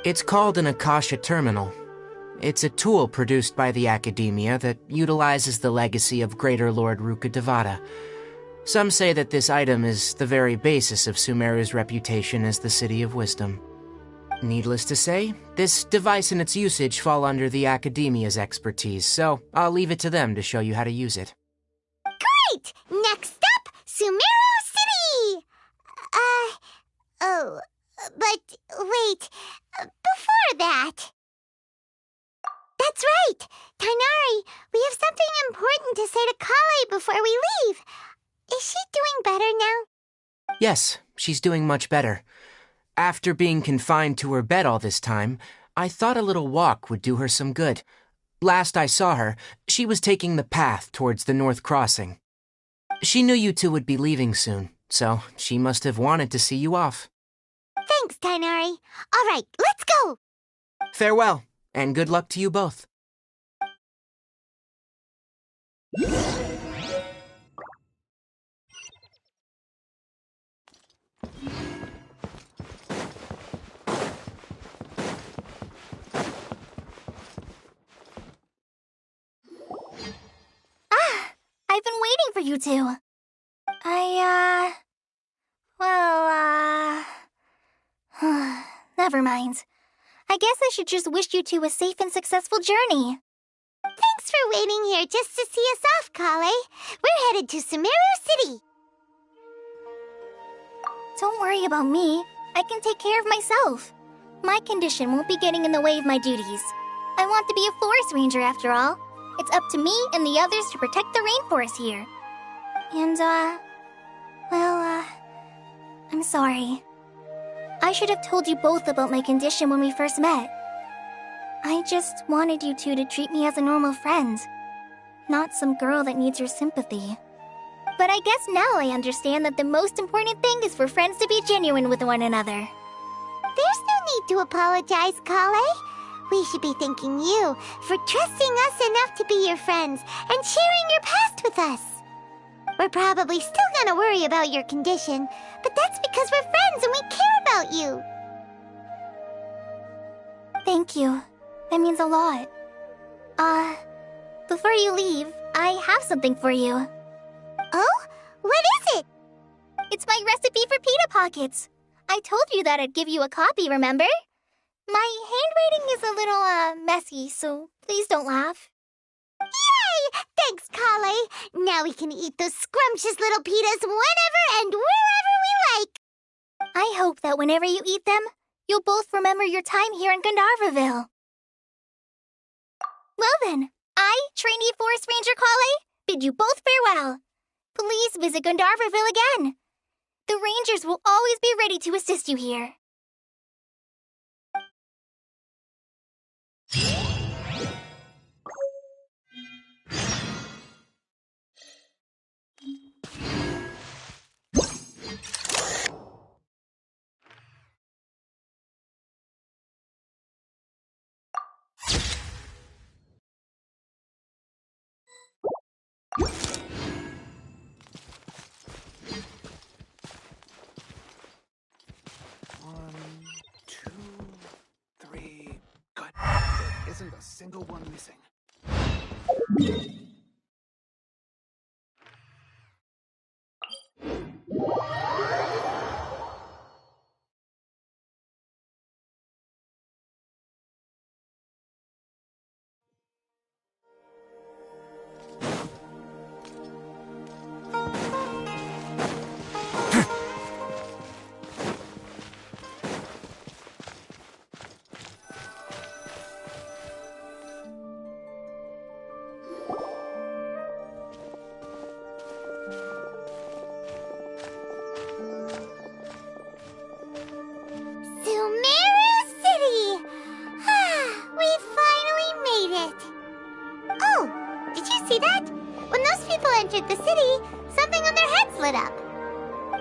It's called an Akasha Terminal. It's a tool produced by the Academia that utilizes the legacy of Greater Lord Rukkhadevata. Some say that this item is the very basis of Sumeru's reputation as the City of Wisdom. Needless to say, this device and its usage fall under the Academia's expertise, so I'll leave it to them to show you how to use it. Great! Next up, Sumeru City! But wait, before that... That's right! Tighnari, we have something important to say to Kale before we leave. Is she doing better now? Yes, she's doing much better. After being confined to her bed all this time, I thought a little walk would do her some good. Last I saw her, she was taking the path towards the North Crossing. She knew you two would be leaving soon, so she must have wanted to see you off. Thanks, Tighnari. All right, let's go! Farewell, and good luck to you both. I've been waiting for you two. Never mind. I guess I should just wish you two a safe and successful journey. Thanks for waiting here just to see us off, Kale. We're headed to Sumeru City. Don't worry about me. I can take care of myself. My condition won't be getting in the way of my duties. I want to be a forest ranger after all. It's up to me and the others to protect the rainforest here. And, I'm sorry. I should have told you both about my condition when we first met. I just wanted you two to treat me as a normal friend, not some girl that needs your sympathy. But I guess now I understand that the most important thing is for friends to be genuine with one another. There's no need to apologize, Kale. We should be thanking you for trusting us enough to be your friends and sharing your past with us. We're probably still gonna worry about your condition, but that's because we're friends and we care about you. Thank you. That means a lot. Before you leave, I have something for you. Oh? What is it? It's my recipe for pita pockets. I told you that I'd give you a copy, remember? My handwriting is a little, messy, so please don't laugh. Yay! Thanks, Kale. Now we can eat those scrumptious little pitas whenever and wherever we like. I hope that whenever you eat them, you'll both remember your time here in Gandharvaville. Well then, I, trainee Forest Ranger Kale, bid you both farewell. Please visit Gandharvaville again. The Rangers will always be ready to assist you here. Isn't a single one missing.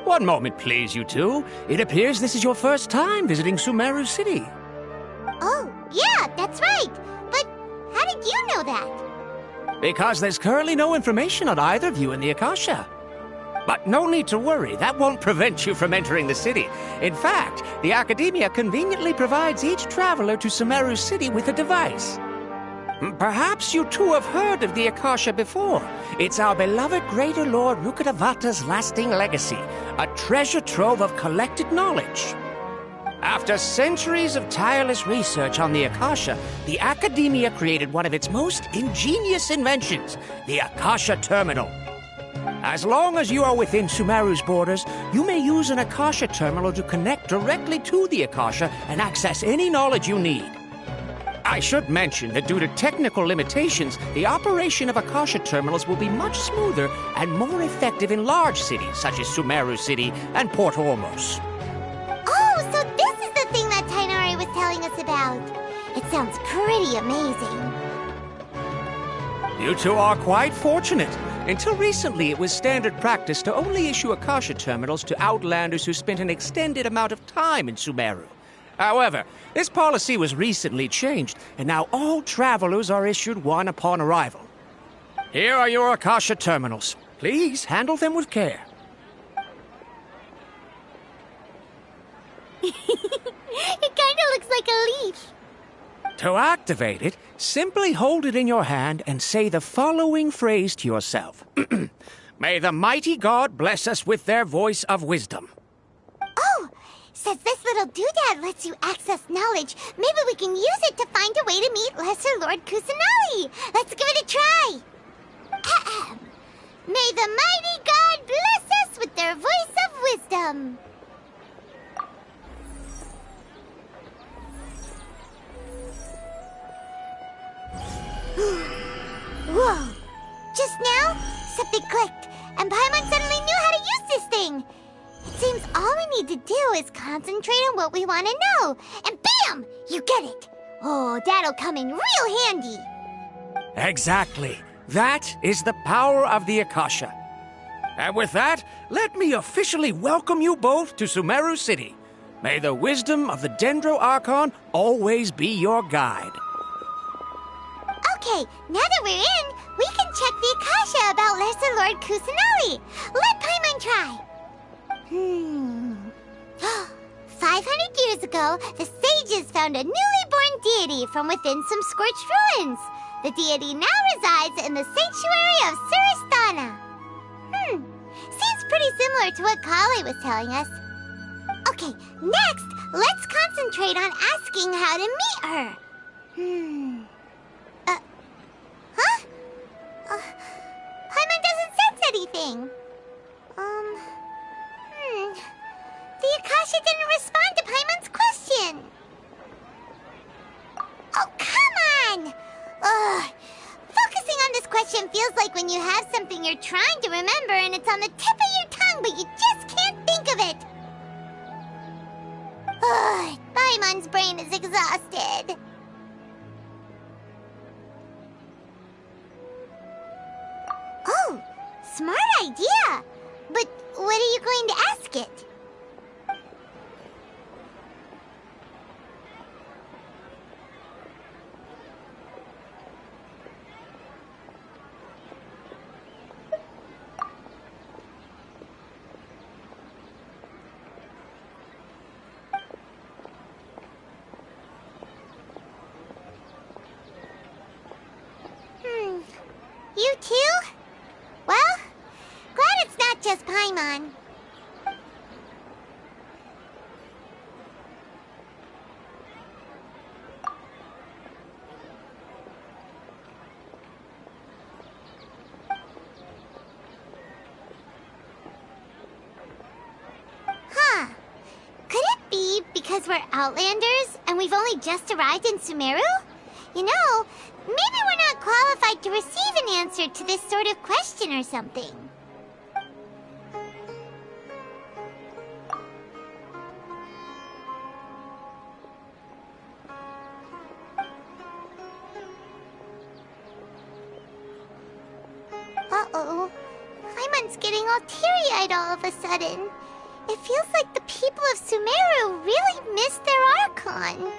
One moment, please, you two. It appears this is your first time visiting Sumeru City. Oh, yeah, that's right. But how did you know that? Because there's currently no information on either of you in the Akasha. But no need to worry, that won't prevent you from entering the city. In fact, the Academia conveniently provides each traveler to Sumeru City with a device. Perhaps you two have heard of the Akasha before. It's our beloved Greater Lord Rukkhadevata's lasting legacy, a treasure trove of collected knowledge. After centuries of tireless research on the Akasha, the Academia created one of its most ingenious inventions, the Akasha Terminal. As long as you are within Sumeru's borders, you may use an Akasha Terminal to connect directly to the Akasha and access any knowledge you need. I should mention that due to technical limitations, the operation of Akasha terminals will be much smoother and more effective in large cities such as Sumeru City and Port Ormos. Oh, so this is the thing that Tainari was telling us about. It sounds pretty amazing. You two are quite fortunate. Until recently, it was standard practice to only issue Akasha terminals to outlanders who spent an extended amount of time in Sumeru. However, this policy was recently changed, and now all travelers are issued one upon arrival. Here are your Akasha terminals. Please handle them with care. It kinda looks like a leaf. To activate it, simply hold it in your hand and say the following phrase to yourself. May the mighty God bless us with their voice of wisdom. Oh! Says this little doodad lets you access knowledge. Maybe we can use it to find a way to meet Lesser Lord Kusanali. Let's give it a try. Ahem. May the mighty God bless us with their voice of wisdom. concentrate on what we want to know. And bam! You get it. Oh, that'll come in real handy. Exactly. That is the power of the Akasha. And with that, let me officially welcome you both to Sumeru City. May the wisdom of the Dendro Archon always be your guide. Okay, now that we're in, we can check the Akasha about Lesser Lord Kusanali. Let Paimon try. 500 years ago, the sages found a newly born deity from within some scorched ruins. The deity now resides in the sanctuary of Suristana. Seems pretty similar to what Kali was telling us. Okay, next, let's concentrate on asking how to meet her. Paimon doesn't sense anything. The Akasha didn't respond to Paimon's question. Oh, come on! Focusing on this question feels like when you have something you're trying to remember and it's on the tip of your tongue, but you just can't think of it. Paimon's brain is exhausted. Oh, smart idea. But what are you going to ask it? You too? Well, glad it's not just Paimon. Could it be because we're Outlanders and we've only just arrived in Sumeru? You know, maybe we're not qualified to receive an answer to this sort of question or something. Uh-oh. Paimon's getting all teary-eyed all of a sudden. It feels like the people of Sumeru really miss their Archon.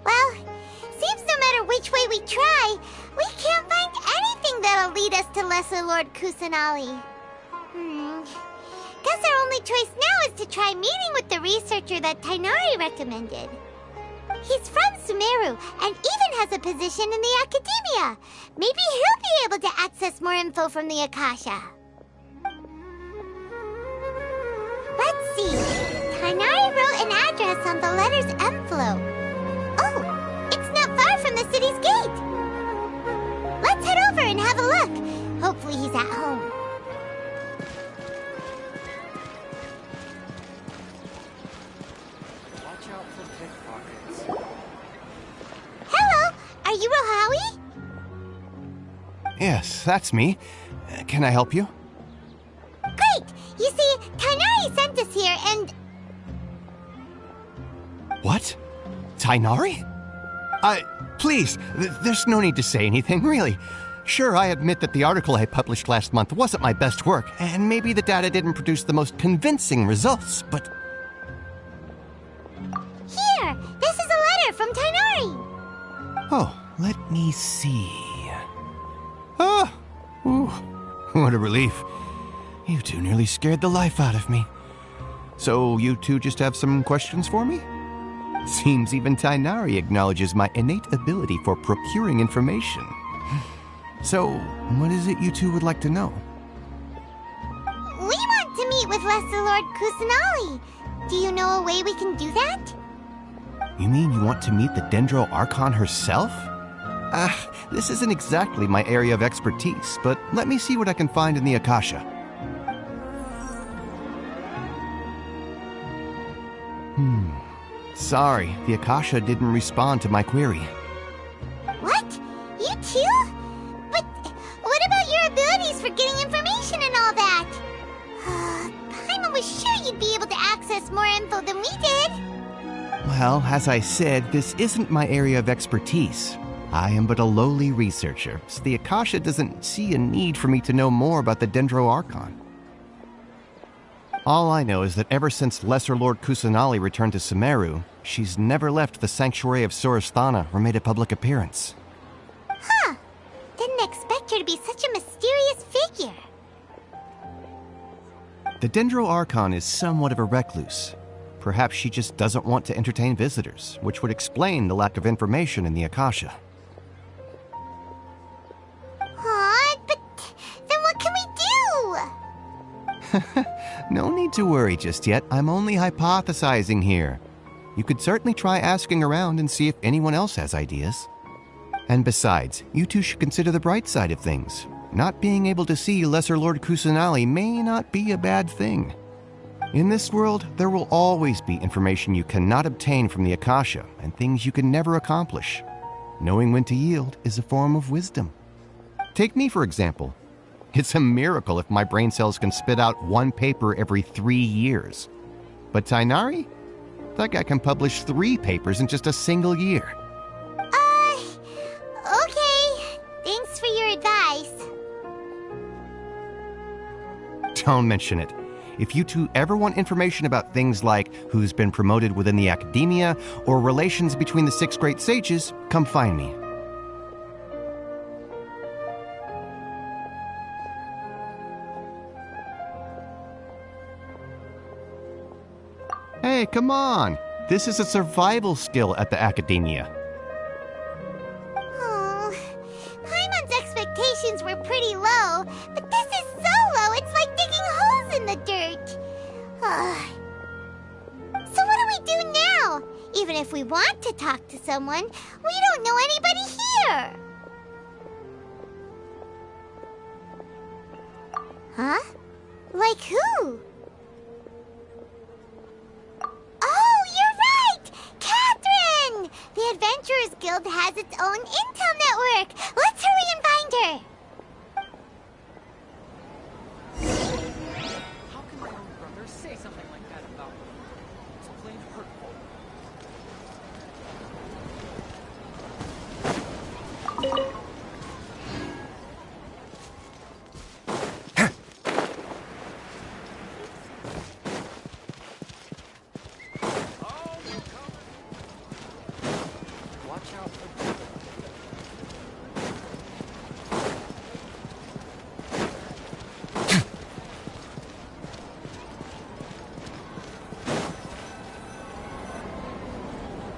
Well, seems no matter which way we try, we can't find anything that'll lead us to Lesser Lord Kusanali. Guess our only choice now is to try meeting with the researcher that Tainari recommended. He's from Sumeru and even has a position in the Academia. Maybe he'll be able to access more info from the Akasha. Let's see. Tainari wrote an address on the letter's envelope. Oh, it's not far from the city's gate. Let's head over and have a look. Hopefully he's at home. Watch out for pickpockets. Hello, are you Rohawi? Yes, that's me. Can I help you? Great! You see, Tainari sent us here and... What? Tainari? Please, there's no need to say anything, really. Sure, I admit that the article I published last month wasn't my best work, and maybe the data didn't produce the most convincing results, but... Here! This is a letter from Tainari! Oh, let me see... Oh! Ooh, what a relief. You two nearly scared the life out of me. So you two just have some questions for me? Seems even Tainari acknowledges my innate ability for procuring information. So, what is it you two would like to know? We want to meet with Lesser Lord Kusanali. Do you know a way we can do that? You mean you want to meet the Dendro Archon herself? This isn't exactly my area of expertise, but let me see what I can find in the Akasha. Sorry, the Akasha didn't respond to my query. What? You too? But what about your abilities for getting information and all that? Paimon was sure you'd be able to access more info than we did. Well, as I said, this isn't my area of expertise. I am but a lowly researcher, so the Akasha doesn't see a need for me to know more about the Dendro Archon. All I know is that ever since Lesser Lord Kusanali returned to Sumeru, she's never left the Sanctuary of Surasthana or made a public appearance. Huh. Didn't expect her to be such a mysterious figure. The Dendro Archon is somewhat of a recluse. Perhaps she just doesn't want to entertain visitors, which would explain the lack of information in the Akasha. Aw, but then what can we do? No need to worry just yet. I'm only hypothesizing here. You could certainly try asking around and see if anyone else has ideas. And besides, you two should consider the bright side of things. Not being able to see Lesser Lord Kusanali may not be a bad thing. In this world, there will always be information you cannot obtain from the Akasha and things you can never accomplish. Knowing when to yield is a form of wisdom. Take me, for example. It's a miracle if my brain cells can spit out one paper every 3 years. But Tainari? That guy can publish 3 papers in just a single year. Okay. Thanks for your advice. Don't mention it. If you two ever want information about things like who's been promoted within the academia or relations between the 6 great sages, come find me. Hey, come on! This is a survival skill at the academia. Oh, Paimon's expectations were pretty low, but this is so low it's like digging holes in the dirt. So what do we do now? Even if we want to talk to someone, we don't know anybody here. Huh? Like who? Oh, you're right! Catherine! The Adventurers Guild has its own intel network. Let's hurry and find her. How can my own brother say something like that about me? It's plain hurtful.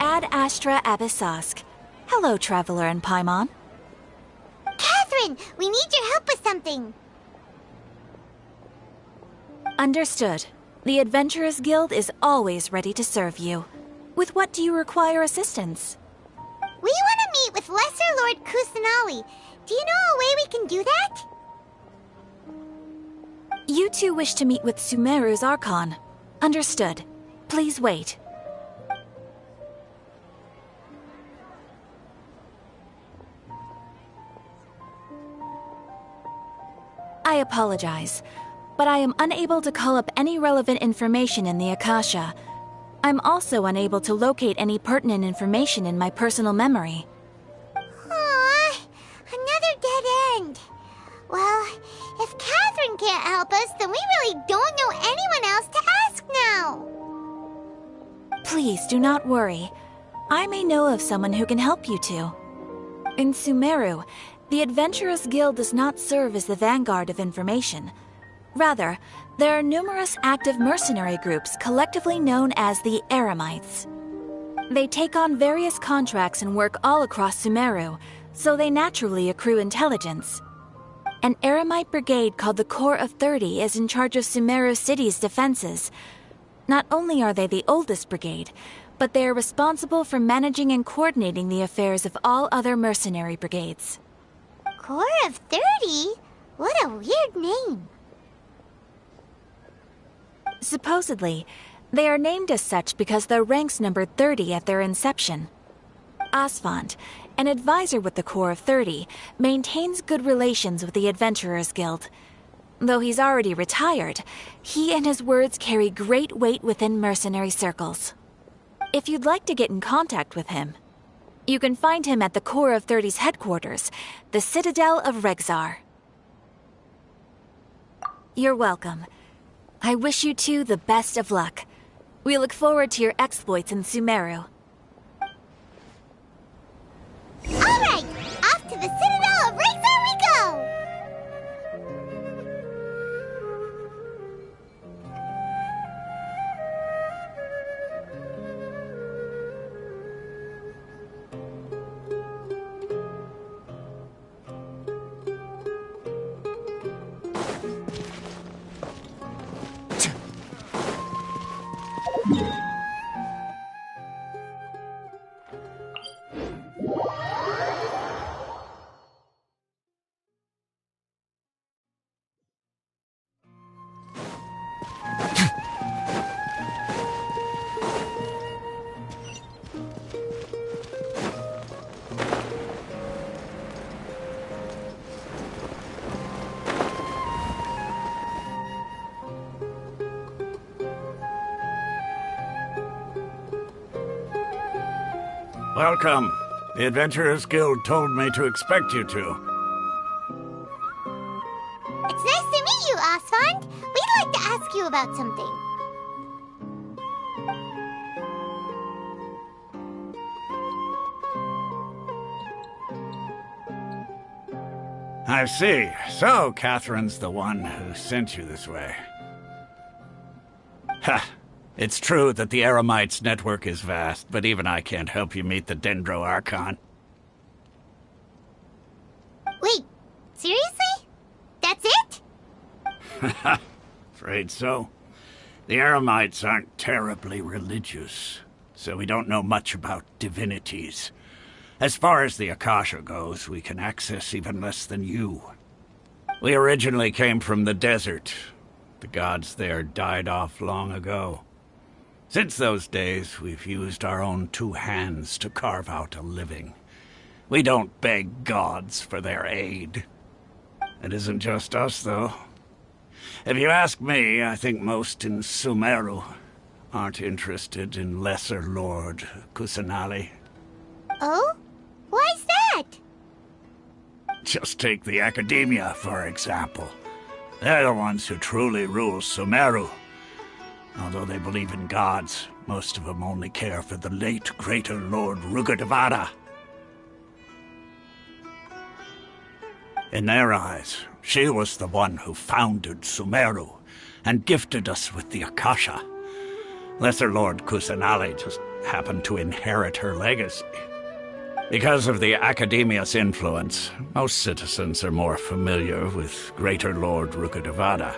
Ad Astra Abyssosk. Hello, Traveler and Paimon. Catherine, we need your help with something. Understood. The Adventurers Guild is always ready to serve you. With what do you require assistance? We want to meet with Lesser Lord Kusanali. Do you know a way we can do that? You two wish to meet with Sumeru's Archon. Understood. Please wait. I apologize, but I am unable to call up any relevant information in the Akasha. I'm also unable to locate any pertinent information in my personal memory. Aww, another dead end. Well, if Catherine can't help us, then we really don't know anyone else to ask now. Please do not worry. I may know of someone who can help you two. In Sumeru, the Adventurers Guild does not serve as the vanguard of information. Rather, there are numerous active mercenary groups collectively known as the Eremites. They take on various contracts and work all across Sumeru, so they naturally accrue intelligence. An Eremite brigade called the Corps of 30 is in charge of Sumeru City's defenses. Not only are they the oldest brigade, but they are responsible for managing and coordinating the affairs of all other mercenary brigades. Corps of 30? What a weird name. Supposedly, they are named as such because their ranks numbered 30 at their inception. Asphont, an advisor with the Corps of 30, maintains good relations with the Adventurers Guild. Though he's already retired, he and his words carry great weight within mercenary circles. If you'd like to get in contact with him, you can find him at the Core of 30's headquarters, the Citadel of Rexar. You're welcome. I wish you two the best of luck. We look forward to your exploits in Sumeru. Alright, off to the Citadel of Rexar we go! Welcome. The Adventurers Guild told me to expect you two. It's nice to meet you, Osfond. We'd like to ask you about something. I see. So, Catherine's the one who sent you this way. Ha! It's true that the Eremites' network is vast, but even I can't help you meet the Dendro Archon. Wait, seriously? That's it? Afraid so. The Eremites aren't terribly religious, so we don't know much about divinities. As far as the Akasha goes, we can access even less than you. We originally came from the desert. The gods there died off long ago. Since those days, we've used our own two hands to carve out a living. We don't beg gods for their aid. It isn't just us, though. If you ask me, I think most in Sumeru aren't interested in Lesser Lord Kusanali. Oh? Why's that? Just take the Academia, for example. They're the ones who truly rule Sumeru. Although they believe in gods, most of them only care for the late Greater Lord Rugadavada. In their eyes, she was the one who founded Sumeru and gifted us with the Akasha. Lesser Lord Kusanali just happened to inherit her legacy. Because of the Academia's influence, most citizens are more familiar with Greater Lord Rugadavada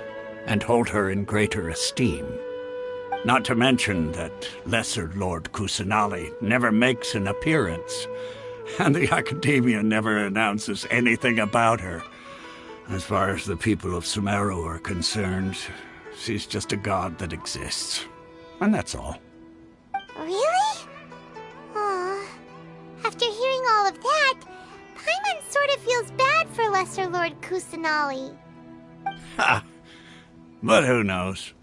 and hold her in greater esteem. Not to mention that Lesser Lord Kusanali never makes an appearance, and the Academia never announces anything about her. As far as the people of Sumeru are concerned, she's just a god that exists. And that's all. Really? Aw. After hearing all of that, Paimon sort of feels bad for Lesser Lord Kusanali. Ha! But who knows?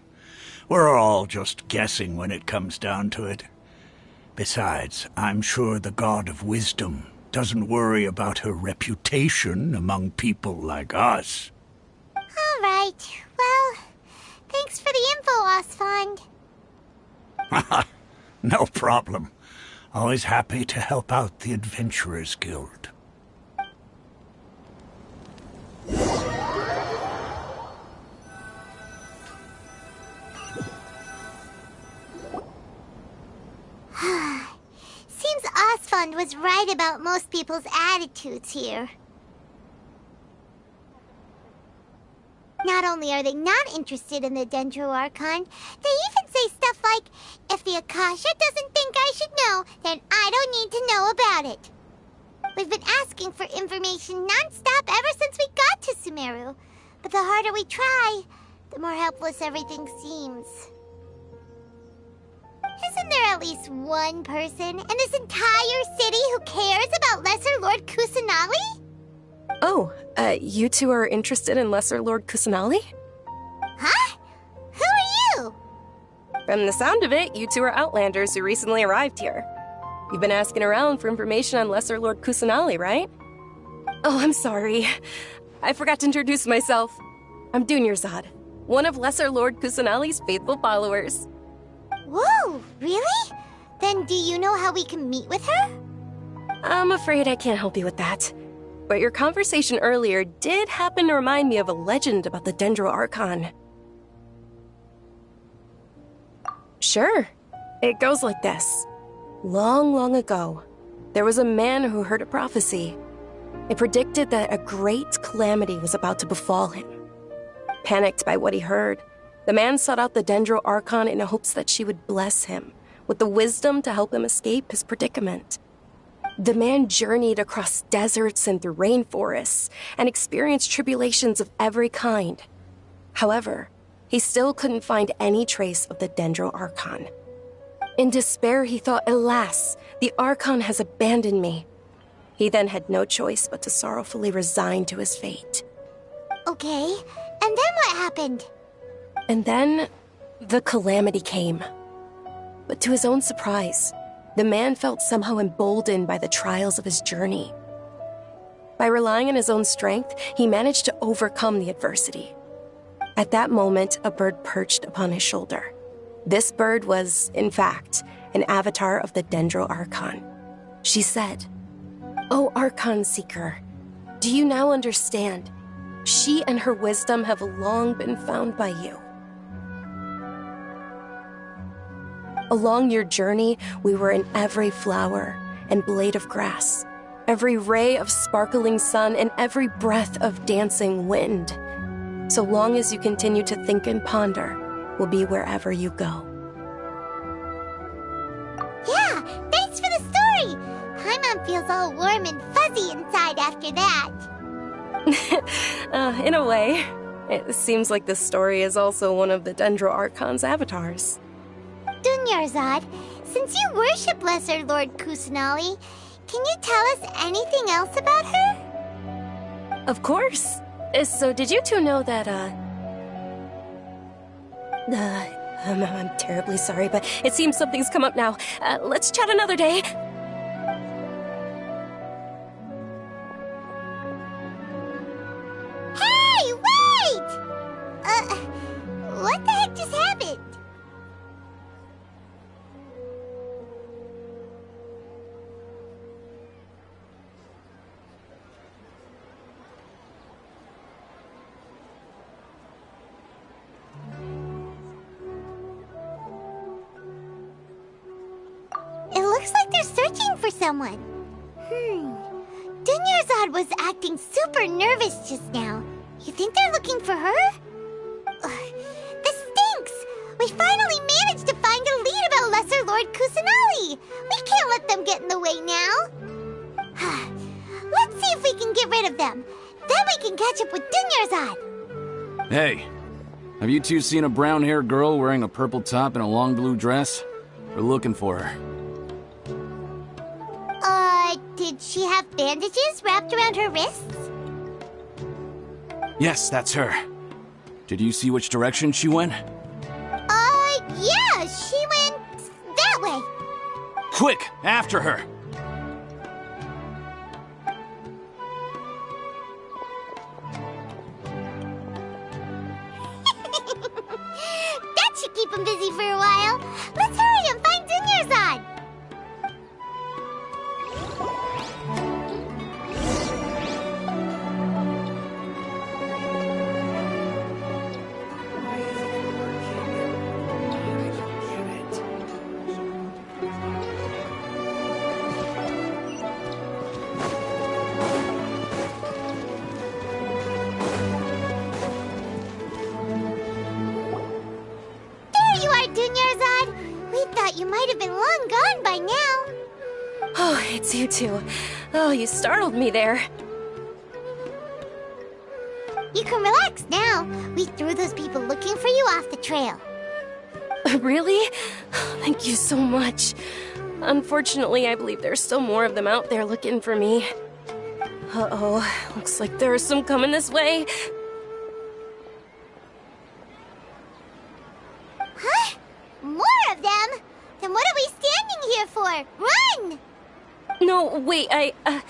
We're all just guessing when it comes down to it. Besides, I'm sure the God of Wisdom doesn't worry about her reputation among people like us. All right. Well, thanks for the info, Osfond. No problem. Always happy to help out the Adventurers Guild. Seems Osfond was right about most people's attitudes here. Not only are they not interested in the Dendro Archon, they even say stuff like, if the Akasha doesn't think I should know, then I don't need to know about it. We've been asking for information non-stop ever since we got to Sumeru, but the harder we try, the more helpless everything seems. Isn't there at least one person in this entire city who cares about Lesser Lord Kusanali? Oh, you two are interested in Lesser Lord Kusanali? Huh? Who are you? From the sound of it, you two are Outlanders who recently arrived here. You've been asking around for information on Lesser Lord Kusanali, right? Oh, I'm sorry. I forgot to introduce myself. I'm Dunyarzad, one of Lesser Lord Kusanali's faithful followers. Whoa, really? Then do you know how we can meet with her? I'm afraid I can't help you with that. But your conversation earlier did happen to remind me of a legend about the Dendro Archon. Sure. It goes like this. Long, long ago, there was a man who heard a prophecy. It predicted that a great calamity was about to befall him. Panicked by what he heard, the man sought out the Dendro Archon in hopes that she would bless him with the wisdom to help him escape his predicament. The man journeyed across deserts and through rainforests and experienced tribulations of every kind. However, he still couldn't find any trace of the Dendro Archon. In despair, he thought, alas, the Archon has abandoned me. He then had no choice but to sorrowfully resign to his fate. Okay, and then what happened? And then, the calamity came. But to his own surprise, the man felt somehow emboldened by the trials of his journey. By relying on his own strength, he managed to overcome the adversity. At that moment, a bird perched upon his shoulder. This bird was, in fact, an avatar of the Dendro Archon. She said, "O Archon Seeker, do you now understand? She and her wisdom have long been found by you." Along your journey, we were in every flower and blade of grass, every ray of sparkling sun, and every breath of dancing wind. So long as you continue to think and ponder, we'll be wherever you go. Yeah, thanks for the story! Paimon feels all warm and fuzzy inside after that. In a way, it seems like this story is also one of the Dendro Archon's avatars. Dunyarzad, since you worship Lesser Lord Kusanali, can you tell us anything else about her? Of course. So did you two know that, I'm terribly sorry, but it seems something's come up now. Let's chat another day. Hey, wait! What the heck just happened? It looks like they're searching for someone. Dunyarzad was acting super nervous just now. You think they're looking for her? This stinks! We finally managed to find a lead about Lesser Lord Kusanali! We can't let them get in the way now! Let's see if we can get rid of them. Then we can catch up with Dunyarzad! Hey, have you two seen a brown-haired girl wearing a purple top and a long blue dress? We're looking for her. Did she have bandages wrapped around her wrists? Yes, that's her. Did you see which direction she went? Yeah, she went that way. Quick, after her! That should keep him busy for a while. Let's hurry and find Dunyarzad. You might have been long gone by now. Oh, it's you two. Oh, you startled me there. You can relax now. We threw those people looking for you off the trail. Really? Thank you so much. Unfortunately, I believe there's still more of them out there looking for me. Uh-oh, looks like there's some coming this way. Huh? More of them? Then what are we standing here for? Run! No, wait, my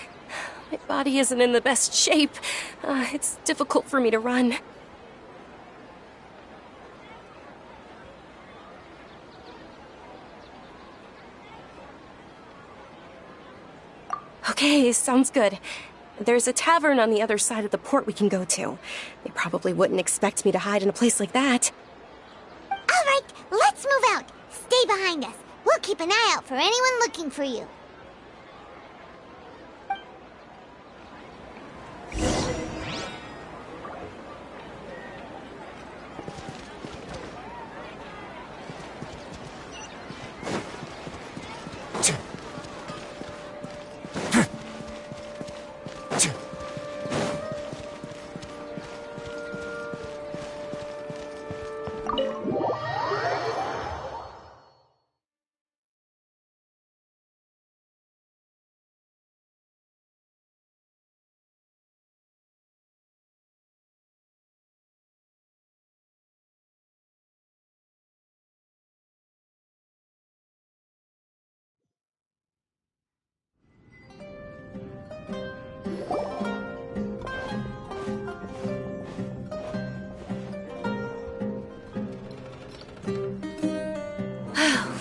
body isn't in the best shape. It's difficult for me to run. Okay, sounds good. There's a tavern on the other side of the port we can go to. They probably wouldn't expect me to hide in a place like that. All right, let's move out. Stay behind us. We'll keep an eye out for anyone looking for you.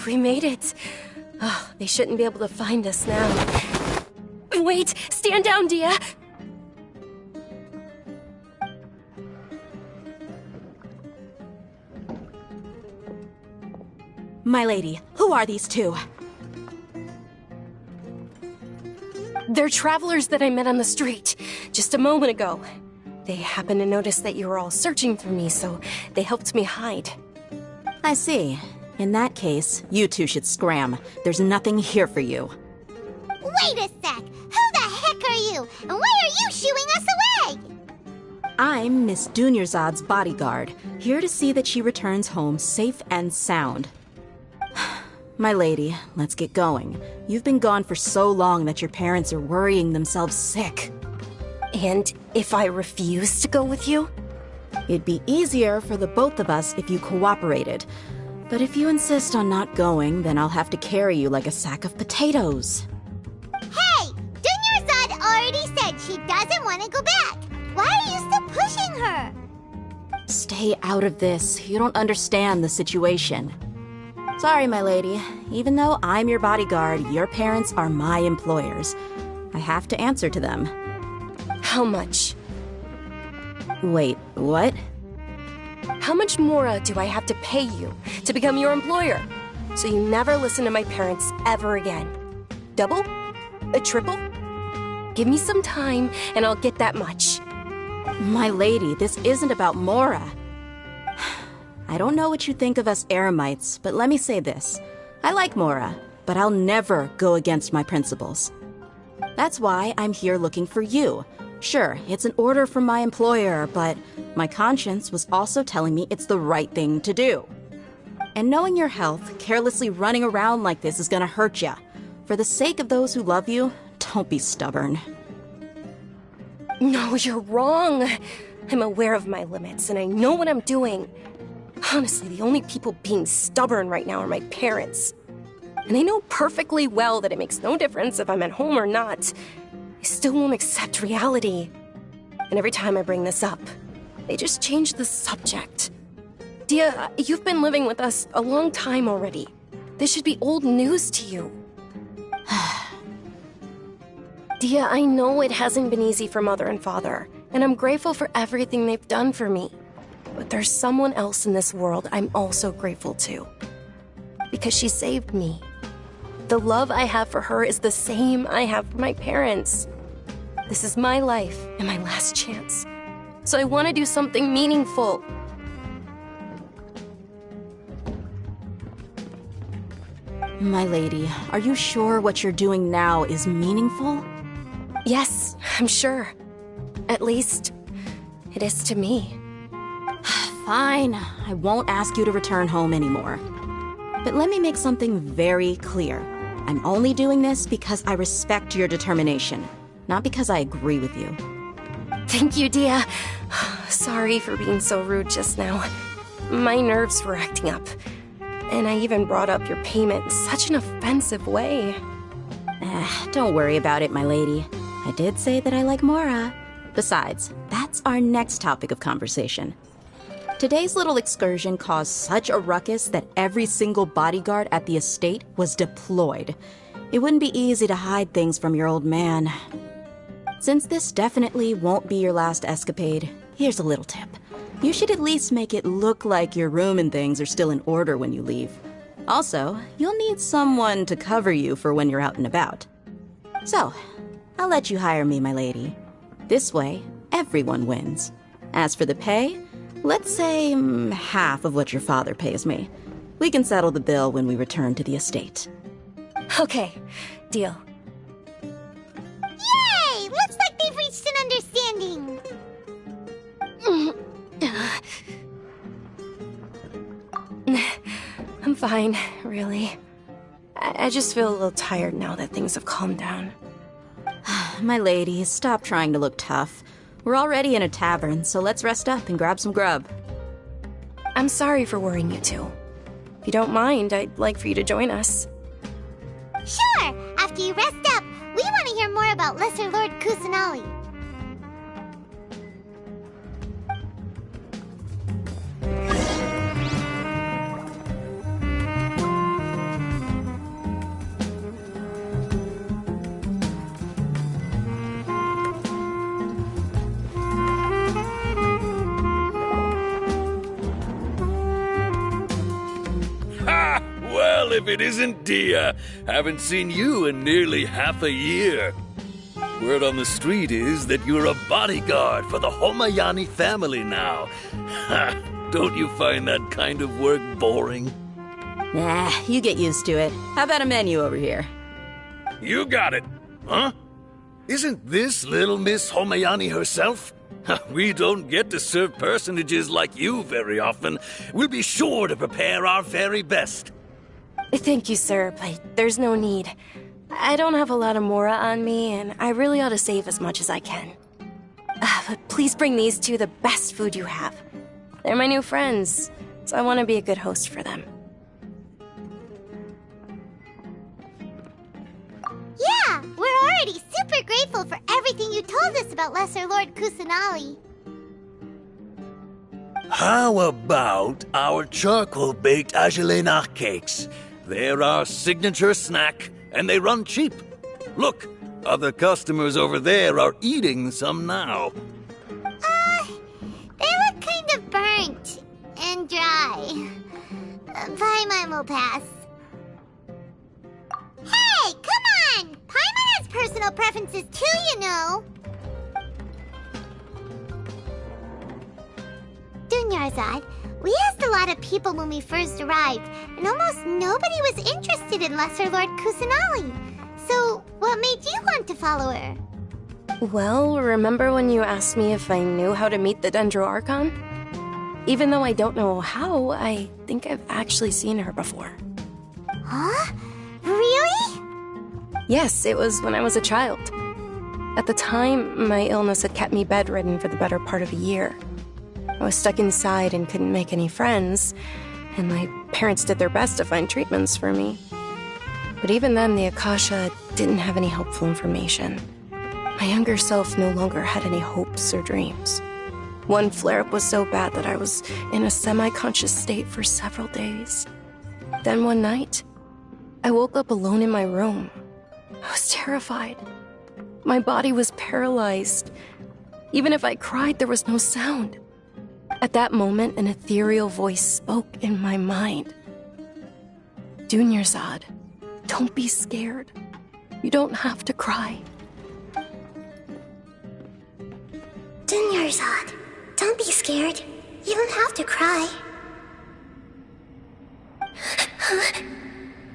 We made it. Oh, they shouldn't be able to find us now. Wait! Stand down, Dia! My lady, who are these two? They're travelers that I met on the street just a moment ago. They happened to notice that you were all searching for me, so they helped me hide. I see. In that case, you two should scram. There's nothing here for you. Wait a sec! Who the heck are you? And why are you shooing us away? I'm Miss Dunyarzad's bodyguard, here to see that she returns home safe and sound. My lady, let's get going. You've been gone for so long that your parents are worrying themselves sick. And if I refuse to go with you? It'd be easier for the both of us if you cooperated. But if you insist on not going, then I'll have to carry you like a sack of potatoes. Hey! Dunyarzad already said she doesn't want to go back. Why are you still pushing her? Stay out of this. You don't understand the situation. Sorry, my lady. Even though I'm your bodyguard, your parents are my employers. I have to answer to them. How much? Wait, what? How much more do I have to pay you to become your employer? So you never listen to my parents ever again. Double? A triple? Give me some time and I'll get that much. My lady, this isn't about Mora. I don't know what you think of us Eremites, but let me say this. I like Mora, but I'll never go against my principles. That's why I'm here looking for you. Sure, it's an order from my employer, but my conscience was also telling me it's the right thing to do. And knowing your health, carelessly running around like this is gonna hurt ya. For the sake of those who love you, don't be stubborn. No, you're wrong. I'm aware of my limits, and I know what I'm doing. Honestly, the only people being stubborn right now are my parents. And they know perfectly well that it makes no difference if I'm at home or not. They still won't accept reality. And every time I bring this up, they just change the subject. Dia, you've been living with us a long time already. This should be old news to you. Dia, I know it hasn't been easy for Mother and Father, and I'm grateful for everything they've done for me. But there's someone else in this world I'm also grateful to. Because she saved me. The love I have for her is the same I have for my parents. This is my life and my last chance. So I want to do something meaningful. My lady, are you sure what you're doing now is meaningful? Yes, I'm sure. At least, it is to me. Fine, I won't ask you to return home anymore. But let me make something very clear. I'm only doing this because I respect your determination. not because I agree with you. Thank you, Dia. Sorry for being so rude just now. My nerves were acting up. And I even brought up your payment in such an offensive way. Don't worry about it, my lady. I did say that I like Mora. Besides, that's our next topic of conversation. Today's little excursion caused such a ruckus that every single bodyguard at the estate was deployed. It wouldn't be easy to hide things from your old man. Since this definitely won't be your last escapade, here's a little tip. You should at least make it look like your room and things are still in order when you leave. Also, you'll need someone to cover you for when you're out and about. So, I'll let you hire me, my lady. This way, everyone wins. As for the pay, let's say half of what your father pays me. We can settle the bill when we return to the estate. Okay, deal. Yay! Looks like they've reached an understanding. I'm fine, really. I just feel a little tired now that things have calmed down. My lady, stop trying to look tough. We're already in a tavern, so let's rest up and grab some grub. I'm sorry for worrying you two. If you don't mind, I'd like for you to join us. Sure! After you rest up, we want to hear more about Lesser Lord Kusanali. Well, if it isn't Dia, haven't seen you in nearly half a year. Word on the street is that you're a bodyguard for the Homayani family now. Ha! Don't you find that kind of work boring? Nah, you get used to it. How about a menu over here? You got it. Huh? Isn't this little Miss Homayani herself? We don't get to serve personages like you very often. We'll be sure to prepare our very best. Thank you, sir, but there's no need. I don't have a lot of Mora on me, and I really ought to save as much as I can. But please bring these two the best food you have. They're my new friends, so I want to be a good host for them. Yeah, we're already super grateful for everything you told us about Lesser Lord Kusanali. How about our charcoal-baked agelenach cakes? They're our signature snack, and they run cheap. Look, other customers over there are eating some now. They look kind of burnt and dry. Paimon will pass. Hey, come on! Paimon has personal preferences too, you know. Dunyarzad, we asked a lot of people when we first arrived, and almost nobody was interested in Lesser Lord Kusanali. So, what made you want to follow her? Well, remember when you asked me if I knew how to meet the Dendro Archon? Even though I don't know how, I think I've actually seen her before. Huh? Really? Yes, it was when I was a child. At the time, my illness had kept me bedridden for the better part of a year. I was stuck inside and couldn't make any friends, and my parents did their best to find treatments for me. But even then, the Akasha didn't have any helpful information. My younger self no longer had any hopes or dreams. One flare-up was so bad that I was in a semi-conscious state for several days. Then one night, I woke up alone in my room. I was terrified. My body was paralyzed. Even if I cried, there was no sound. At that moment, an ethereal voice spoke in my mind. Dunyarzad, don't be scared. You don't have to cry. Dunyarzad, don't be scared. You don't have to cry. Huh?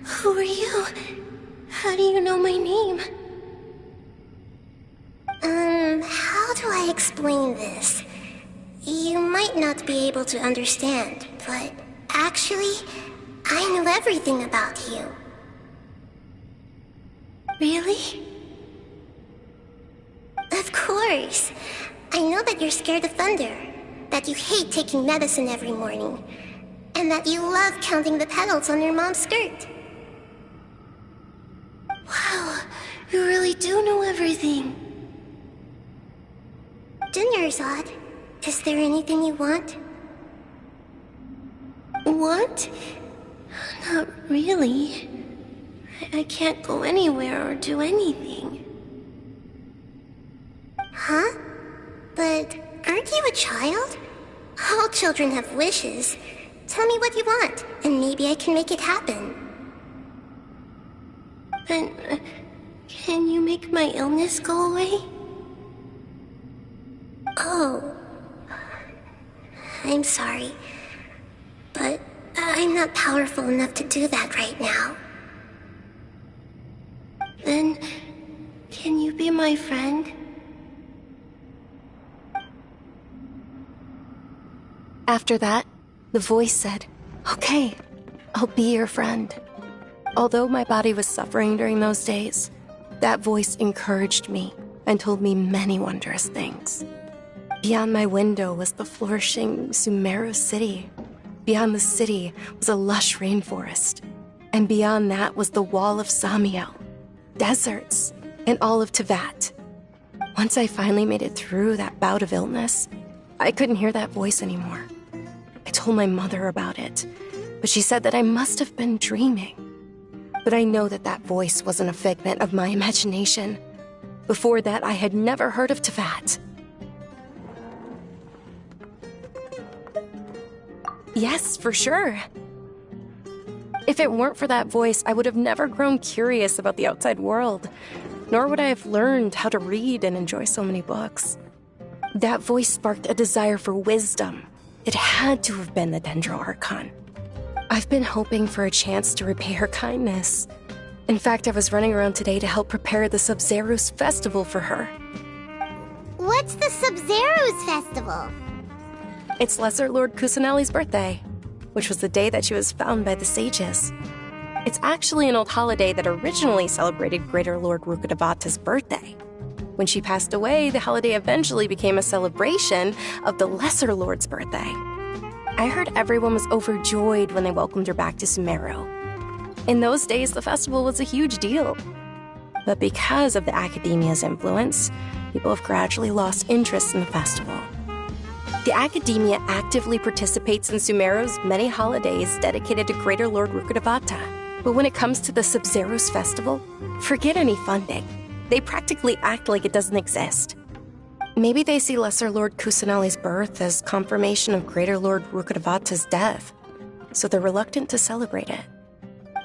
Who are you? How do you know my name? How do I explain this? You might not be able to understand, but actually, I know everything about you. Really? course. I know that you're scared of thunder, that you hate taking medicine every morning, and that you love counting the petals on your mom's skirt. Wow, you really do know everything. Dunyarzad, is there anything you want? Want? Not really. I can't go anywhere or do anything. Huh? But aren't you a child? All children have wishes. Tell me what you want, and maybe I can make it happen. But can you make my illness go away? Oh. I'm sorry. But I'm not powerful enough to do that right now. Then, can you be my friend? After that, the voice said, "Okay, I'll be your friend." Although my body was suffering during those days, that voice encouraged me and told me many wondrous things. Beyond my window was the flourishing Sumeru city. Beyond the city was a lush rainforest. And beyond that was the wall of Samiel, deserts, and all of Tevat. Once I finally made it through that bout of illness, I couldn't hear that voice anymore. I told my mother about it, but she said that I must have been dreaming. But I know that that voice wasn't a figment of my imagination. Before that, I had never heard of Tevat. Yes, for sure. If it weren't for that voice, I would have never grown curious about the outside world, nor would I have learned how to read and enjoy so many books. That voice sparked a desire for wisdom. It had to have been the Dendro Archon. I've been hoping for a chance to repay her kindness. In fact, I was running around today to help prepare the Sub-Zerus festival for her. What's the Sub-Zerus festival? It's Lesser Lord Kusanali's birthday, which was the day that she was found by the sages. It's actually an old holiday that originally celebrated Greater Lord Rukkhadevata's birthday. When she passed away, the holiday eventually became a celebration of the Lesser Lord's birthday. I heard everyone was overjoyed when they welcomed her back to Sumeru. In those days, the festival was a huge deal. But because of the Academia's influence, people have gradually lost interest in the festival. The Academia actively participates in Sumeru's many holidays dedicated to Greater Lord Rukkhadevata. But when it comes to the Sub-Zerus festival, forget any funding. They practically act like it doesn't exist. Maybe they see Lesser Lord Kusanali's birth as confirmation of Greater Lord Rukkhadevata's death, so they're reluctant to celebrate it.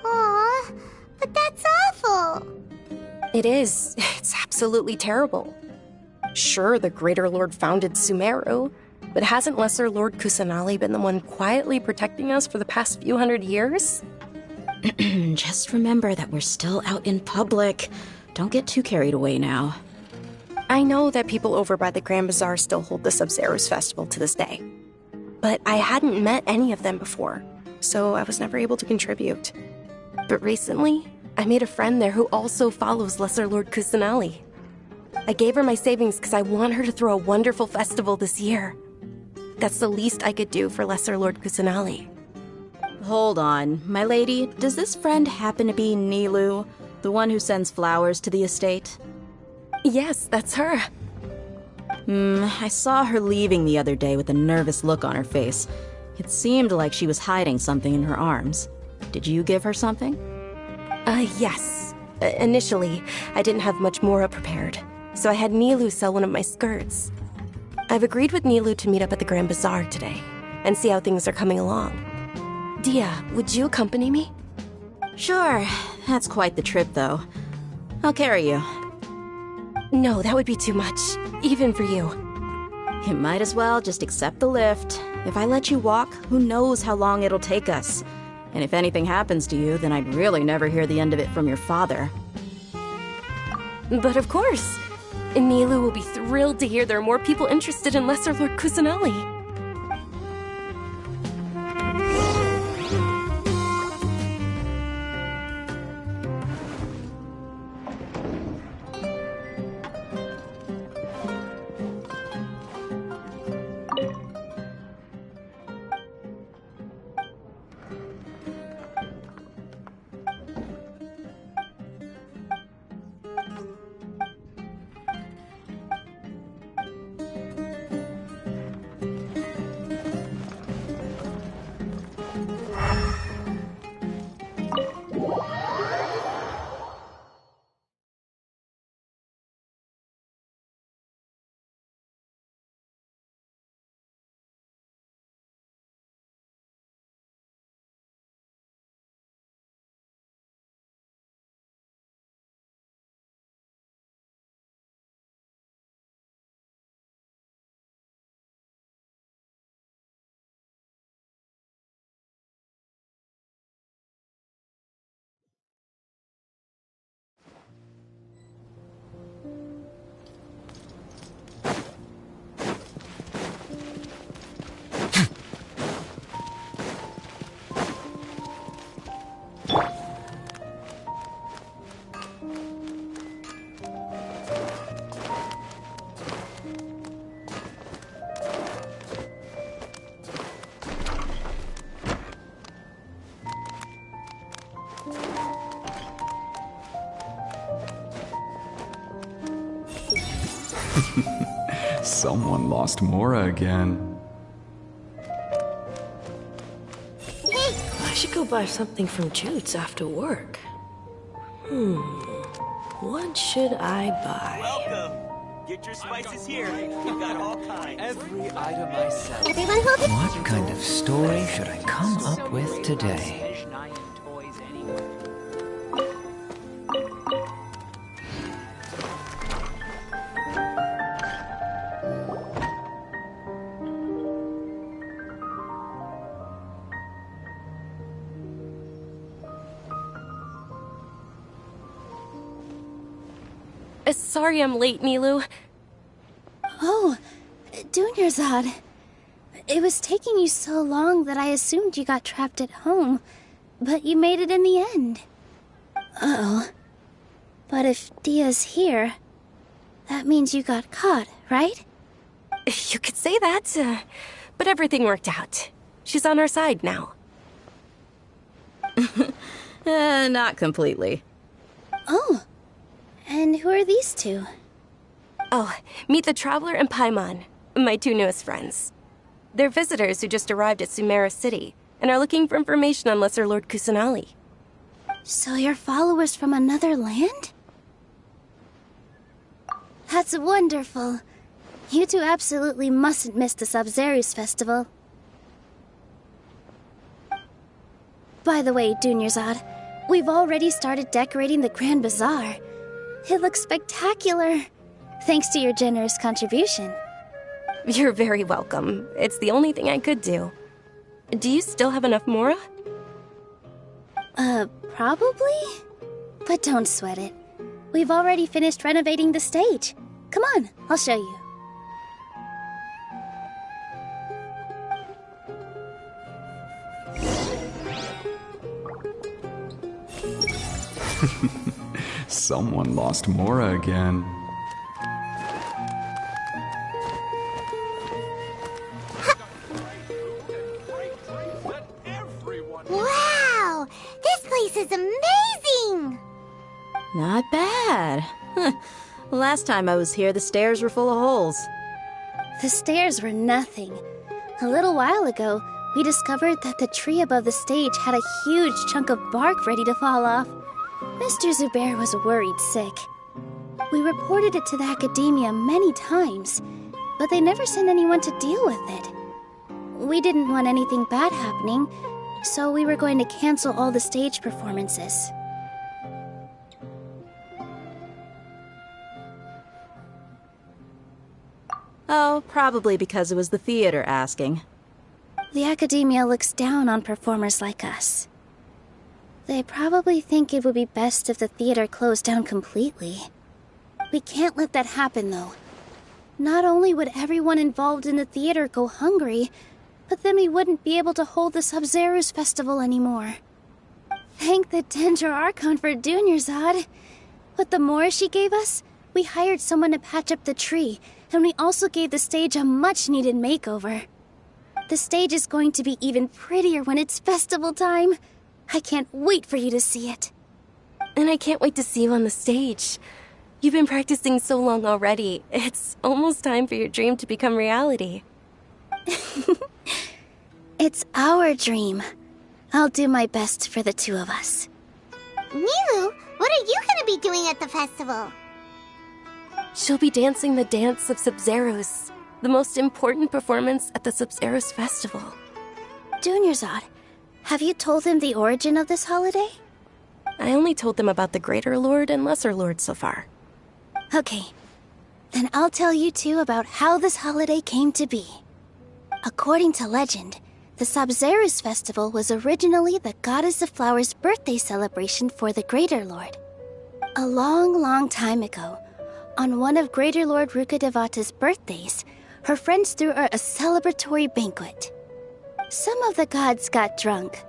Aww, but that's awful. It is. It's absolutely terrible. Sure, the Greater Lord founded Sumeru, but hasn't Lesser Lord Kusanali been the one quietly protecting us for the past few hundred years? Just remember that we're still out in public. Don't get too carried away now. I know that people over by the Grand Bazaar still hold the Sub-Zerus festival to this day. But I hadn't met any of them before, so I was never able to contribute. But recently, I made a friend there who also follows Lesser Lord Kusanali. I gave her my savings because I want her to throw a wonderful festival this year. That's the least I could do for Lesser Lord Kusanali. Hold on, my lady. Does this friend happen to be Nilu, the one who sends flowers to the estate? Yes, that's her. I saw her leaving the other day with a nervous look on her face. It seemed like she was hiding something in her arms. Did you give her something? Yes. Initially, I didn't have much Mora prepared, so I had Nilu sell one of my skirts. I've agreed with Nilu to meet up at the Grand Bazaar today, and see how things are coming along. Dia, would you accompany me? Sure. That's quite the trip, though. I'll carry you. No, that would be too much, even for you. You might as well just accept the lift. If I let you walk, who knows how long it'll take us. And if anything happens to you, then I'd really never hear the end of it from your father. But of course. Nilu will be thrilled to hear there are more people interested in Lesser Lord Kusanali. Someone lost Mora again. I should go buy something from Jude's after work. What should I buy? Welcome! Get your spices here. We've got all kinds. Every item I sell. Everyone hold it. What kind of story should I come up with today? Sorry I'm late, Milu. Oh, Dunyarzad. It was taking you so long that I assumed you got trapped at home, but you made it in the end. Uh-oh. But if Dia's here, that means you got caught, right? You could say that, but everything worked out. She's on our side now. Not completely. Oh. And who are these two? Oh, meet the Traveler and Paimon, my two newest friends. They're visitors who just arrived at Sumeru City and are looking for information on Lesser Lord Kusanali. So you're followers from another land? That's wonderful. You two absolutely mustn't miss the Sub-Zerus festival. By the way, Dunyarzad, we've already started decorating the Grand Bazaar. It looks spectacular, thanks to your generous contribution. You're very welcome. It's the only thing I could do. Do you still have enough Mora? Probably? But don't sweat it. We've already finished renovating the stage. Come on, I'll show you. Someone lost Mora again. Wow! This place is amazing! Not bad. Last time I was here, the stairs were full of holes. The stairs were nothing. A little while ago, we discovered that the tree above the stage had a huge chunk of bark ready to fall off. Mr. Zubair was worried sick. We reported it to the academia many times, but they never sent anyone to deal with it. We didn't want anything bad happening, so we were going to cancel all the stage performances. Oh, probably because it was the theater asking. The academia looks down on performers like us. They probably think it would be best if the theater closed down completely. We can't let that happen, though. Not only would everyone involved in the theater go hungry, but then we wouldn't be able to hold the Sub-Zerus festival anymore. Thank the Dendra Archon for Dunyarzad. With the Mora she gave us, we hired someone to patch up the tree, and we also gave the stage a much-needed makeover. The stage is going to be even prettier when it's festival time. I can't wait for you to see it. And I can't wait to see you on the stage. You've been practicing so long already. It's almost time for your dream to become reality. It's our dream. I'll do my best for the two of us. Milu, what are you gonna be doing at the festival? She'll be dancing the dance of Sub-Zerus, the most important performance at the Sub-Zerus festival. Dunyarzad, have you told them the origin of this holiday? I only told them about the Greater Lord and Lesser Lord so far. Okay, then I'll tell you two about how this holiday came to be. According to legend, the Sub-Zerus festival was originally the Goddess of Flowers' birthday celebration for the Greater Lord. A long, long time ago, on one of Greater Lord Rukkhadevata's birthdays, her friends threw her a celebratory banquet. Some of the gods got drunk.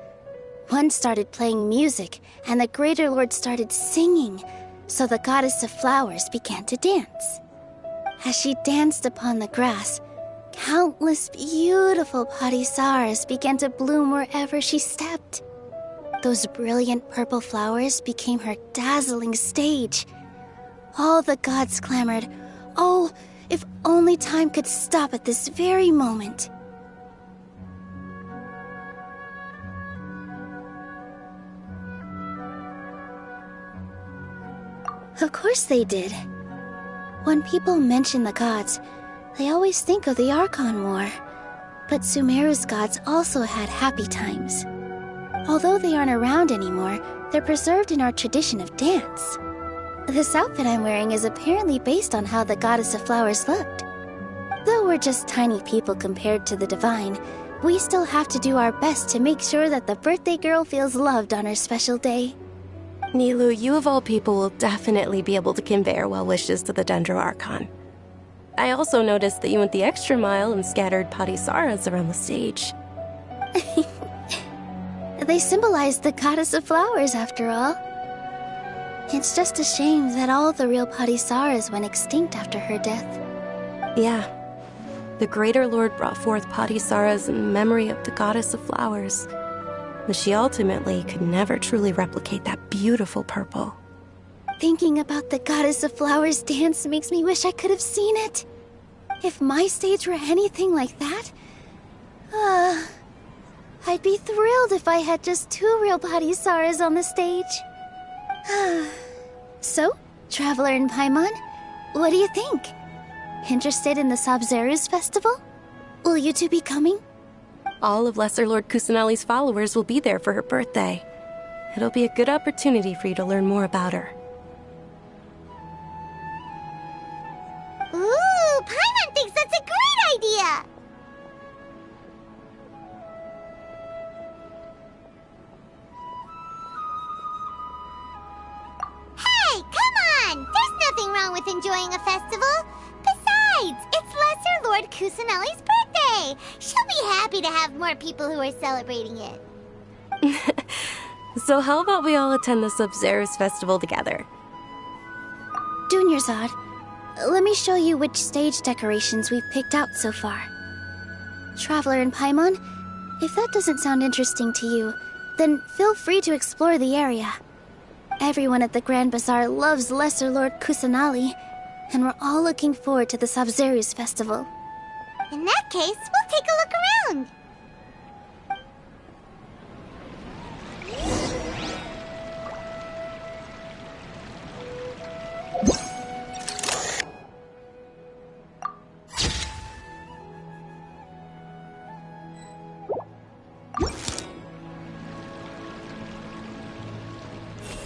One started playing music, and the Greater Lord started singing, so the Goddess of Flowers began to dance. As she danced upon the grass, countless beautiful parisaras began to bloom wherever she stepped. Those brilliant purple flowers became her dazzling stage. All the gods clamored, "Oh, If only time could stop at this very moment. Of course they did. When people mention the gods, they always think of the Archon War. But Sumeru's gods also had happy times. Although they aren't around anymore, they're preserved in our tradition of dance. This outfit I'm wearing is apparently based on how the goddess of flowers looked. Though we're just tiny people compared to the divine, we still have to do our best to make sure that the birthday girl feels loved on her special day. Nilu, you of all people will definitely be able to convey our well wishes to the Dendro Archon. I also noticed that you went the extra mile and scattered Patisaras around the stage. They symbolize the goddess of flowers, after all. It's just a shame that all the real Patisaras went extinct after her death. Yeah. The Greater Lord brought forth Patisaras in memory of the goddess of flowers. But she ultimately could never truly replicate that beautiful purple. Thinking about the goddess of flowers dance makes me wish I could have seen it. If my stage were anything like that, I'd be thrilled if I had just 2 real Patisaras on the stage. So, Traveler and Paimon, what do you think? Interested in the Sabzeruz festival? Will you two be coming? All of Lesser Lord Kusanali's followers will be there for her birthday. It'll be a good opportunity for you to learn more about her. Ooh, Paimon thinks that's a great idea! Hey, come on! There's nothing wrong with enjoying a festival. Besides, it's Lesser Lord Kusanali's birthday. She'll be happy to have more people who are celebrating it. So how about we all attend the Sabzeruz festival together? Dunyarzad, let me show you which stage decorations we've picked out so far. Traveler and Paimon, if that doesn't sound interesting to you, then feel free to explore the area. Everyone at the Grand Bazaar loves Lesser Lord Kusanali, and we're all looking forward to the Sabzeruz festival. In that case, we'll take a look around.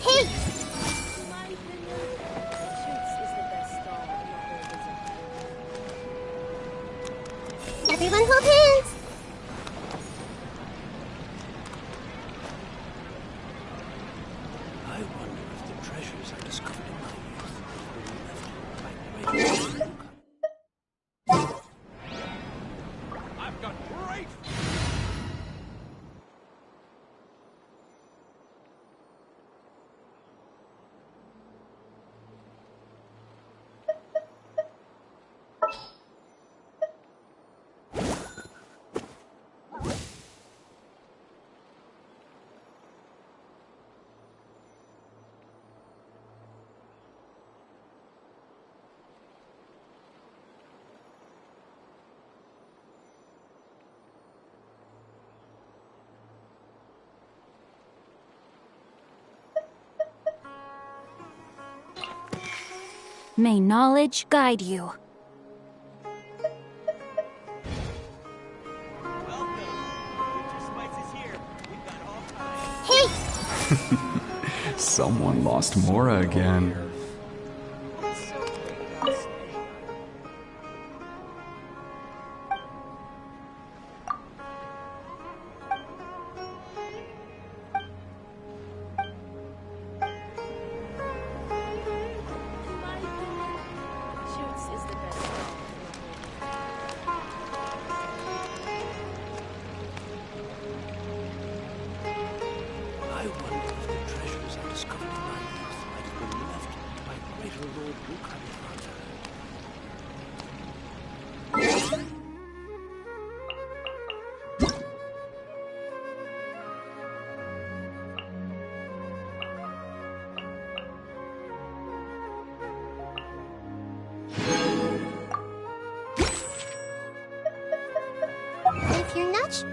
Hey! Everyone hold hands! I wonder if the treasures I discovered in my youth will be left by great. I've got great. May knowledge guide you. Someone lost Mora again. I wonder if the treasures I discovered in my youth might have been left by Greater Lord Rukamifata. You're not